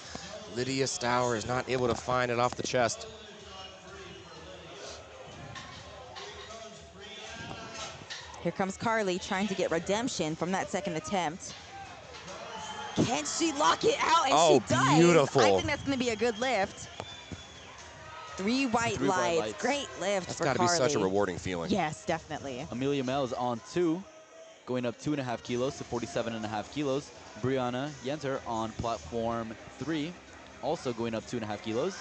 Lydia Stour is not able to find it off the chest. Here comes Carly trying to get redemption from that second attempt. Can she lock it out? And Oh, she does. beautiful. I think that's going to be a good lift. 3 white lights. Great lift That's for got to Carly. be such a rewarding feeling. Yes, definitely. Amelia Mel is on 2, going up 2.5 kilos to 47.5 kilos. Brianna Yenter on platform 3, also going up 2.5 kilos.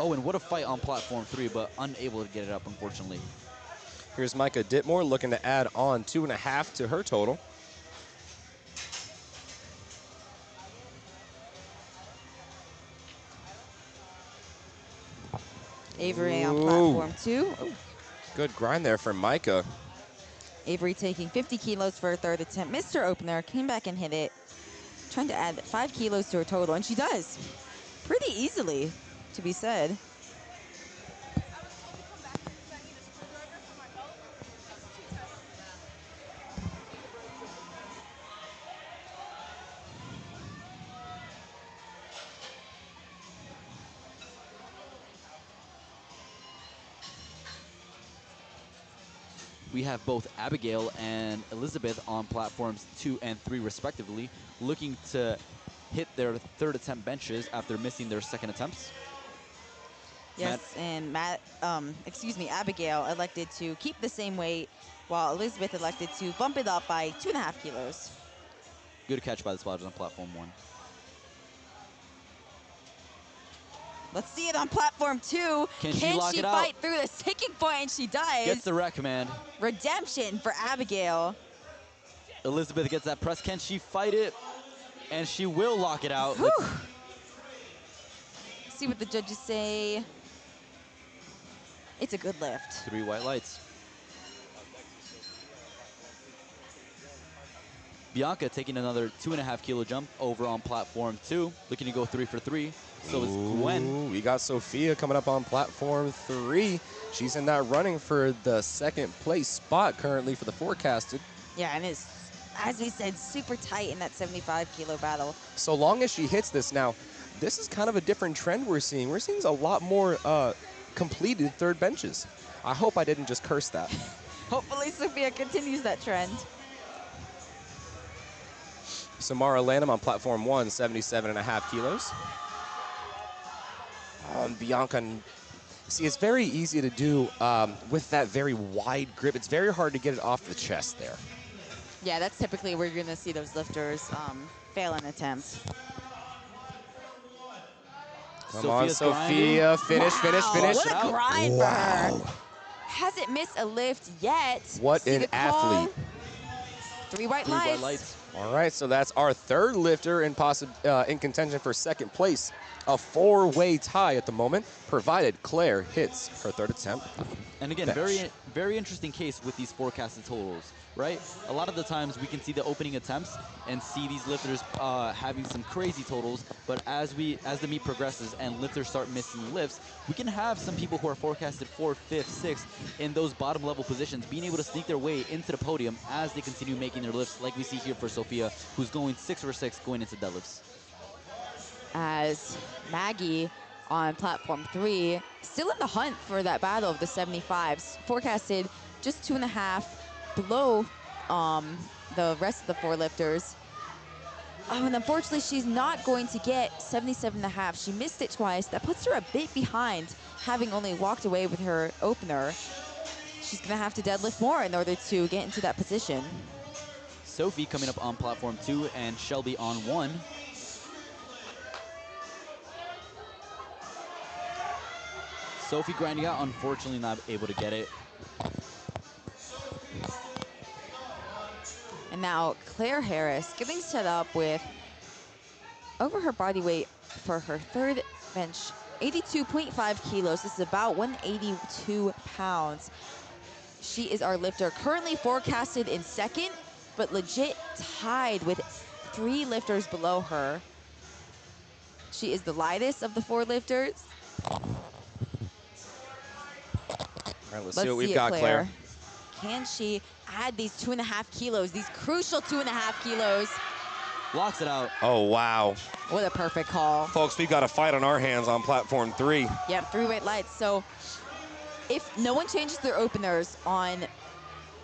Oh, and what a fight on platform 3, but unable to get it up, unfortunately. Here's Micah Ditmore looking to add on 2.5 to her total. Avery on platform 2. Ooh. Good grind there for Micah. Avery taking 50 kilos for her third attempt. Missed her opener, came back and hit it. Trying to add 5 kilos to her total, and she does. Pretty easily, to be said. We have both Abigail and Elizabeth on platforms 2 and 3 respectively, looking to hit their third attempt benches after missing their second attempts. Yes, and Abigail elected to keep the same weight, while Elizabeth elected to bump it up by 2.5 kilos. Good catch by the spotters on platform 1. Let's see it on platform 2. Can she lock it out? fight through the sticking point? And she does. Gets the rack command. Redemption for Abigail. Elizabeth gets that press. Can she fight it? And she will lock it out. Let's see what the judges say. It's a good lift. 3 white lights. Bianca taking another 2.5 kilo jump over on platform 2, looking to go 3 for 3. So is Gwen. Ooh, we got Sophia coming up on platform 3. She's in that running for the second place spot currently for the forecasted. Yeah, and it's, as we said, super tight in that 75 kilo battle. So long as she hits this now, this is kind of a different trend we're seeing. We're seeing a lot more completed third benches. I hope I didn't just curse that. Hopefully Sophia continues that trend. Samara Lanham on platform 1, 77.5 kilos. Bianca, see, it's very easy to do with that very wide grip. It's very hard to get it off the chest there. Yeah, that's typically where you're going to see those lifters fail an attempt. Come on, Sophia's Sophia. Finish, finish, finish. What a grind for her. Wow. Hasn't missed a lift yet. What See an the call? athlete. 3 white 3 lights. white lights. All right, so that's our third lifter in contention for second place. A 4-way tie at the moment, provided Claire hits her third attempt. And again, bench. very interesting case with these forecasted totals, right? A lot of the times we can see the opening attempts and see these lifters having some crazy totals, but as the meet progresses and lifters start missing lifts, we can have some people who are forecasted 4th, 5th, 6th in those bottom level positions being able to sneak their way into the podium as they continue making their lifts, like we see here for Sophia, who's going 6 for 6 going into deadlifts. As Maggie on platform 3, still in the hunt for that battle of the 75s, forecasted just 2.5 below the rest of the 4 lifters. And unfortunately, she's not going to get 77.5. She missed it twice. That puts her a bit behind, having only walked away with her opener. She's going to have to deadlift more in order to get into that position. Sophie coming up on platform 2 and Shelby on 1. Sophie grinding out, unfortunately not able to get it. And now Claire Harris getting set up with over her body weight for her third bench, 82.5 kilos. This is about 182 pounds. She is our lifter, currently forecasted in second, but legit tied with 3 lifters below her. She is the lightest of the 4 lifters. All right, let's see what we've got, Claire. Can she add these 2.5 kilos, these crucial 2.5 kilos? Locks it out. Oh, wow. What a perfect call. Folks, we've got a fight on our hands on platform 3. Yep, 3 white lights. So if no one changes their openers on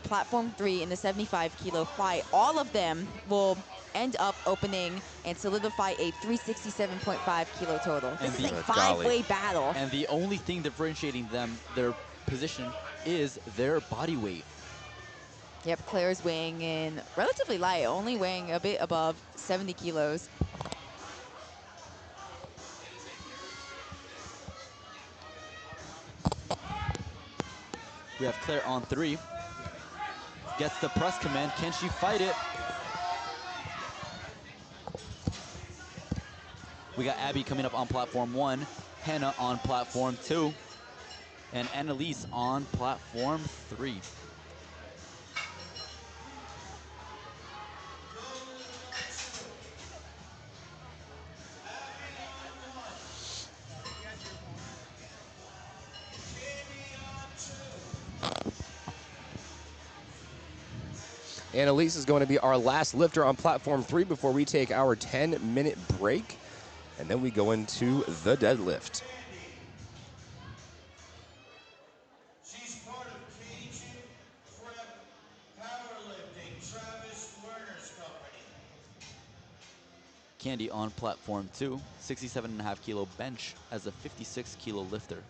platform 3 in the 75 kilo fly, all of them will end up opening and solidify a 367.5 kilo total. This is a 5-way battle. And the only thing differentiating them, their position, is their body weight. Yep, Claire's weighing in relatively light, only weighing a bit above 70 kilos. We have Claire on 3. Gets the press command. Can she fight it? We got Abby coming up on platform 1, Hannah on platform 2, and Annalise on platform 3. Annalise is going to be our last lifter on platform 3 before we take our 10-minute break. And then we go into the deadlift. She's part of Cajun Prep Powerlifting, Travis Werner's company. Candy on platform 2, 67.5 kilo bench as a 56 kilo lifter.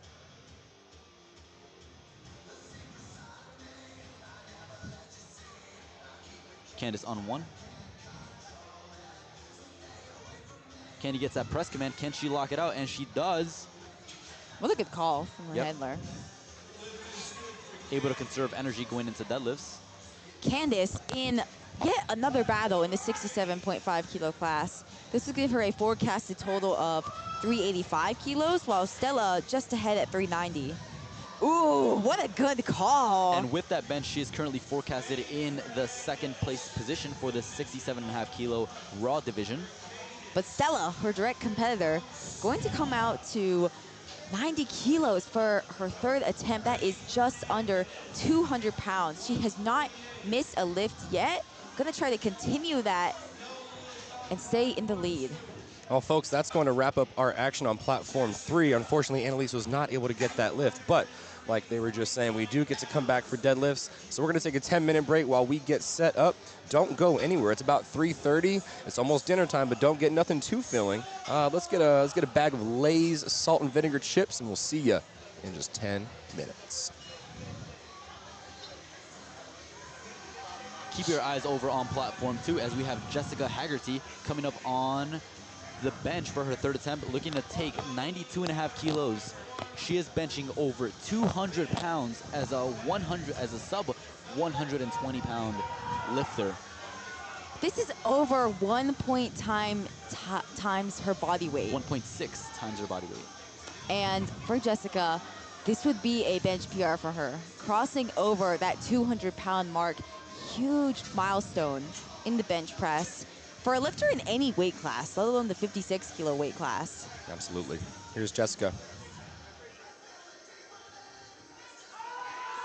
Candace on 1. Candy gets that press command. Can she lock it out? And she does. What a good call from her Yep. handler. Able to conserve energy going into deadlifts. Candice in yet another battle in the 67.5 kilo class. This will give her a forecasted total of 385 kilos, while Stella just ahead at 390. Ooh, what a good call. And with that bench, she is currently forecasted in the second place position for the 67.5 kilo raw division. But Stella, her direct competitor, going to come out to 90 kilos for her third attempt. That is just under 200 pounds. She has not missed a lift yet. Gonna try to continue that and stay in the lead. Well, folks, that's going to wrap up our action on platform 3. Unfortunately, Annalise was not able to get that lift, but like they were just saying, we do get to come back for deadlifts. So we're going to take a 10-minute break while we get set up. Don't go anywhere. It's about 3:30. It's almost dinner time, but don't get nothing too filling. Let's get a bag of Lay's salt and vinegar chips, and we'll see you in just 10 minutes. Keep your eyes over on platform 2 as we have Jessica Haggerty coming up on the bench for her third attempt, looking to take 92.5 kilos. She is benching over 200 pounds as a sub 120 pound lifter. This is over 1 times her body weight. 1.6 times her body weight. And for Jessica, this would be a bench PR for her. Crossing over that 200-pound mark, huge milestone in the bench press for a lifter in any weight class, let alone the 56-kilo weight class. Absolutely. Here's Jessica.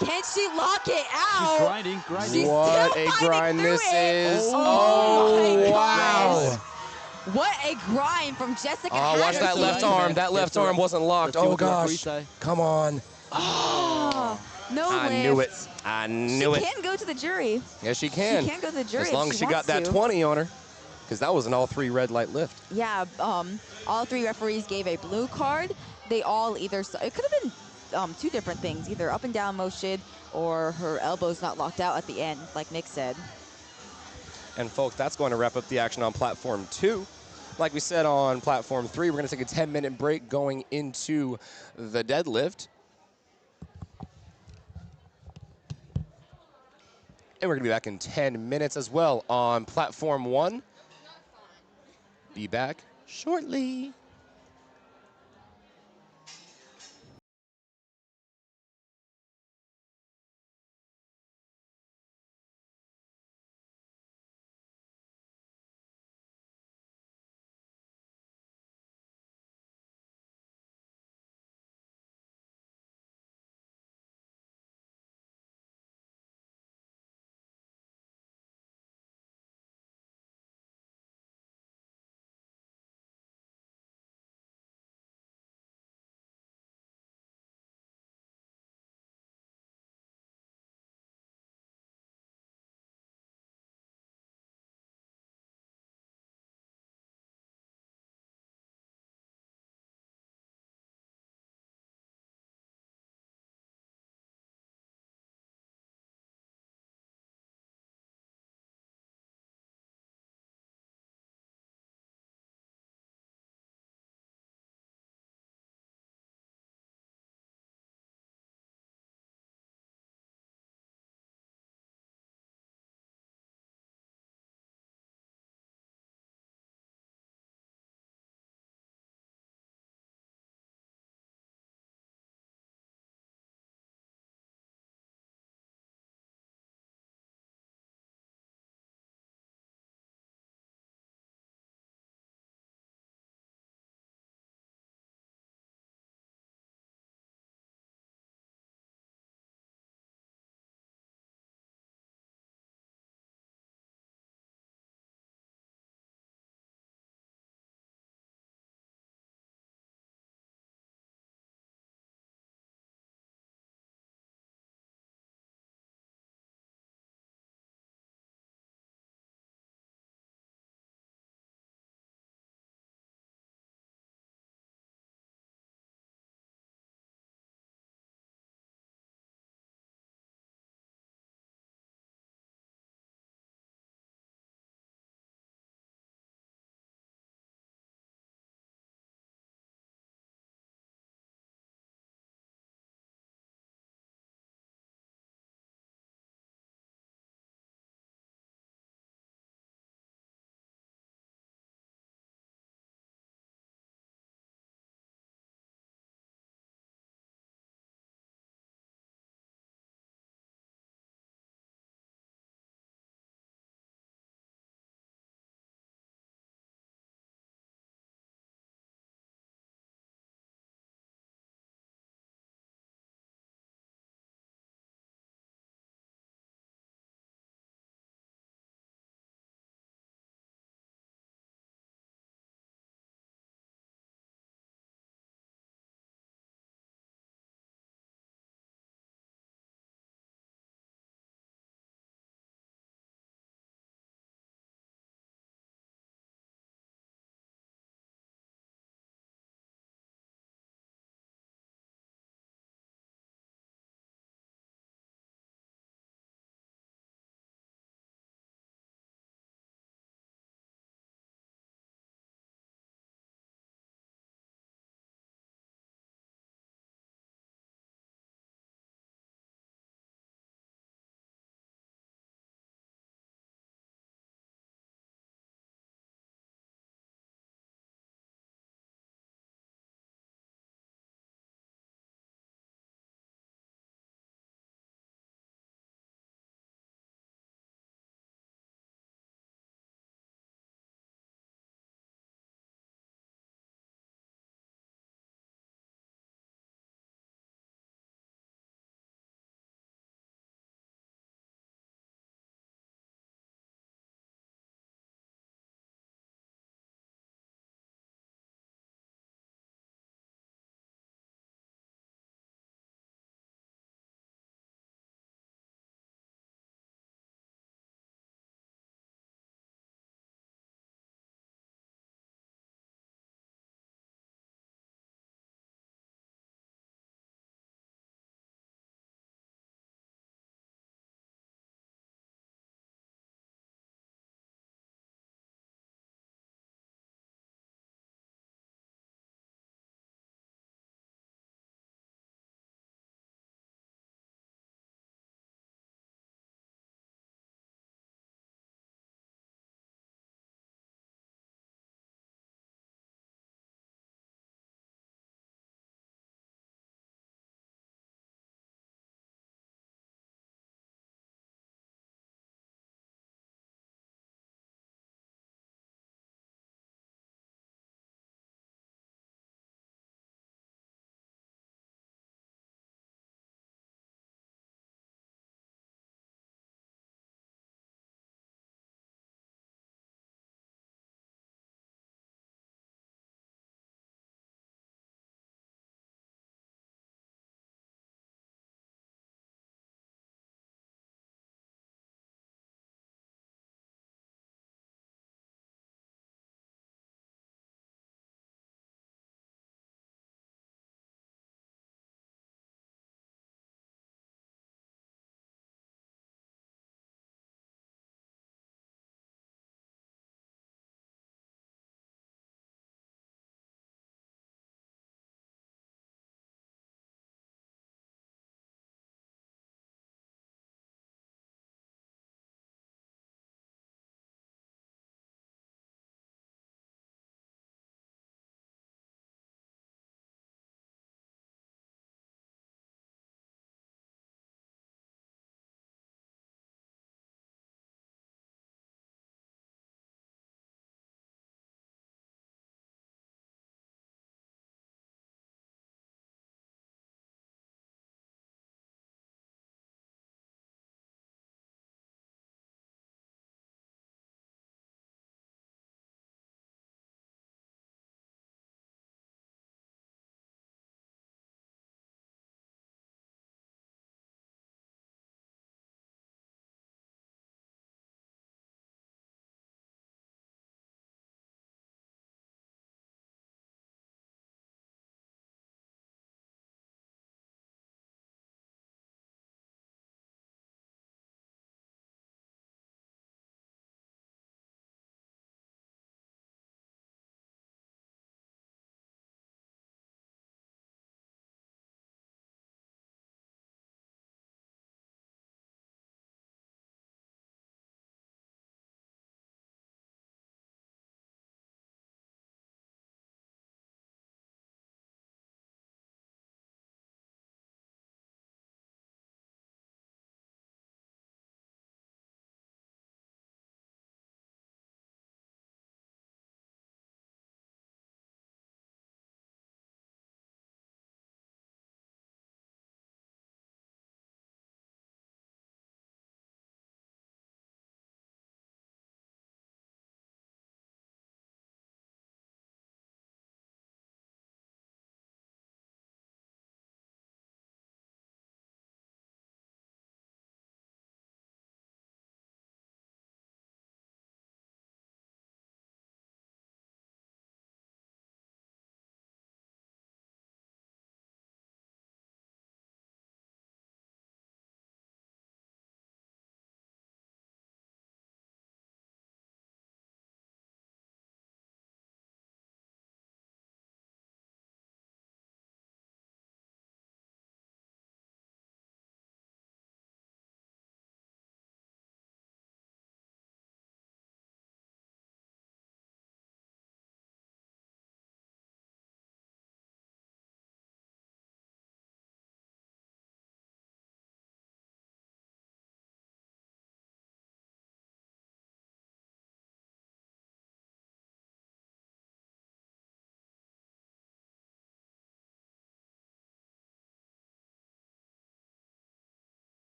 Can she lock it out? She's grinding. She's What still a fighting grind through this it. is. Oh my wow. gosh. What a grind from Jessica Oh, watch that Haggerty. left arm. That left arm wasn't locked. Oh, gosh. Come on. Oh, no lift. I knew it. I knew it. She can go to the jury. Yes, she can. She can go to the jury as long if as she she got wants that to. 20 on her, because that was an all 3 red light lift. Yeah, all 3 referees gave a blue card. They all either, it could have been 2 different things, either up and down motion or her elbows not locked out at the end, like Nick said. And folks, that's going to wrap up the action on platform 2. Like we said on platform 3, we're going to take a 10-minute break going into the deadlift. And we're going to be back in 10 minutes as well on platform 1. Be back shortly.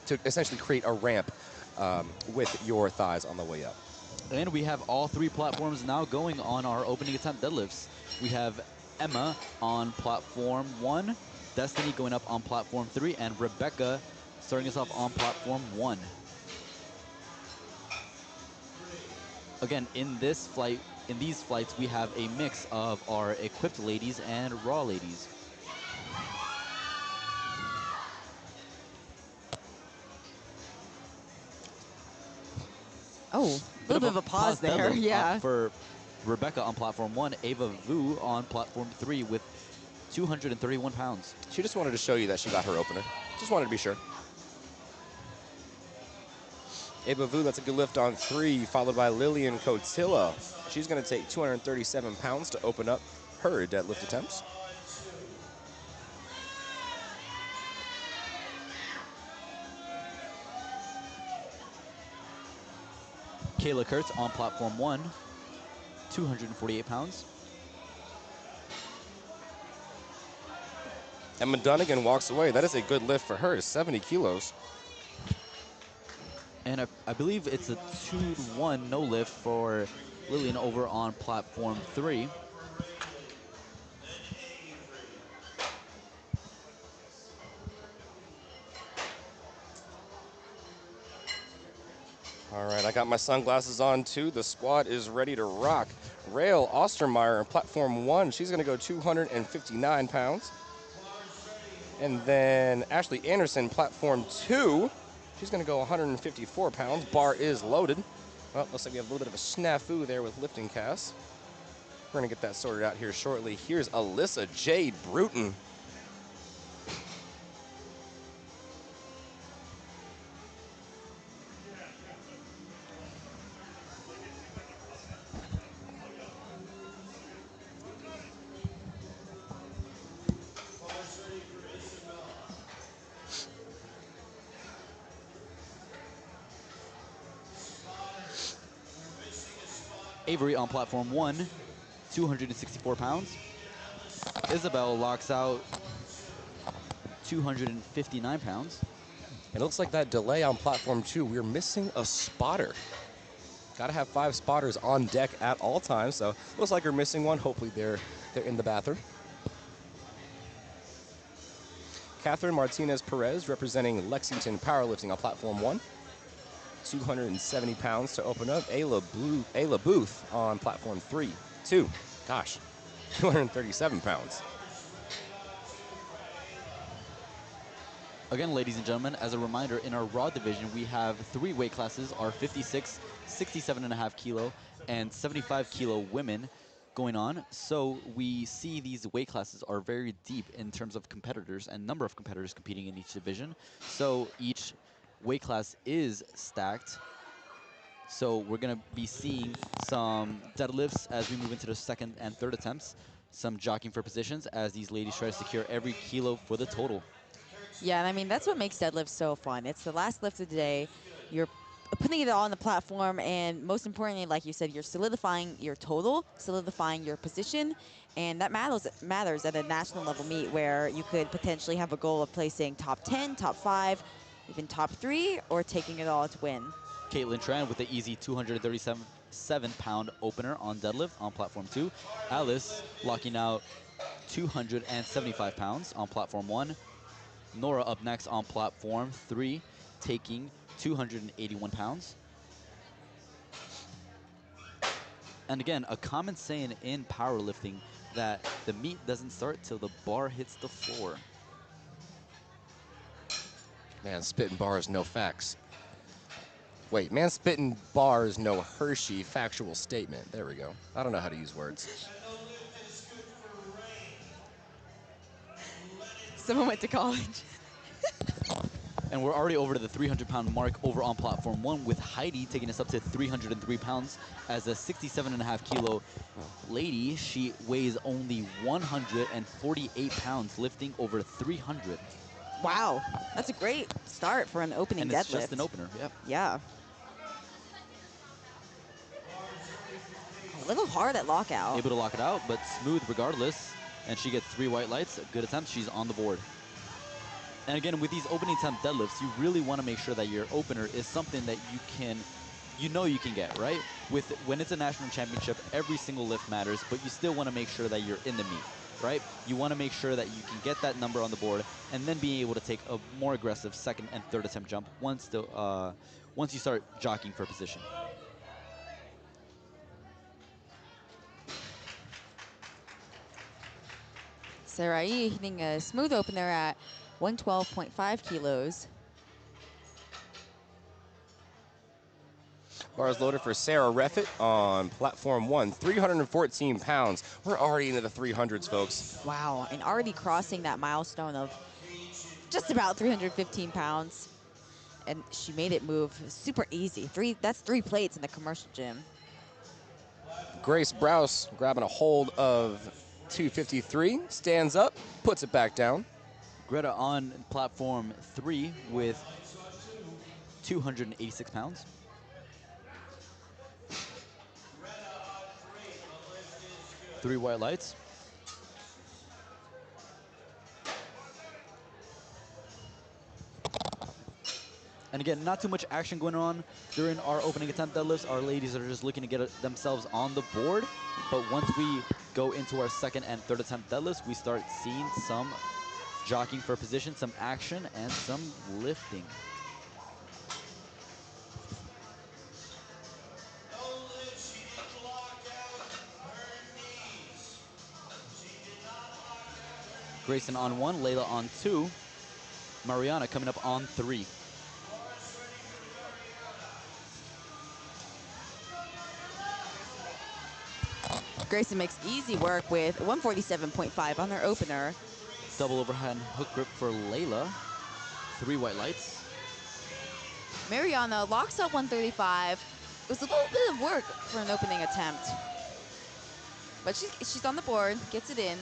to essentially create a ramp with your thighs on the way up. And we have all 3 platforms now going on our opening attempt deadlifts. We have Emma on platform 1, Destiny going up on platform 3, and Rebecca starting us off on platform 1. Again, in these flights, we have a mix of our equipped ladies and raw ladies. Oh, a little bit of a pause there. deadlift, Yeah. for Rebecca on platform 1, Ava Vu on platform 3 with 231 pounds. She just wanted to show you that she got her opener. Just wanted to be sure. Ava Vu, that's a good lift on 3, followed by Lillian Cotilla. She's going to take 237 pounds to open up her deadlift attempts. Kayla Kurtz on platform 1, 248 pounds. Emma Dunnigan walks away. That is a good lift for her, 70 kilos. And I believe it's a 2-1 no lift for Lillian over on platform 3. All right, I got my sunglasses on too. The squad is ready to rock. Rael Ostermeyer on platform 1. She's going to go 259 pounds. And then Ashley Anderson, platform 2. She's going to go 154 pounds. Bar is loaded. Well, looks like we have a little bit of a snafu there with LiftingCast. We're going to get that sorted out here shortly. Here's Alyssa Jade Bruton. Avery on platform 1, 264 pounds. Isabel locks out 259 pounds. It looks like that delay on platform 2, we're missing a spotter. Got to have 5 spotters on deck at all times, so looks like we're missing one. Hopefully they're in the bathroom. Catherine Martinez Perez representing Lexington Powerlifting on platform 1. 270 pounds to open up. Ayla Booth on platform 3. 237 pounds. Again, ladies and gentlemen, as a reminder, in our raw division, we have 3 weight classes, our 56, 67.5 kilo, and 75 kilo women going on. So we see these weight classes are very deep in terms of competitors and number of competitors competing in each division. So each weight class is stacked. So we're going to be seeing some deadlifts as we move into the 2nd and 3rd attempts, some jockeying for positions as these ladies try to secure every kilo for the total. Yeah, and I mean, that's what makes deadlift so fun. It's the last lift of the day. You're putting it all on the platform, and most importantly, like you said, you're solidifying your total, solidifying your position, and that matters at a national level meet where you could potentially have a goal of placing top 10, top 5, even top 3, or taking it all to win. Caitlin Tran with the easy 237-pound opener on deadlift on platform 2. Alice locking out 275 pounds on platform 1. Nora up next on platform 3, taking 281 pounds. And again, a common saying in powerlifting that the meet doesn't start till the bar hits the floor. Man, spitting bars, no facts. Wait, man, spitting bars, no Hershey factual statement. There we go. I don't know how to use words. Someone went to college. And we're already over to the 300-pound mark over on platform 1 with Heidi taking us up to 303 pounds as a 67.5 kilo lady. She weighs only 148 pounds, lifting over 300. Wow, that's a great start for an opening And deadlift. it's just an opener, yep. Yeah. A little hard at lockout. Able to lock it out, but smooth regardless. And she gets 3 white lights. A good attempt. She's on the board. And again, with these opening attempt deadlifts, you really want to make sure that your opener is something that you can, you can get, right? When it's a national championship, every single lift matters, but you still want to make sure that you're in the meet, right? You want to make sure that you can get that number on the board and then being able to take a more aggressive second and third attempt jump once you start jockeying for position. Sarai hitting a smooth opener at 112.5 kilos. Bars loaded for Sarah Reffitt on platform 1, 314 pounds. We're already into the 300s, folks. Wow, and already crossing that milestone of just about 315 pounds. And she made it move super easy. That's 3 plates in the commercial gym. Grace Browse grabbing a hold of 253, stands up, puts it back down. Greta on platform 3 with 286 pounds. Three white lights. And again, not too much action going on during our opening attempt deadlifts. Our ladies are just looking to get themselves on the board. But once we go into our second and third attempt deadlifts, we start seeing some jockeying for position, some action, and some lifting. Grayson on 1, Layla on 2. Mariana coming up on 3. Grayson makes easy work with 147.5 on her opener. Double overhand hook grip for Layla. 3 white lights. Mariana locks up 135. It was a little bit of work for an opening attempt. But she's on the board, gets it in.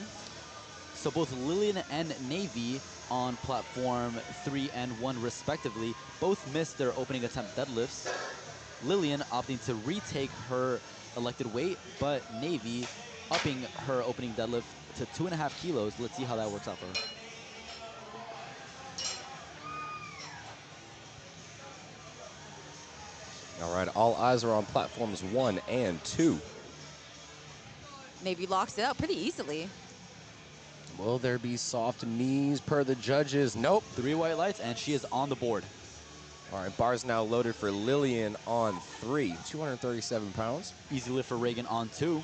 So both Lillian and Navy on platform 3 and 1 respectively both missed their opening attempt deadlifts. Lillian opting to retake her elected weight, but Navy upping her opening deadlift to 2.5 kilos. Let's see how that works out for her. All right, all eyes are on platforms 1 and 2. Navy locks it up pretty easily. Will there be soft knees per the judges? Nope. 3 white lights, and she is on the board. All right, bars now loaded for Lillian on 3, 237 pounds. Easy lift for Reagan on 2.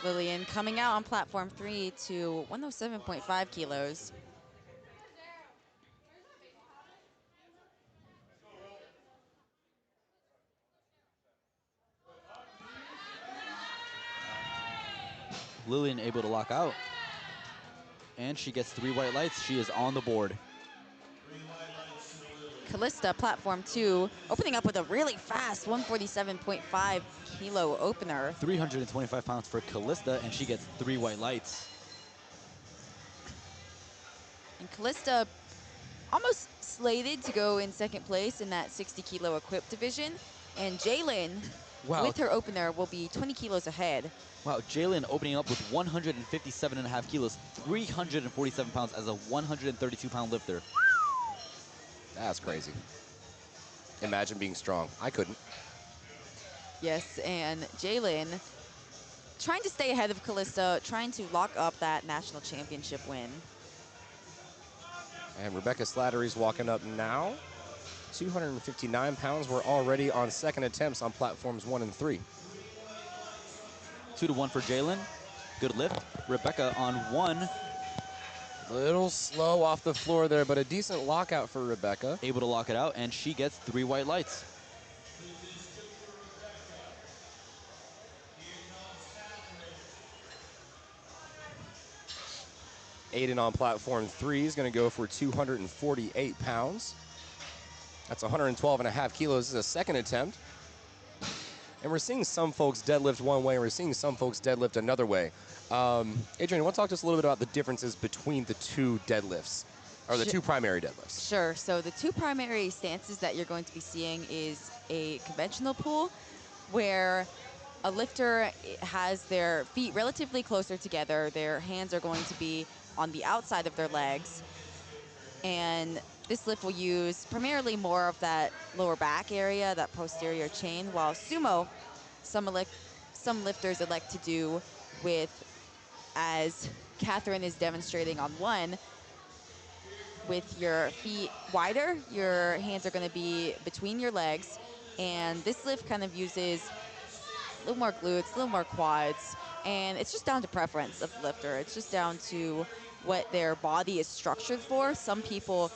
Lillian coming out on platform 3 to 107.5 kilos. Lillian able to lock out. And she gets 3 white lights. She is on the board. Callista, platform 2, opening up with a really fast 147.5 kilo opener. 325 pounds for Callista, and she gets 3 white lights. And Callista almost slated to go in second place in that 60 kilo equipped division. And Jalen, with her opener, will be 20 kilos ahead. Wow, Jalen opening up with 157.5 kilos, 347 pounds as a 132-pound lifter. That's crazy. Imagine being strong. I couldn't. Yes, and Jalen trying to stay ahead of Callista, trying to lock up that national championship win. And Rebecca Slattery's walking up now. 259 pounds. We're already on second attempts on platforms 1 and 3. 2-1 for Jalen. Good lift. Rebecca on 1. Little slow off the floor there, but a decent lockout for Rebecca. Able to lock it out, and she gets 3 white lights. Aiden on platform 3 is going to go for 248 pounds. That's 112.5 kilos. This is a second attempt. and we're seeing some folks deadlift one way, and we're seeing some folks deadlift another way. Adrian, you want to talk to us a little bit about the differences between the two deadlifts, or the two primary deadlifts? Sure. So the two primary stances that you're going to be seeing is a conventional pull, where a lifter has their feet relatively closer together. Their hands are going to be on the outside of their legs. And this lift will use primarily more of that lower back area, that posterior chain, while sumo, some lifters elect to do with, as Catherine is demonstrating on one, with your feet wider, your hands are going to be between your legs. And this lift kind of uses a little more glutes, a little more quads, and it's just down to preference of the lifter. It's just down to what their body is structured for. Some people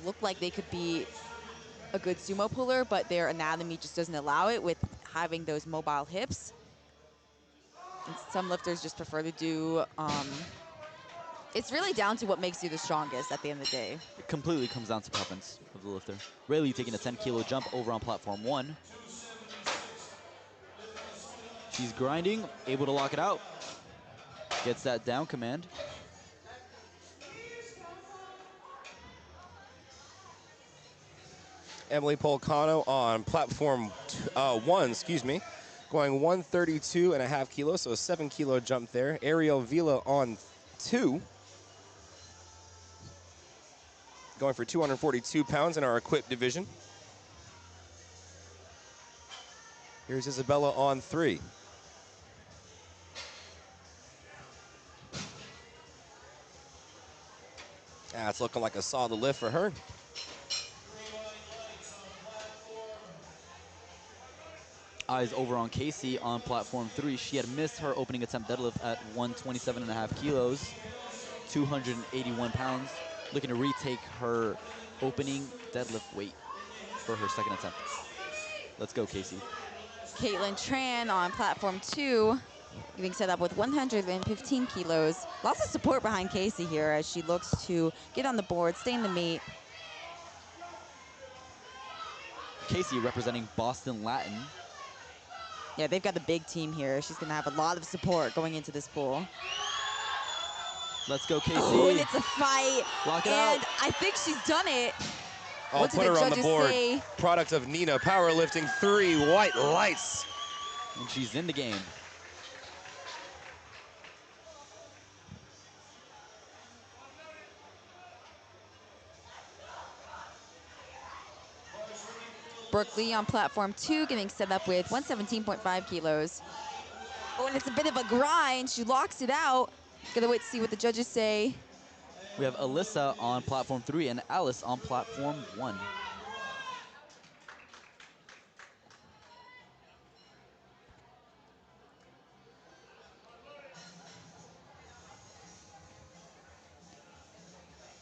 look like they could be a good sumo puller, but their anatomy just doesn't allow it with having those mobile hips. And some lifters just prefer to do, it's really down to what makes you the strongest at the end of the day. It completely comes down to preference of the lifter. Rayleigh taking a 10-kilo jump over on platform 1. She's grinding, able to lock it out. Gets that down command. Emily Polcano on platform 1, going 132.5 kilos, so a 7-kilo jump there. Ariel Vila on 2, going for 242 pounds in our equipped division. Here's Isabella on 3. It's looking like a solid lift for her. Eyes over on Casey on platform 3. She had missed her opening attempt deadlift at 127.5 kilos, 281 pounds. Looking to retake her opening deadlift weight for her second attempt. Let's go, Casey. Caitlin Tran on platform 2, getting set up with 115 kilos. Lots of support behind Casey here as she looks to get on the board, stay in the meet. Casey representing Boston Latin. Yeah, they've got a big team here. She's going to have a lot of support going into this pool. Let's go, Casey. Oh, and it's a fight. Lock it out. And I think she's done it. I'll What did put the her on the judges board. say? Product of Nina, powerlifting 3, white lights. And she's in the game. Brooke Lee on platform 2, getting set up with 117.5 kilos. Oh, and it's a bit of a grind. She locks it out. Gonna wait to see what the judges say. We have Alyssa on platform 3 and Alice on platform 1.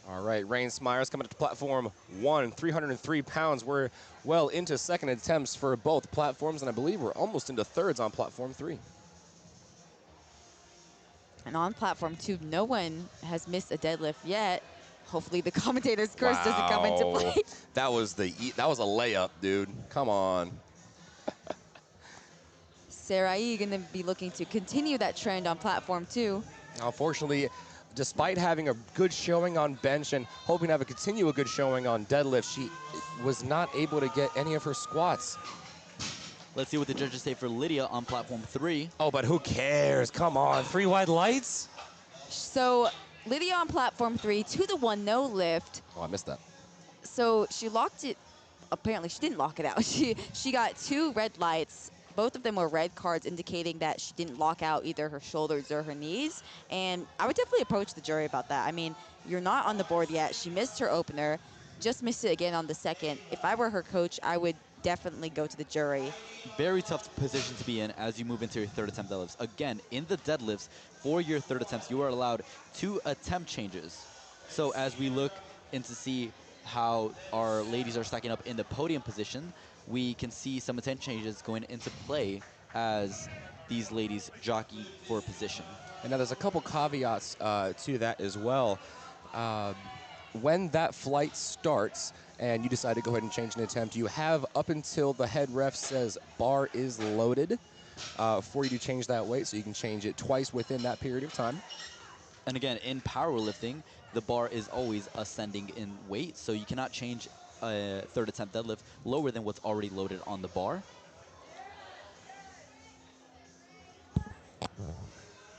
All right, Rain Smyers coming to platform 1, 303 pounds. We're well into second attempts for both platforms, and I believe we're almost into thirds on platform 3. And on platform 2, no one has missed a deadlift yet. Hopefully the commentator's curse doesn't come into play. That was a layup, dude. Come on. Sarai gonna be looking to continue that trend on platform 2. Unfortunately, despite having a good showing on bench and hoping to continue a good showing on deadlift, she was not able to get any of her squats. Let's see what the judges say for Lydia on platform 3. Oh, but who cares? Come on, 3 white lights? So Lydia on platform 3, 2-to-1 no lift. Oh, I missed that. So she locked it. Apparently she didn't lock it out. She got 2 red lights. Both of them were red cards indicating that she didn't lock out either her shoulders or her knees. And I would definitely approach the jury about that. I mean, you're not on the board yet. She missed her opener, just missed it again on the second. If I were her coach, I would definitely go to the jury. Very tough position to be in as you move into your third attempt deadlifts. Again, in the deadlifts, for your third attempts, you are allowed 2 attempt changes. So as we look in to see how our ladies are stacking up in the podium position, we can see some attempt changes going into play as these ladies jockey for position. And now there's a couple caveats to that as well. when that flight starts and you decide to go ahead and change an attempt, you have up until the head ref says bar is loaded for you to change that weight, so you can change it twice within that period of time. And again, in powerlifting, the bar is always ascending in weight, so you cannot change a third attempt deadlift lower than what's already loaded on the bar.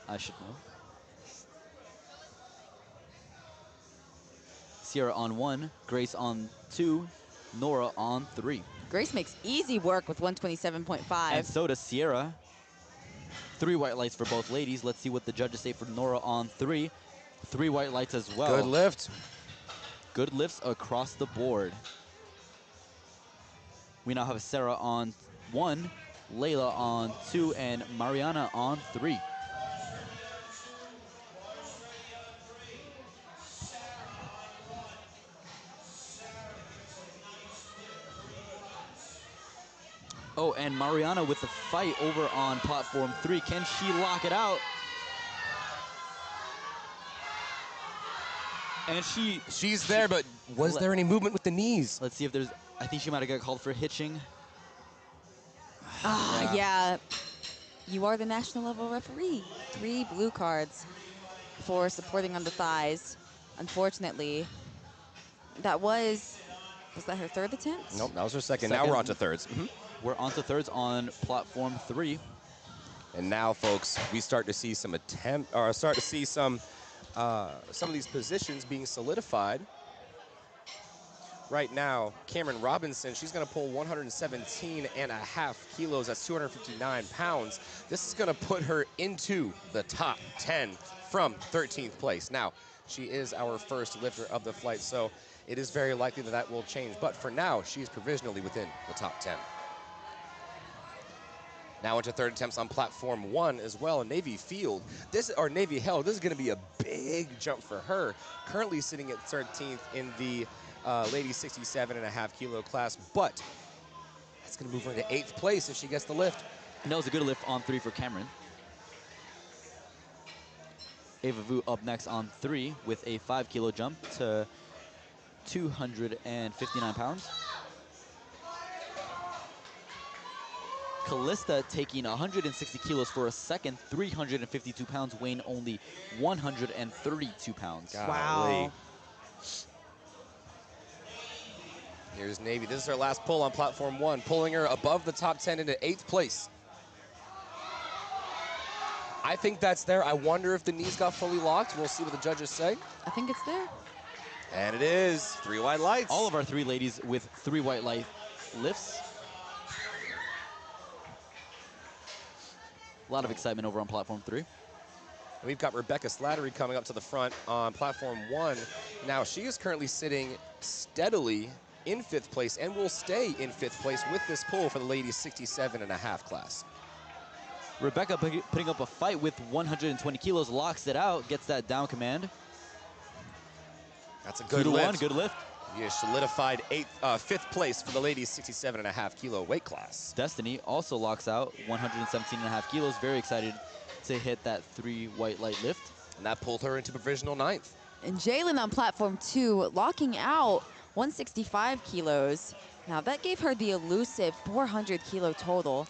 I should know. Sierra on 1, Grace on 2, Nora on 3. Grace makes easy work with 127.5. And so does Sierra. 3 white lights for both ladies. Let's see what the judges say for Nora on 3. 3 white lights as well. Good lift. Good lifts across the board. We now have Sarah on 1, Layla on 2, and Mariana on 3. Oh, and Mariana with the fight over on platform 3. Can she lock it out? And She's there, but was there any movement with the knees? let's see if there's, I think she might have got called for hitching. Yeah. You are the national level referee. 3 blue cards for supporting on the thighs. Unfortunately, that was that her third attempt? Nope, that was her second. Now we're on to thirds. We're on to thirds on platform 3. And now, folks, we start to see some some of these positions being solidified. Right now, Cameron Robinson, she's going to pull 117.5 kilos. That's 259 pounds. This is going to put her into the top 10 from 13th place. Now, she is our first lifter of the flight, so it is very likely that that will change. But for now, she's provisionally within the top 10. Now into third attempts on platform 1 as well. Navy Field, Navy Held, this is going to be a big jump for her. Currently sitting at 13th in the ladies 67.5 kilo class, but that's going to move her into 8th place if she gets the lift. And that was a good lift on 3 for Cameron. Ava Vu up next on 3 with a 5 kilo jump to 259 pounds. Callista taking 160 kilos for a second, 352 pounds, weighing only 132 pounds. Wow. Here's Navy. This is her last pull on platform 1, pulling her above the top 10 into 8th place. I think that's there. I wonder if the knees got fully locked. We'll see what the judges say. I think it's there. And it is 3 white lights. All of our 3 ladies with 3 white light lifts. A lot of excitement over on platform 3. We've got Rebecca Slattery coming up to the front on platform 1. Now, she is currently sitting steadily in 5th place and will stay in 5th place with this pull for the ladies 67.5 class. Rebecca putting up a fight with 120 kilos, locks it out, gets that down command. That's a good lift. Good lift. You solidified 5th place for the ladies 67.5 kilo weight class. Destiny also locks out 117.5 kilos. Very excited to hit that 3 white light lift. And that pulled her into provisional 9th. And Jalen on platform 2, locking out 165 kilos. Now that gave her the elusive 400 kilo total,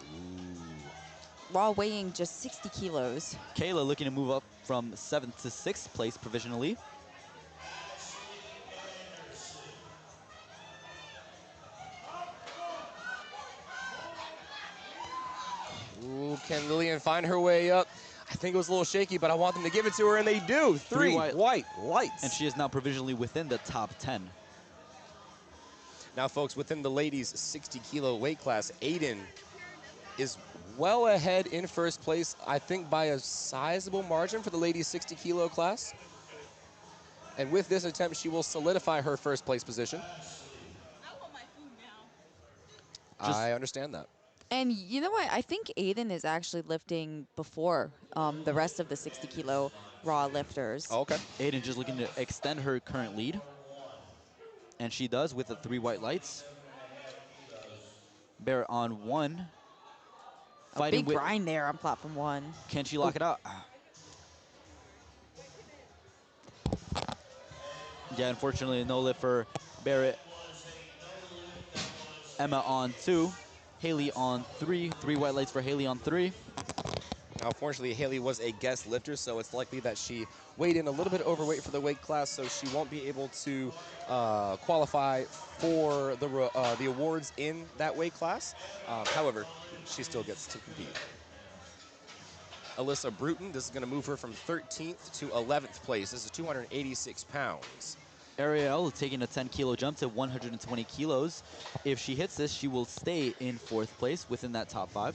while weighing just 60 kilos. Kayla looking to move up from 7th to 6th place provisionally. Ooh, can Lillian find her way up? I think it was a little shaky, but I want them to give it to her, and they do. 3 white lights. And she is now provisionally within the top 10. Now, folks, within the ladies 60 kilo weight class, Aiden is well ahead in first place, I think by a sizable margin for the ladies 60 kilo class. And with this attempt, she will solidify her first place position. I want my food now. I understand that. And you know what? I think Aiden is actually lifting before the rest of the 60 kilo raw lifters. Oh, okay. Aiden just looking to extend her current lead. And she does with the 3 white lights. Bear on 1. A big grind there on platform 1. Can she lock it out? Yeah, unfortunately, no lift for Barrett. Emma on 2. Haley on 3. 3 white lights for Haley on 3. Unfortunately, Haley was a guest lifter, so it's likely that she weighed in a little bit overweight for the weight class, so she won't be able to qualify for the awards in that weight class. However, she still gets to compete. Alyssa Bruton, this is going to move her from 13th to 11th place. This is 286 pounds. Ariel taking a 10-kilo jump to 120 kilos. If she hits this, she will stay in 4th place within that top 5.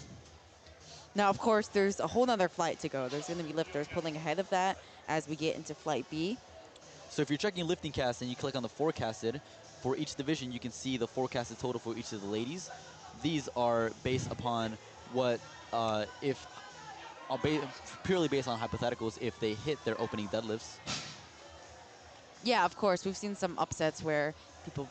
Now, of course, there's a whole nother flight to go. There's going to be lifters pulling ahead of that as we get into Flight B. So if you're checking LiftingCast and you click on the forecasted, for each division you can see the forecasted total for each of the ladies. These are based upon what, purely based on hypotheticals, if they hit their opening deadlifts. Yeah, of course, we've seen some upsets where people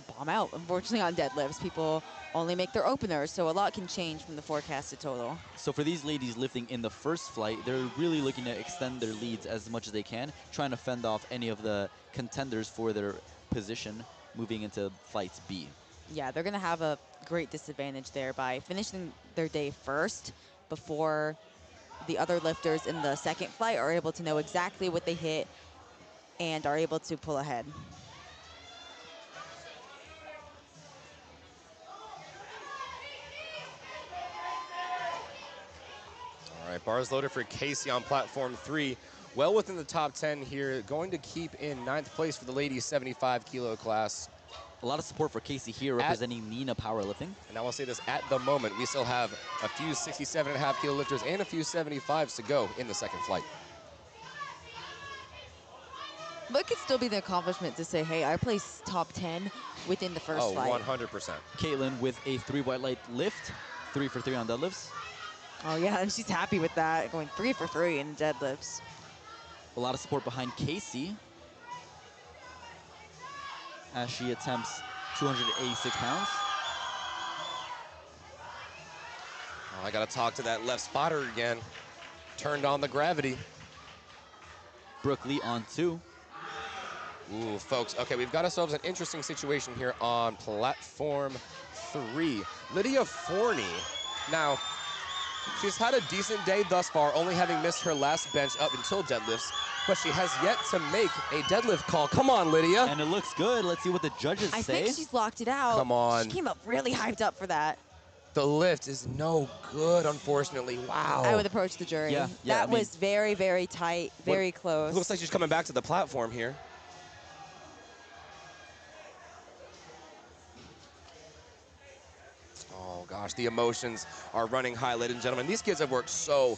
bomb out, unfortunately, on deadlifts. People only make their openers, so a lot can change from the forecasted total. So for these ladies lifting in the first flight, they're really looking to extend their leads as much as they can, trying to fend off any of the contenders for their position moving into flights B. Yeah, they're going to have a great disadvantage there by finishing their day first before the other lifters in the second flight are able to know exactly what they hit and are able to pull ahead. All right, bars loaded for Casey on platform 3. Well within the top 10 here, going to keep in 9th place for the ladies 75-kilo class. A lot of support for Casey here, representing Nina Powerlifting. And I will say this, at the moment, we still have a few 67.5-kilo lifters and a few 75s to go in the second flight. But it could still be the accomplishment to say, hey, I placed top 10 within the first flight. 100%. Caitlin with a 3 white light lift, 3 for 3 on deadlifts. Oh, yeah, and she's happy with that, going 3 for 3 in deadlifts. A lot of support behind Casey as she attempts 286 pounds. Oh, I got to talk to that left spotter again. Turned on the gravity. Brooke Lee on 2. Ooh, folks, okay, we've got ourselves an interesting situation here on platform 3. Lydia Forney. Now, she's had a decent day thus far, only having missed her last bench up until deadlifts, but she has yet to make a deadlift call. Come on, Lydia. And it looks good. Let's see what the judges say. I think she's locked it out. Come on. She came up really hyped up for that. The lift is no good, unfortunately. Wow. I would approach the jury. Yeah, that was very, very tight, very close. Looks like she's coming back to the platform here. Oh, gosh, the emotions are running high, ladies and gentlemen. These kids have worked so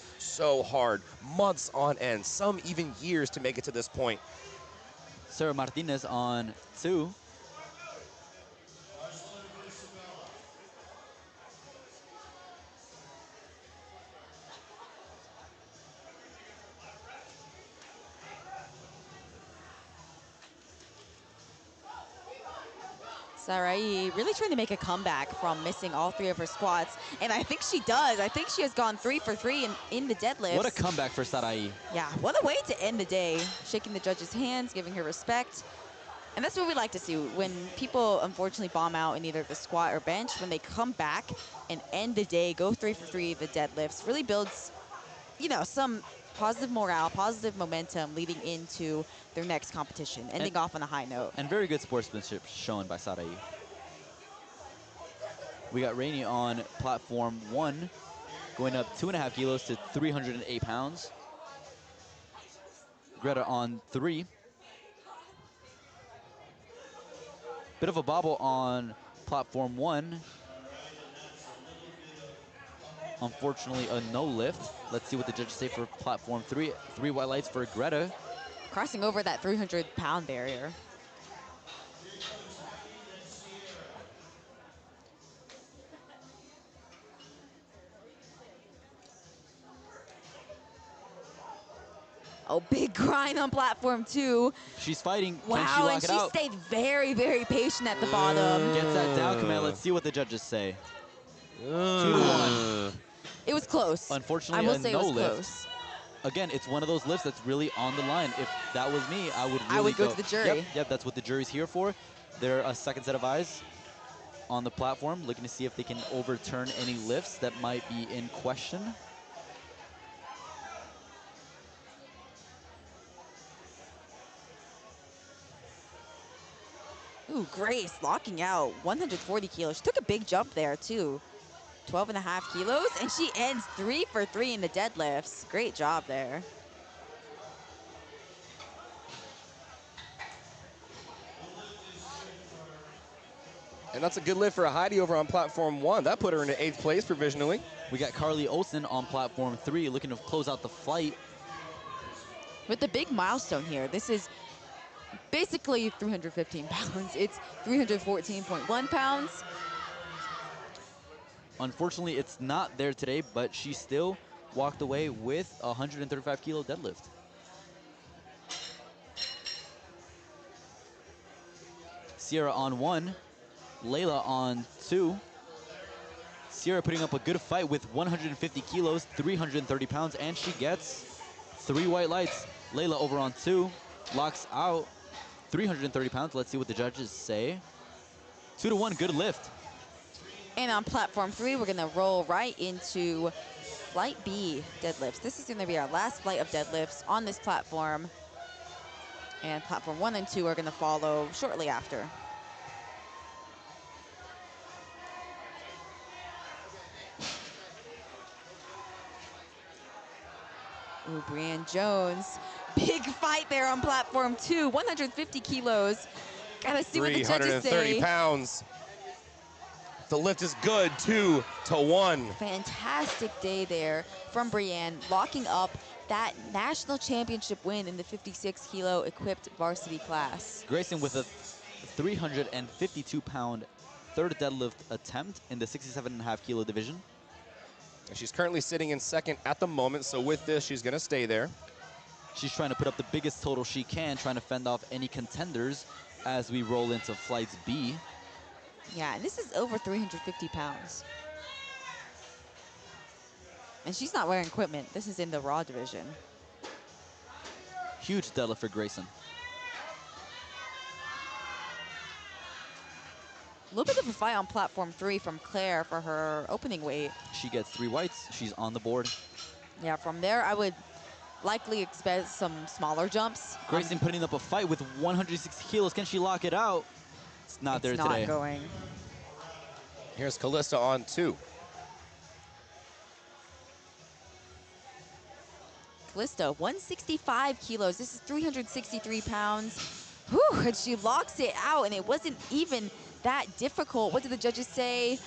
hard, months on end, some even years to make it to this point. Sarah Martinez on 2. Sarai really trying to make a comeback from missing all 3 of her squats, and I think she does. I think she has gone 3 for 3 in the deadlifts. What a comeback for Sarai. Yeah, what a way to end the day. Shaking the judges' hands, giving her respect. And that's what we like to see. When people unfortunately bomb out in either the squat or bench, when they come back and end the day, go 3 for 3 the deadlifts, really builds, you know, some positive morale, positive momentum leading into their next competition, ending off on a high note. And very good sportsmanship shown by Sarai. We got Rainey on platform 1, going up 2.5 kilos to 308 pounds. Greta on 3. Bit of a bobble on platform 1. Unfortunately, a no lift. Let's see what the judges say for platform 3. 3 white lights for Greta. Crossing over that 300-pound barrier. Oh, big grind on platform 2. She's fighting. Wow, Can she lock and it she out? stayed very, very patient at the bottom. Gets that down command. Let's see what the judges say. 2 to 1. It was close. Unfortunately, I will a say no it was lift. close. again, it's one of those lifts that's really on the line. If that was me, I would really I would go to the jury. Yep, that's what the jury's here for. They're a second set of eyes on the platform, looking to see if they can overturn any lifts that might be in question. Ooh, Grace locking out 140 kilos. She took a big jump there, too. 12.5 kilos, and she ends 3 for 3 in the deadlifts. Great job there. And that's a good lift for a Heidi over on platform 1. That put her into 8th place provisionally. We got Carly Olsen on platform 3 looking to close out the flight. With the big milestone here, this is basically 315 pounds. It's 314.1 pounds. Unfortunately, it's not there today, but she still walked away with a 135 kilo deadlift. Sierra on 1, Layla on 2. Sierra putting up a good fight with 150 kilos, 330 pounds, and she gets 3 white lights. Layla over on 2, locks out 330 pounds. Let's see what the judges say. 2-1, good lift. And on platform 3, we're gonna roll right into flight B deadlifts. This is gonna be our last flight of deadlifts on this platform. And platform 1 and 2 are gonna follow shortly after. Ooh, Brianne Jones. Big fight there on platform 2, 150 kilos. Gotta see what the judges 330 say. pounds. The lift is good, 2-1. Fantastic day there from Brianne, locking up that national championship win in the 56 kilo equipped varsity class. Grayson with a 352-pound third deadlift attempt in the 67.5 kilo division. And she's currently sitting in 2nd at the moment, so with this, she's gonna stay there. She's trying to put up the biggest total she can, trying to fend off any contenders as we roll into flights B. Yeah, and this is over 350 pounds. And she's not wearing equipment. This is in the raw division. Huge deadlift for Grayson. A little bit of a fight on platform 3 from Claire for her opening weight. She gets 3 whites. She's on the board. Yeah, from there, I would likely expect some smaller jumps. Grayson putting up a fight with 160 kilos. Can she lock it out? It's not there it's today. not going. Here's Callista on 2. Callisto, 165 kilos. This is 363 pounds. Whew, and she locks it out, and it wasn't even that difficult. What did the judges say?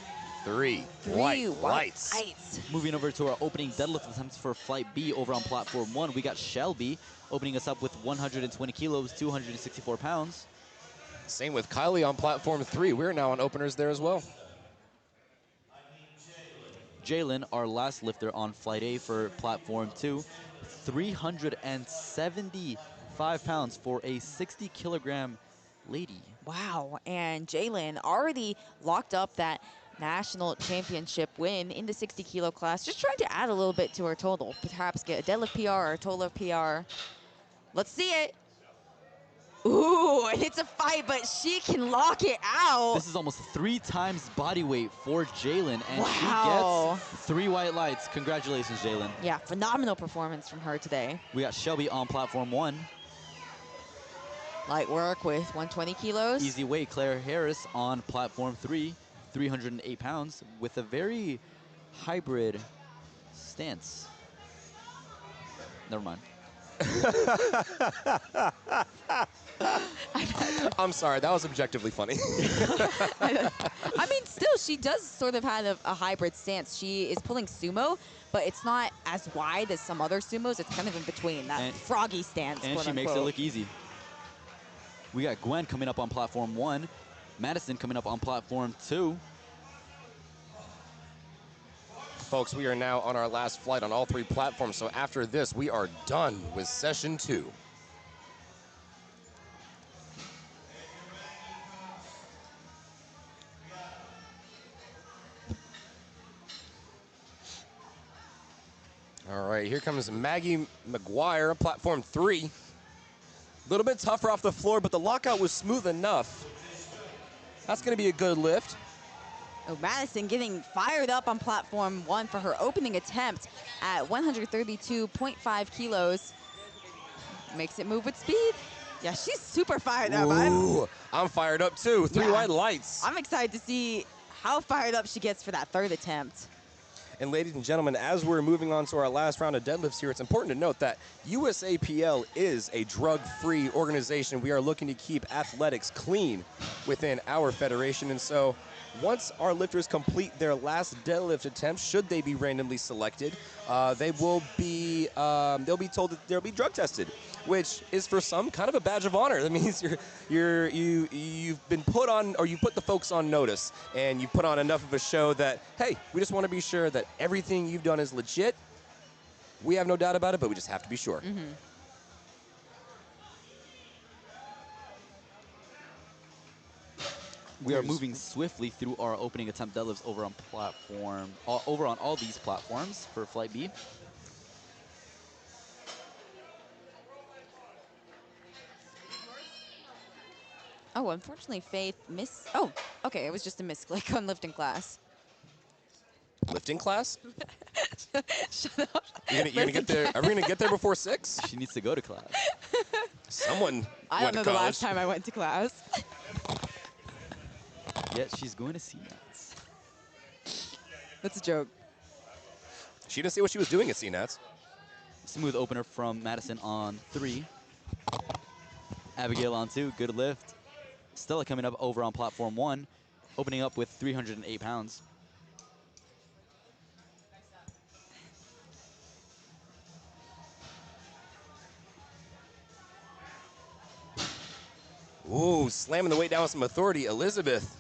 3 Three white lights. lights. Moving over to our opening deadlift attempts for flight B over on platform 1, we got Shelby opening us up with 120 kilos, 264 pounds. Same with Kylie on platform 3. We're now on openers there as well. Jalen, our last lifter on flight A for platform 2, 375 pounds for a 60 kilogram lady. Wow, and Jalen already locked up that national championship win in the 60 kilo class. Just trying to add a little bit to her total. Perhaps get a deadlift PR or a total PR. Let's see it. Ooh, and it's a fight, but she can lock it out. This is almost 3 times body weight for Jalen, and Wow. she gets 3 white lights. Congratulations, Jalen. Yeah, phenomenal performance from her today. We got Shelby on platform 1. Light work with 120 kilos. Easy weight, Claire Harris on platform 3, 308 pounds with a very hybrid stance. Never mind. I'm sorry, that was objectively funny. I mean, still, she does sort of have a hybrid stance. She is pulling sumo, but it's not as wide as some other sumos. It's kind of in between, that froggy stance, And quote she makes it unquote. look easy. We got Gwen coming up on platform 1, Madison coming up on platform 2. Folks, we are now on our last flight on all 3 platforms, so after this, we are done with session 2. All right, here comes Maggie McGuire, platform 3. A little bit tougher off the floor, but the lockout was smooth enough. That's going to be a good lift. Oh, Madison getting fired up on platform 1 for her opening attempt at 132.5 kilos. Makes it move with speed. Yeah, she's super fired up. Ooh, I'm fired up too. 3 Yeah. white lights. I'm excited to see how fired up she gets for that 3rd attempt. And ladies and gentlemen, as we're moving on to our last round of deadlifts here, it's important to note that USAPL is a drug-free organization. We are looking to keep athletics clean within our federation. And so once our lifters complete their last deadlift attempt, should they be randomly selected, they'll be told that they'll be drug tested, which is for some kind of a badge of honor. That means you've been put on, or you put the folks on notice, and you put on enough of a show that, hey, we just want to be sure that everything you've done is legit. We have no doubt about it, but we just have to be sure. We are moving swiftly through our opening attempt deadlifts over on all these platforms for Flight B. Oh, unfortunately, Faith missed. Oh, okay, it was just a misclick on lifting class. Lifting class? Shut up. You're gonna get there. Are we gonna get there before 6? She needs to go to class. Someone I went don't know to the college. last time I went to class. Yeah, she's going to CNATS. That's a joke. She didn't see what she was doing at CNATS. Smooth opener from Madison on 3. Abigail on 2, good lift. Stella coming up over on platform 1, opening up with 308 pounds. Ooh, slamming the weight down with some authority, Elizabeth.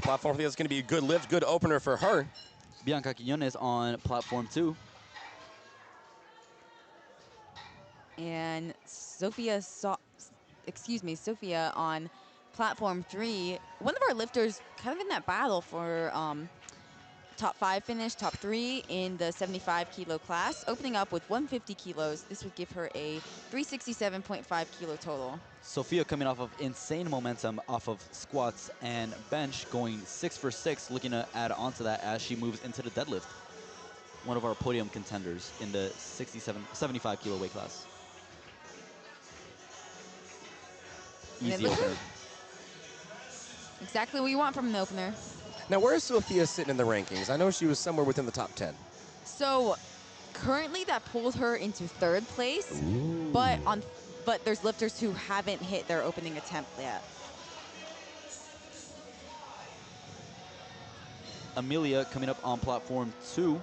Platform, I think that's going to be a good lift, good opener for her. Bianca Quiñones on platform 2. And Sophia on platform 3. One of our lifters kind of in that battle for top 5 finish, top 3 in the 75 kilo class, opening up with 150 kilos. This would give her a 367.5 kilo total. Sophia coming off of insane momentum off of squats and bench, going 6 for 6, looking to add on to that as she moves into the deadlift. One of our podium contenders in the 75 kilo weight class. Easy opener. Exactly what you want from an opener. Now, where is Sophia sitting in the rankings? I know she was somewhere within the top 10. So currently that pulled her into 3rd place, but there's lifters who haven't hit their opening attempt yet. Amelia coming up on platform 2.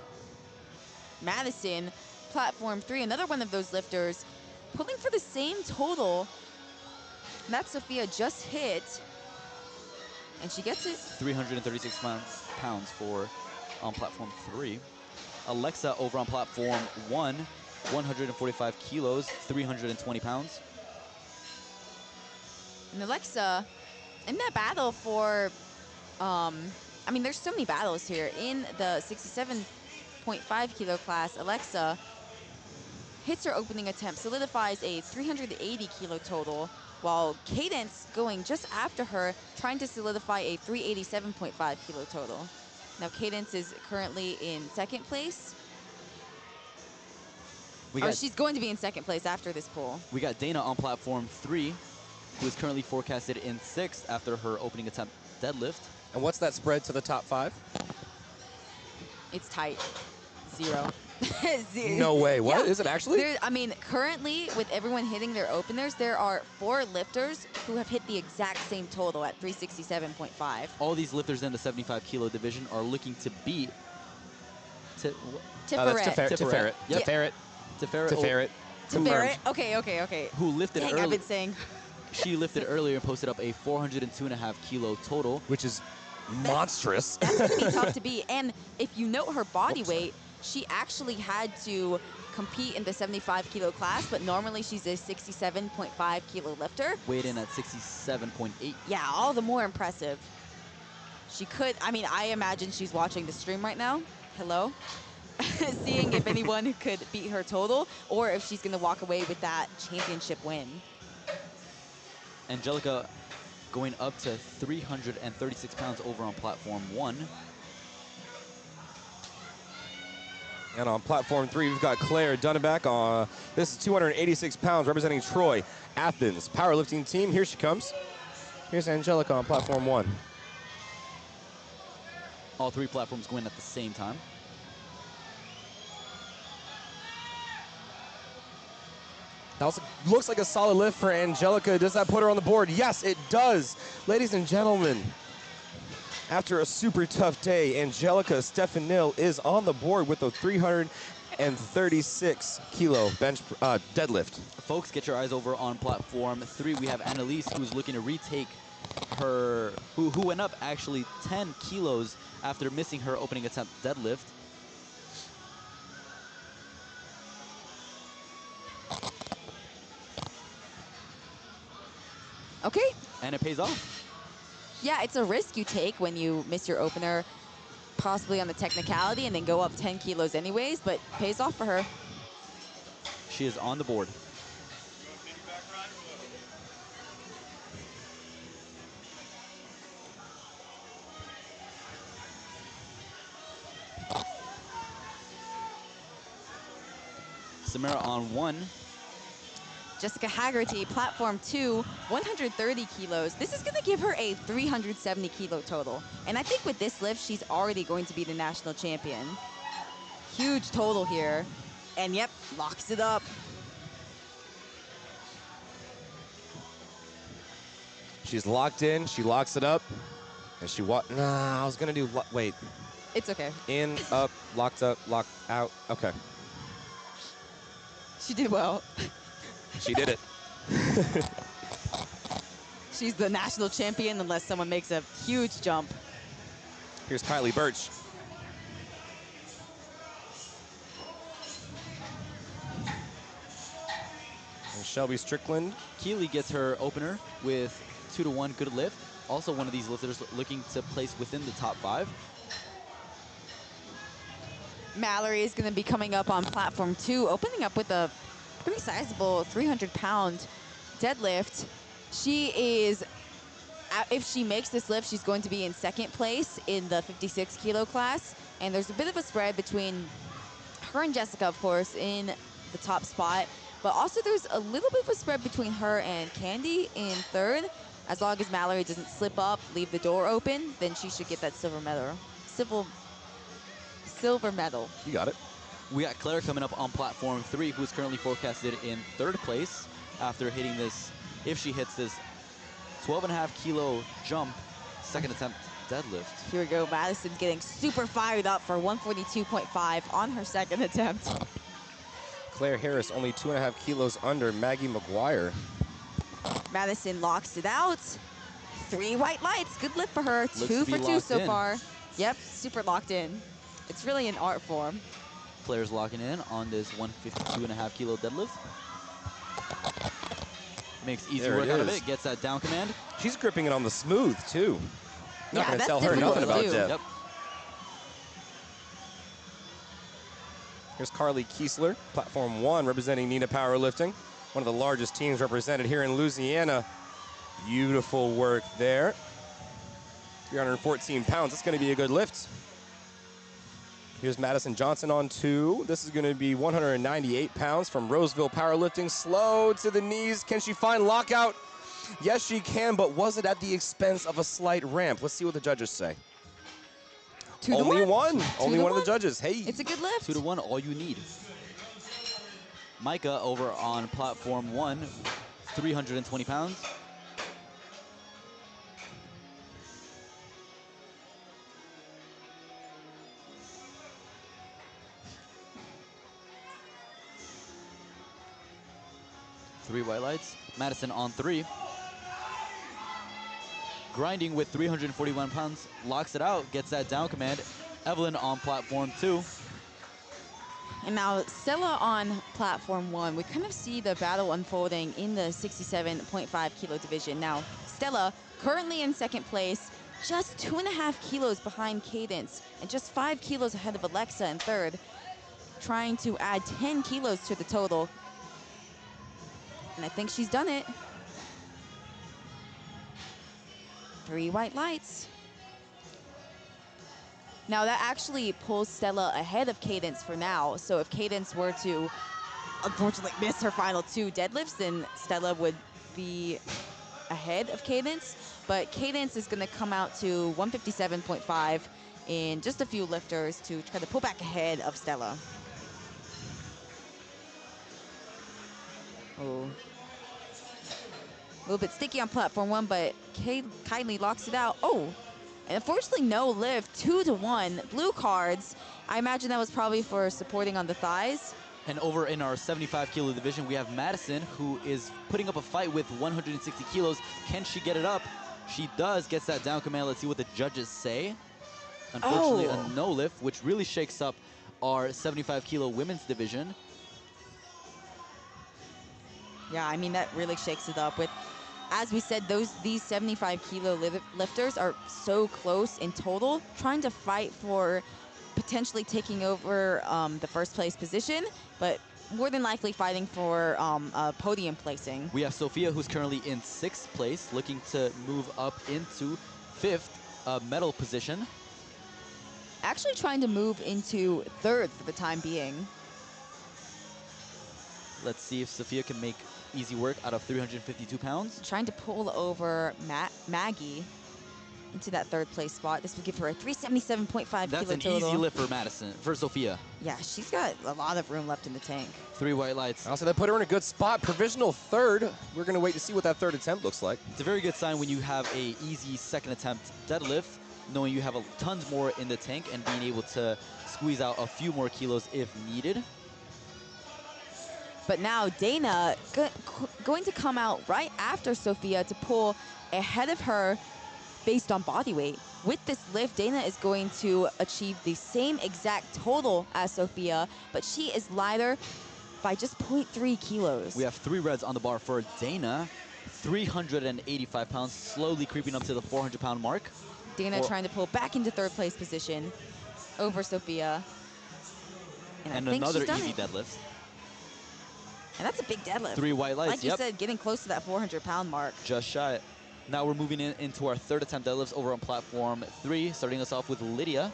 Madison, platform 3, another one of those lifters, pulling for the same total that Sophia just hit, and she gets it. 336 pounds for on platform 3. Alexa over on platform 1, 145 kilos, 320 pounds. And Alexa, in that battle for, I mean, there's so many battles here. In the 67.5 kilo class, Alexa hits her opening attempt, solidifies a 380 kilo total, while Cadence going just after her, trying to solidify a 387.5 kilo total. Now Cadence is currently in 2nd place. She's going to be in 2nd place after this pull. We got Dana on platform 3, who is currently forecasted in 6th after her opening attempt deadlift. And what's that spread to the top 5? It's tight. 0. No way. What? Yeah. Is it actually? I mean, currently, with everyone hitting their openers, there are 4 lifters who have hit the exact same total at 367.5. All these lifters in the 75 kilo division are looking to beat Tiferet. Yep. Tiferet. Tiferet. Okay. Who lifted Dang, early. I've been saying. She lifted earlier and posted up a 402.5 kilo total. Which is monstrous. That's going to be tough to beat. And if you note her body weight, she actually had to compete in the 75 kilo class, but normally she's a 67.5 kilo lifter. Weighed in at 67.8. Yeah, all the more impressive. She could, I mean, I imagine she's watching the stream right now. hello, seeing if anyone could beat her total or if she's going to walk away with that championship win. Angelica going up to 336 pounds over on platform 1. And on platform 3, we've got Claire Dunneback. This is 286 pounds, representing Troy, Athens powerlifting team. Here she comes. Here's Angelica on platform 1. All 3 platforms going at the same time. That also looks like a solid lift for Angelica. Does that put her on the board? Yes, it does. Ladies and gentlemen, after a super tough day, Angelica Stefanil is on the board with a 336 kilo bench deadlift. Folks, get your eyes over on platform 3. We have Annalise, who's looking to retake her, who went up actually 10 kilos after missing her opening attempt deadlift. Okay. And it pays off. Yeah, it's a risk you take when you miss your opener, possibly on the technicality, and then go up 10 kilos anyways, but pays off for her. She is on the board. Samara on 1. Jessica Haggerty, platform 2, 130 kilos. This is going to give her a 370 kilo total. And I think with this lift, she's already going to be the national champion. Huge total here. And yep, locks it up. She's locked in. She locks it up. And she Nah, I was going to do... Wait. It's okay. In, up, locked out. Okay. She did well. She did it. She's the national champion unless someone makes a huge jump. Here's Kylie Birch. And Shelby Strickland. Keeley gets her opener with 2-to-1 good lift. Also one of these lifters looking to place within the top 5. Mallory is going to be coming up on platform 2, opening up with a pretty sizable 300-pound deadlift. She is, if she makes this lift, she's going to be in 2nd place in the 56 kilo class. And there's a bit of a spread between her and Jessica, of course, in the top spot. But also there's a little bit of a spread between her and Candy in 3rd. As long as Mallory doesn't slip up, leave the door open, then she should get that silver medal. Silver medal. You got it. We got Claire coming up on platform 3, who's currently forecasted in 3rd place after hitting this, if she hits this 12.5 kilo jump, 2nd attempt deadlift. Here we go, Madison getting super fired up for 142.5 on her 2nd attempt. Claire Harris only 2.5 kilos under Maggie McGuire. Madison locks it out. 3 white lights, good lift for her. Looks 2 to be for 2 locked so in. far. Yep, super locked in. It's really an art form. Claire's locking in on this 152.5 kilo deadlift. Makes easy There work it out of is. it, gets that down command. She's gripping it on the smooth, too. Not Yeah, going to that's tell her difficult nothing to about do. Deb. Yep. Here's Carly Kiesler, platform 1, representing Nina Powerlifting. One of the largest teams represented here in Louisiana. Beautiful work there. 314 pounds, that's going to be a good lift. Here's Madison Johnson on 2. This is going to be 198 pounds from Roseville Powerlifting. Slow to the knees. Can she find lockout? Yes, she can, but was it at the expense of a slight ramp? Let's see what the judges say. 2 to Only 1. one. 2 Only to one of 1. the judges. Hey. It's a good lift. 2-to-1, all you need. Micah over on platform 1, 320 pounds. Three white lights. Madison on 3. Grinding with 341 pounds, locks it out, gets that down command. Evelyn on platform 2. And now Stella on platform 1. We kind of see the battle unfolding in the 67.5 kilo division. Now, Stella currently in 2nd place. just 2.5 kilos behind Cadence and just 5 kilos ahead of Alexa in third, trying to add 10 kilos to the total. And I think she's done it. 3 white lights. Now that actually pulls Stella ahead of Cadence for now. So if Cadence were to unfortunately miss her final 2 deadlifts, then Stella would be ahead of Cadence. But Cadence is gonna come out to 157.5 in just a few lifters to try to pull back ahead of Stella. Oh. A little bit sticky on platform 1, but Kylie locks it out. Oh, and unfortunately no lift, 2-1. Blue cards. I imagine that was probably for supporting on the thighs. And over in our 75 kilo division, we have Madison, who is putting up a fight with 160 kilos. Can she get it up? She does, gets that down command. Let's see what the judges say. Unfortunately, a no lift, which really shakes up our 75 kilo women's division. Yeah, I mean, that really shakes it up. With, as we said, these 75 kilo lifters are so close in total, trying to fight for potentially taking over the first place position, but more than likely fighting for a podium placing. We have Sophia, who's currently in 6th place, looking to move up into 5th medal position. Actually trying to move into 3rd for the time being. Let's see if Sophia can make easy work out of 352 pounds. Trying to pull over Maggie into that 3rd place spot. This would give her a 377.5 kilo That's an total. easy lift for Sophia. Yeah, she's got a lot of room left in the tank. 3 white lights. Also, that put her in a good spot. Provisional 3rd. We're going to wait to see what that 3rd attempt looks like. It's a very good sign when you have a easy 2nd attempt deadlift, knowing you have tons more in the tank and being able to squeeze out a few more kilos if needed. But now Dana going to come out right after Sophia to pull ahead of her based on body weight. With this lift, Dana is going to achieve the same exact total as Sophia, but she is lighter by just 0.3 kilos. We have 3 reds on the bar for Dana. 385 pounds, slowly creeping up to the 400-pound mark. Dana trying to pull back into 3rd place position over Sophia. And I think another she's done easy it. deadlift. And that's a big deadlift. 3 white lights, Like you said, getting close to that 400-pound mark. Just shy. Now we're moving into our 3rd attempt deadlifts over on platform 3, starting us off with Lydia.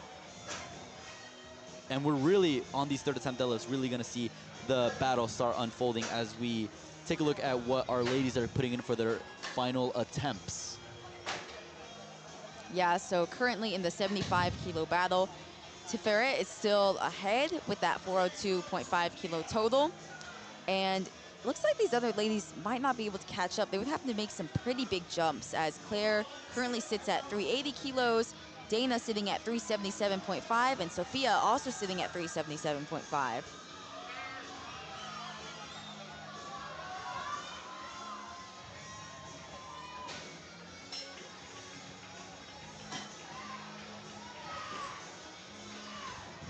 And we're really, on these 3rd attempt deadlifts, really going to see the battle start unfolding as we take a look at what our ladies are putting in for their final attempts. Yeah, so currently in the 75 kilo battle, Tiferet is still ahead with that 402.5 kilo total. And looks like these other ladies might not be able to catch up. They would have to make some pretty big jumps, as Claire currently sits at 380 kilos, Dana sitting at 377.5, and Sophia also sitting at 377.5.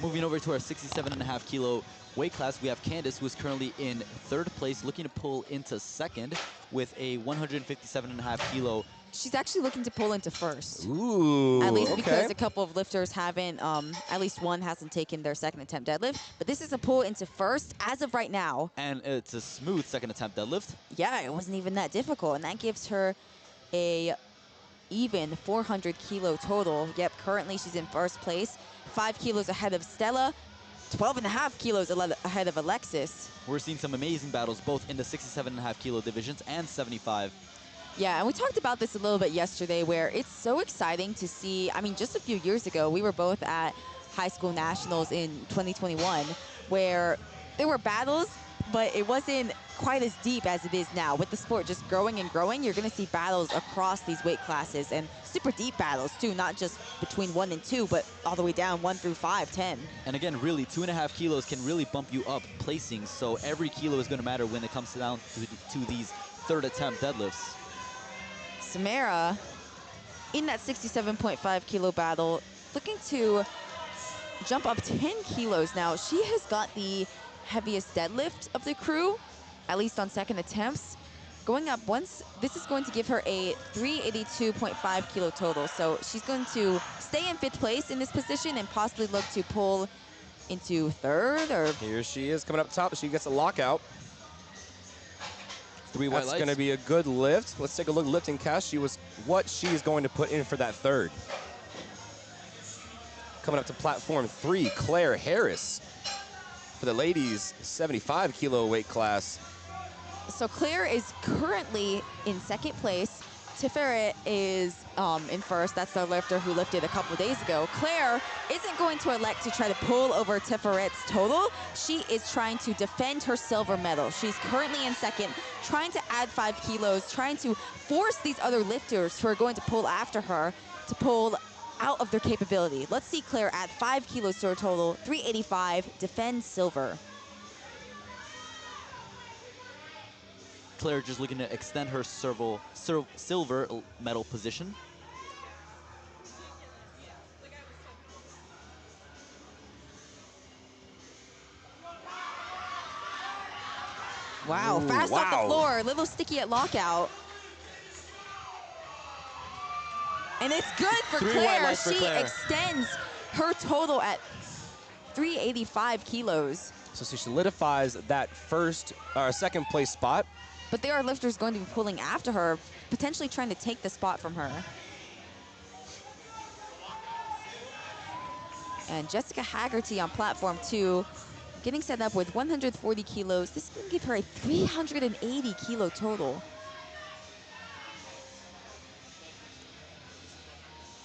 Moving over to our 67.5 kilo weight class, we have Candace, who is currently in 3rd place, looking to pull into 2nd with a 157.5 kilo. She's actually looking to pull into 1st. Ooh, At least okay. because a couple of lifters haven't, at least one hasn't taken their 2nd attempt deadlift. But this is a pull into 1st as of right now. And it's a smooth 2nd attempt deadlift. Yeah, it wasn't even that difficult. And that gives her a even 400 kilo total. Yep, currently she's in 1st place, 5 kilos ahead of Stella, 12.5 kilos ahead of Alexis. We're seeing some amazing battles both in the 67.5 kilo divisions and 75. Yeah, and we talked about this a little bit yesterday, where it's so exciting to see. I mean, just a few years ago, we were both at high school nationals in 2021, where there were battles, but it wasn't quite as deep as it is now. With the sport just growing and growing, you're going to see battles across these weight classes, and super deep battles too, not just between 1 and 2, but all the way down 1 through 5, 10. And again, really, 2.5 kilos can really bump you up placing, so every kilo is going to matter when it comes down to these 3rd attempt deadlifts. Samara, in that 67.5 kilo battle, looking to jump up 10 kilos now. She has got the heaviest deadlift of the crew, at least on 2nd attempts. going up once. This is going to give her a 382.5 kilo total. So she's going to stay in 5th place in this position and possibly look to pull into 3rd or... Here she is coming up top. She gets a lockout. 3 white That's lights. going to be a good lift. Let's take a look. LiftingCast. What she's going to put in for that 3rd. Coming up to platform 3, Claire Harris for the ladies 75 kilo weight class. So Claire is currently in 2nd place. Tiferet is in 1st. That's the lifter who lifted a couple days ago. Claire isn't going to elect to try to pull over Tiferet's total. She is trying to defend her silver medal. She's currently in 2nd, trying to add 5 kilos, trying to force these other lifters who are going to pull after her to pull out of their capability. Let's see Claire add 5 kilos to her total, 385, defend silver. Claire just looking to extend her silver medal position. Wow, Ooh, fast off the wow. floor, a little sticky at lockout. And it's good for 3 white Claire. lights for She Claire. extends her total at 385 kilos. So she solidifies that 2nd place spot. But there are lifters going to be pulling after her, potentially trying to take the spot from her. And Jessica Haggerty on platform 2, getting set up with 140 kilos. This is going to give her a 380 kilo total.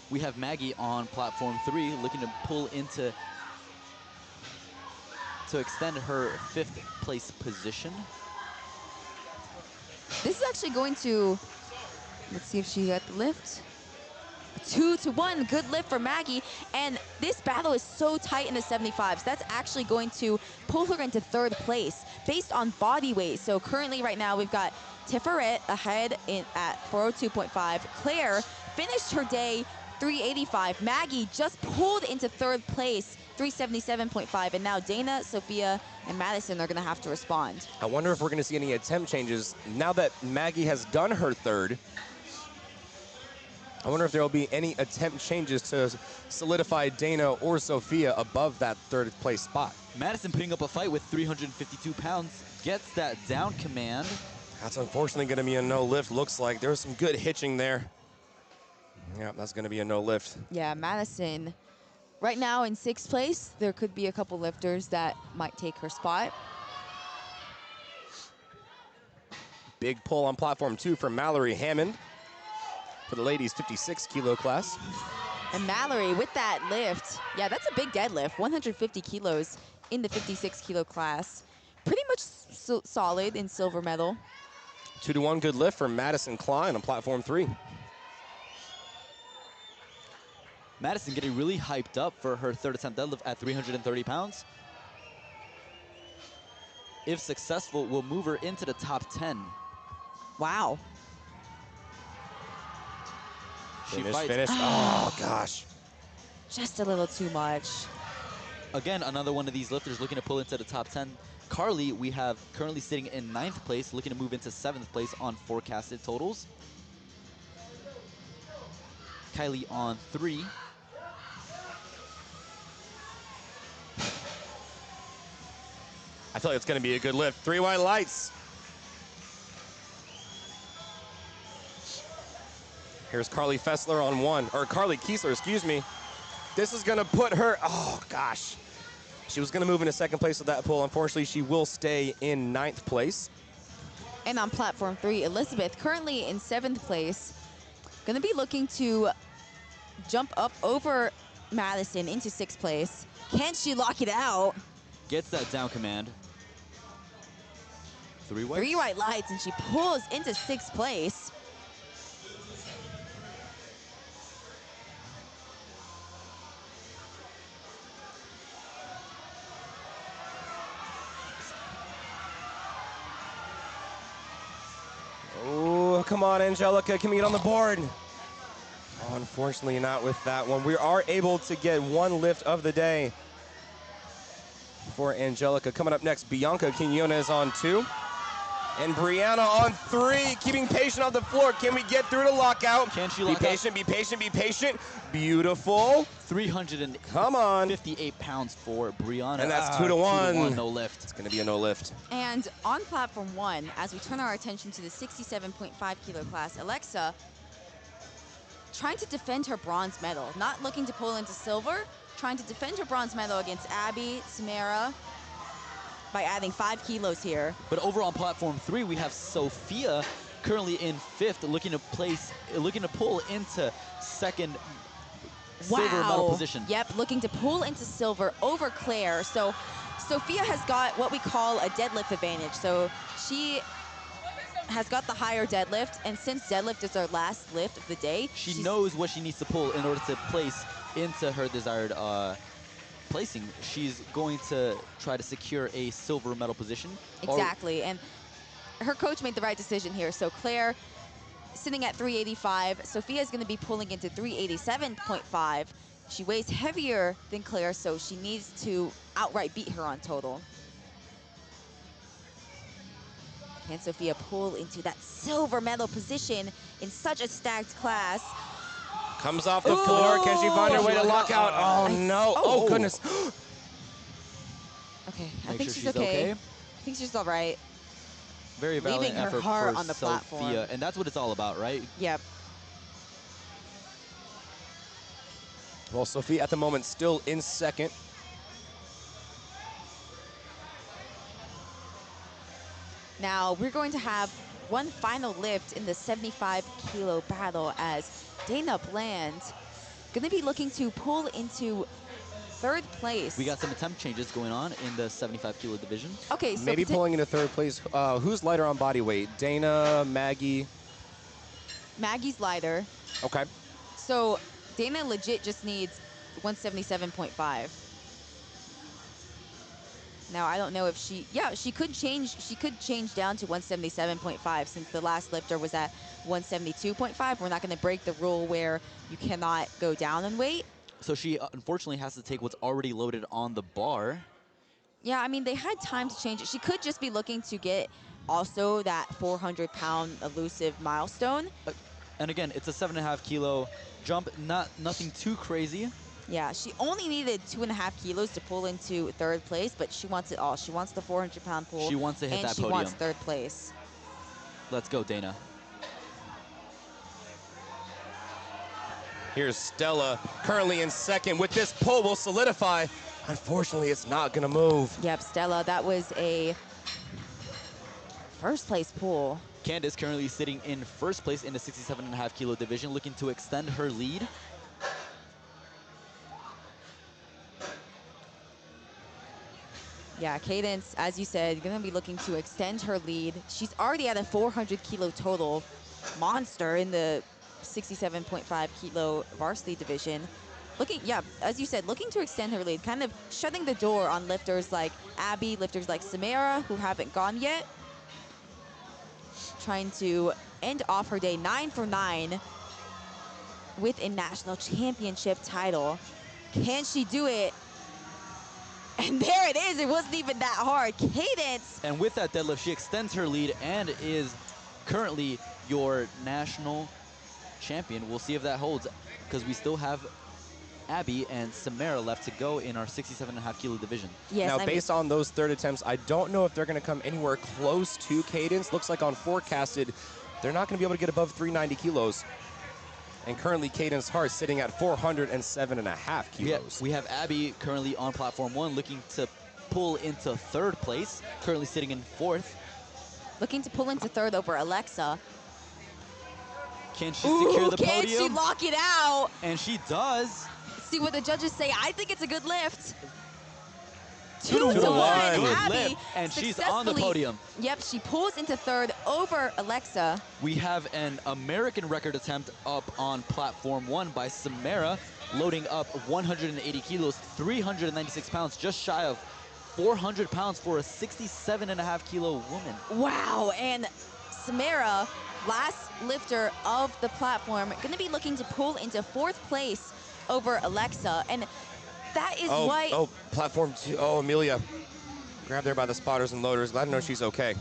We have Maggie on platform 3 looking to pull into to extend her 5th place position. This is actually going to, let's see if she got the lift. 2-1, good lift for Maggie. And this battle is so tight in the 75s. That's actually going to pull her into 3rd place based on body weight. So currently right now we've got Tiferet ahead at 402.5. Claire finished her day 385. Maggie just pulled into 3rd place, 377.5. And now Dana, Sophia, and Madison are going to have to respond. I wonder if we're going to see any attempt changes now that Maggie has done her 3rd. I wonder if there will be any attempt changes to solidify Dana or Sophia above that 3rd place spot. Madison putting up a fight with 352 pounds, gets that down command. That's unfortunately going to be a no lift. Looks like there was some good hitching there. Yeah, that's going to be a no lift. Yeah, Madison, right now in 6th place, there could be a couple lifters that might take her spot. Big pull on platform 2 for Mallory Hammond for the ladies 56 kilo class. And Mallory with that lift, yeah, that's a big deadlift, 150 kilos in the 56 kilo class. Pretty much solid in silver medal. 2-1 good lift for Madison Klein on platform 3. Madison getting really hyped up for her 3rd attempt deadlift at 330 pounds. If successful, will move her into the top 10. Wow. She Finish, fights. finish. Oh, gosh. Just a little too much. Again, another one of these lifters looking to pull into the top 10. Carly, we have currently sitting in 9th place, looking to move into 7th place on forecasted totals. Kylie on 3. I feel like it's going to be a good lift. 3 white lights. Here's Carly Fessler on 1, or Carly Kiesler, excuse me. This is going to put her, oh gosh. She was going to move into 2nd place with that pull. Unfortunately, she will stay in 9th place. And on platform 3, Elizabeth, currently in 7th place, going to be looking to jump up over Madison into 6th place. Can she lock it out? Gets that down command. 3 whites. 3 white lights, and she pulls into 6th place. Oh, come on, Angelica. Can we get on the board? Oh, unfortunately, not with that one. We are able to get 1 lift of the day for Angelica. Coming up next, Bianca Quinones on 2. And Brianna on 3, keeping patient on the floor. Can we get through to lockout? Can she be lock out? patient, be patient, be patient. Beautiful. 358 Come on. pounds for Brianna. And that's 2 to 1. No lift. It's going to be a no lift. And on platform 1, as we turn our attention to the 67.5 kilo class, Alexa trying to defend her bronze medal, not looking to pull into silver, trying to defend her bronze medal against Abby, Samara, by adding 5 kilos here. But over on platform 3, we have Sophia currently in 5th, looking to pull into second silver medal position. Yep, looking to pull into silver over Claire. So Sophia has got what we call a deadlift advantage. So she has got the higher deadlift, and since deadlift is our last lift of the day, she knows what she needs to pull in order to place into her desired placing. She's going to try to secure a silver medal position. Exactly, and her coach made the right decision here. So Claire sitting at 385. Sophia is going to be pulling into 387.5. She weighs heavier than Claire, so she needs to outright beat her on total. Can Sophia pull into that silver medal position in such a stacked class? Comes off the floor. Can she find her way to lock out? Oh, no. Oh, goodness. Okay, I Make think sure she's okay. I think she's all right. Very valiant Leaving her effort heart for on the Sophia, platform. and that's what it's all about, right? Yep. Well, Sophia at the moment still in second. Now we're going to have one final lift in the 75 kilo battle as Dana Bland going to be looking to pull into 3rd place. We got some attempt changes going on in the 75 kilo division. Okay, so Maybe pulling into 3rd place. Who's lighter on body weight? Dana, Maggie? Maggie's lighter. Okay. So Dana legit just needs 177.5. Now I don't know if she could change down to 177.5 since the last lifter was at 172.5. We're not going to break the rule where you cannot go down in weight. So she unfortunately has to take what's already loaded on the bar. Yeah, I mean, they had time to change it. She could just be looking to get also that 400-pound elusive milestone. And again, it's a 7.5 kilo jump, nothing too crazy. Yeah, she only needed 2.5 kilos to pull into 3rd place, but she wants it all. She wants the 400-pound pull. She wants to hit that podium. And she wants 3rd place. Let's go, Dana. Here's Stella, currently in second. With this pull, will solidify. Unfortunately, it's not going to move. Yep, Stella, that was a 1st place pull. Candace currently sitting in 1st place in the 67.5 kilo division, looking to extend her lead. Yeah, Cadence, as you said, going to be looking to extend her lead. She's already at a 400 kilo total monster in the 67.5 kilo varsity division. Looking, yeah, as you said, looking to extend her lead, kind of shutting the door on lifters like Abby, lifters like Samara, who haven't gone yet. Trying to end off her day 9 for 9 with a national championship title. Can she do it? And there it is. It wasn't even that hard. Cadence. And with that deadlift, she extends her lead and is currently your national champion. We'll see if that holds, because we still have Abby and Samara left to go in our 67.5 kilo division. Yes, now, based on those 3rd attempts, I don't know if they're going to come anywhere close to Cadence. Looks like on forecasted, they're not going to be able to get above 390 kilos. And currently, Cadence Hart sitting at 407.5 kilos. We have Abby currently on platform 1, looking to pull into 3rd place, currently sitting in 4th. Looking to pull into 3rd over Alexa. Can she secure the podium? Can she lock it out? And she does. See what the judges say. I think it's a good lift. 2 to 1. Abby, and she's on the podium. Yep, she pulls into 3rd over Alexa. We have an American record attempt up on platform 1 by Samara, loading up 180 kilos, 396 pounds, just shy of 400 pounds for a 67.5 kilo woman. Wow, and Samara, last lifter of the platform, going to be looking to pull into 4th place over Alexa. And that is why... Oh, platform 2. Oh, Amelia. Grabbed there by the spotters and loaders. Glad to know she's okay.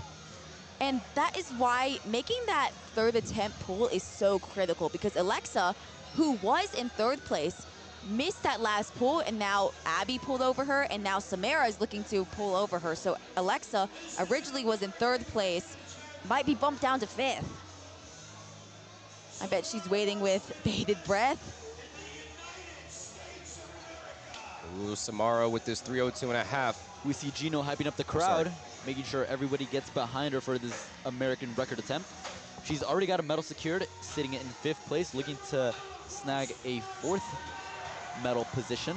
And that is why making that third attempt pull is so critical, because Alexa, who was in third place, missed that last pull, and now Abby pulled over her, and now Samara is looking to pull over her. So Alexa originally was in third place, might be bumped down to fifth. I bet she's waiting with bated breath. Ooh, Samara with this 302.5. We see Gino hyping up the crowd, making sure everybody gets behind her for this American record attempt. She's already got a medal secured, sitting in fifth place, looking to snag a fourth medal position.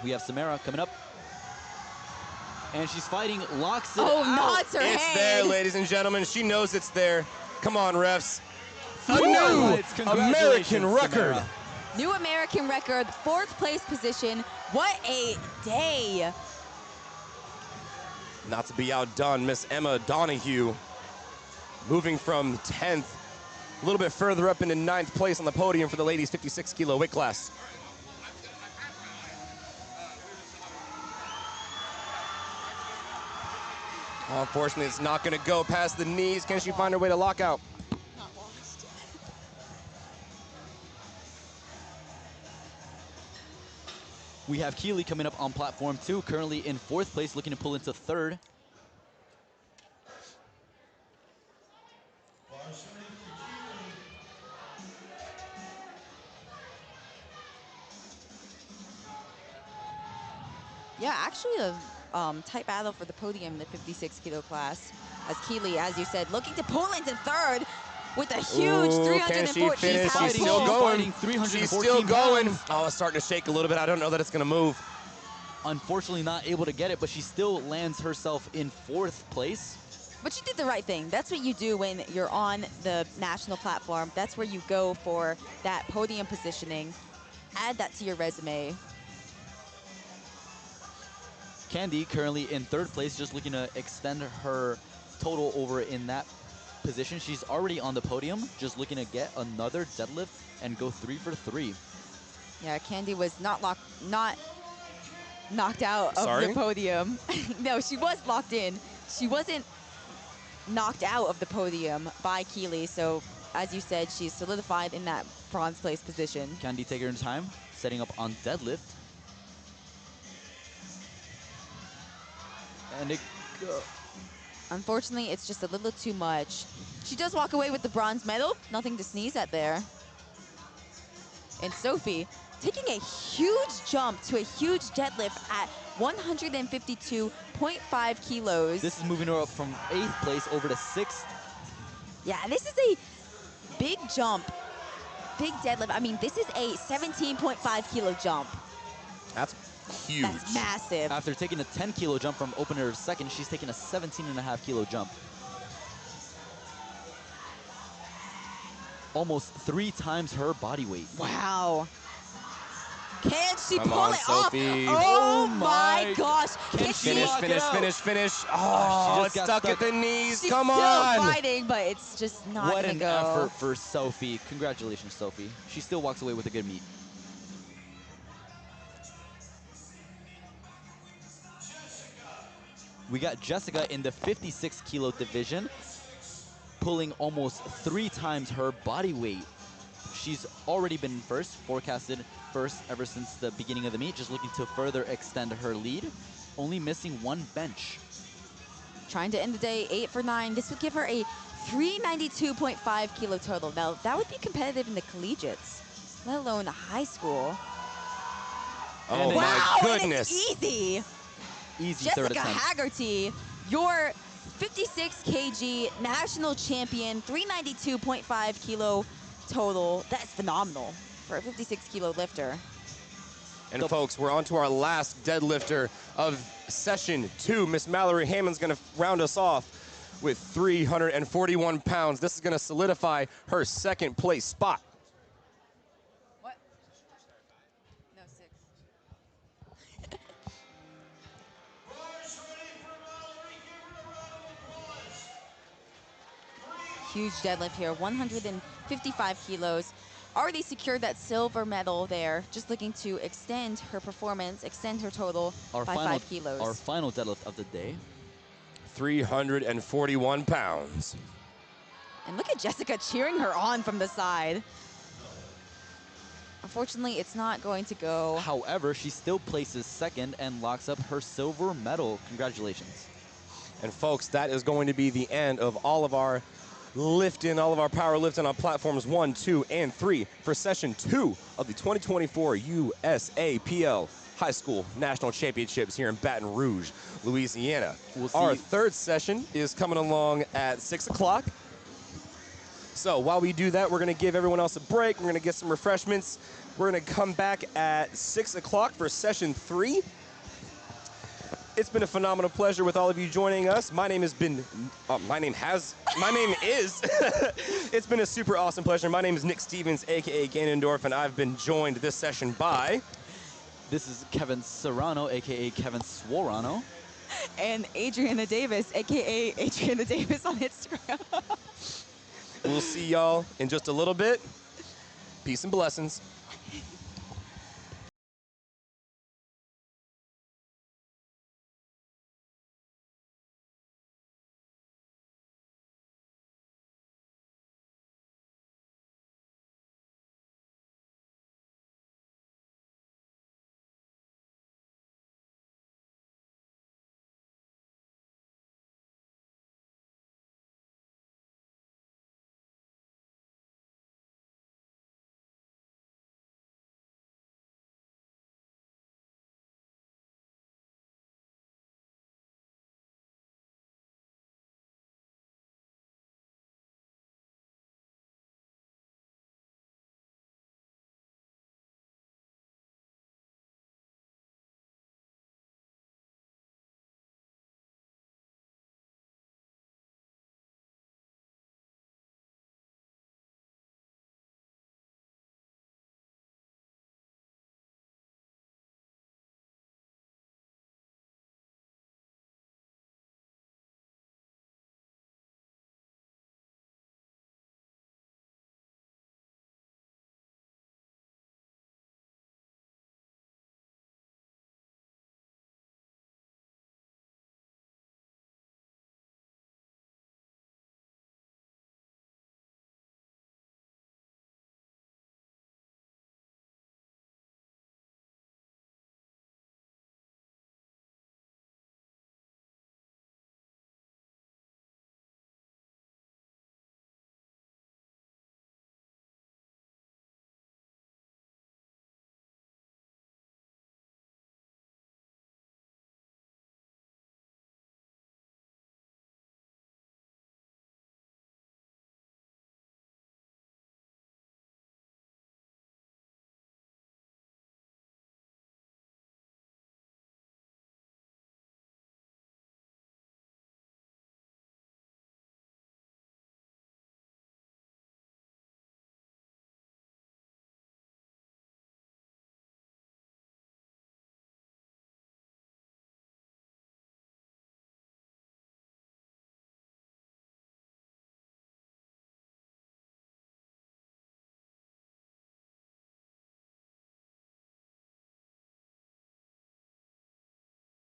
We have Samara coming up. And she's fighting, locks it out. Nods her It's head. there, ladies and gentlemen. She knows it's there. Come on, refs. A All new right, congratulations, American record. Samara. New American record, fourth place position. What a day. Not to be outdone, Miss Emma Donahue moving from 10th, a little bit further up into 9th place on the podium for the ladies 56 kilo weight class. Oh, unfortunately, it's not going to go past the knees. Can she find her way to lockout? Not lost. We have Keeley coming up on platform 2, currently in fourth place, looking to pull into third. Yeah, actually a tight battle for the podium in the 56 kilo class. As Keeley, as you said, looking to pull into third with a huge Ooh, can she 314 finish? pound She's pull. still going. Fighting 314 She's still going. pounds. Oh, it's starting to shake a little bit. I don't know that it's going to move. Unfortunately not able to get it, but she still lands herself in fourth place. But you did the right thing. That's what you do when you're on the national platform. That's where you go for that podium positioning. Add that to your resume. Candy currently in third place, just looking to extend her total over in that position. She's already on the podium, just looking to get another deadlift and go 3 for 3. Yeah, Candy was not knocked out of Sorry? the podium. No, she was locked in. She wasn't knocked out of the podium by Keeley. So, as you said, she's solidified in that bronze place position. Candy taking her time, setting up on deadlift. And it go. Unfortunately, it's just a little too much. She does walk away with the bronze medal. Nothing to sneeze at there. And Sophie taking a huge jump to a huge deadlift at 152.5 kilos. This is moving her up from 8th place over to 6th. Yeah, this is a big jump. Big deadlift. I mean, this is a 17.5 kilo jump. That's huge. That's massive. After taking a 10 kilo jump from opener to second, she's taking a 17.5 kilo jump. Almost 3 times her body weight. Wow. Can she Come pull on, it Sophie. off? Oh my gosh. Can Can she she? lock it out? Finish. she Oh, just it's got stuck at stuck. the knees. She's Come still on. fighting, but it's just not What gonna an go. effort for Sophie. Congratulations, Sophie. She still walks away with a good meet. We got Jessica in the 56 kilo division, pulling almost 3 times her body weight. She's already been first, forecasted first ever since the beginning of the meet, just looking to further extend her lead, only missing 1 bench. Trying to end the day 8 for 9. This would give her a 392.5 kilo total. Now, that would be competitive in the collegiates, let alone high school. Oh, And my Wow, and goodness. it's easy. Easy third Jessica attempt. Haggerty, your 56 kg national champion, 392.5 kilo total. That's phenomenal for a 56 kilo lifter. And folks, we're on to our last deadlifter of session 2. Miss Mallory Hammond's going to round us off with 341 pounds. This is going to solidify her second place spot. What? No, 6. Huge deadlift here, 155 kilos. Already secured that silver medal there, just looking to extend her performance, extend her total by 5 kilos. Our final deadlift of the day. 341 pounds. And look at Jessica cheering her on from the side. Unfortunately, it's not going to go. However, she still places second and locks up her silver medal. Congratulations. And folks, that is going to be the end of all of our lifting, all of our power lifting on platforms 1, 2, and 3 for session 2 of the 2024 USAPL High School National Championships here in Baton Rouge, Louisiana. Our third session is coming along at 6 o'clock. So while we do that, we're going to give everyone else a break. We're going to get some refreshments. We're going to come back at 6 o'clock for session 3. It's been a phenomenal pleasure with all of you joining us. My name is, it's been a super awesome pleasure. My name is Nick Stevens, AKA Ganondorf, and I've been joined this session by... This is Kevin Serrano, AKA Kevin Swarano. And Adriana Davis, AKA Adriana Davis on Instagram. We'll see y'all in just a little bit. Peace and blessings.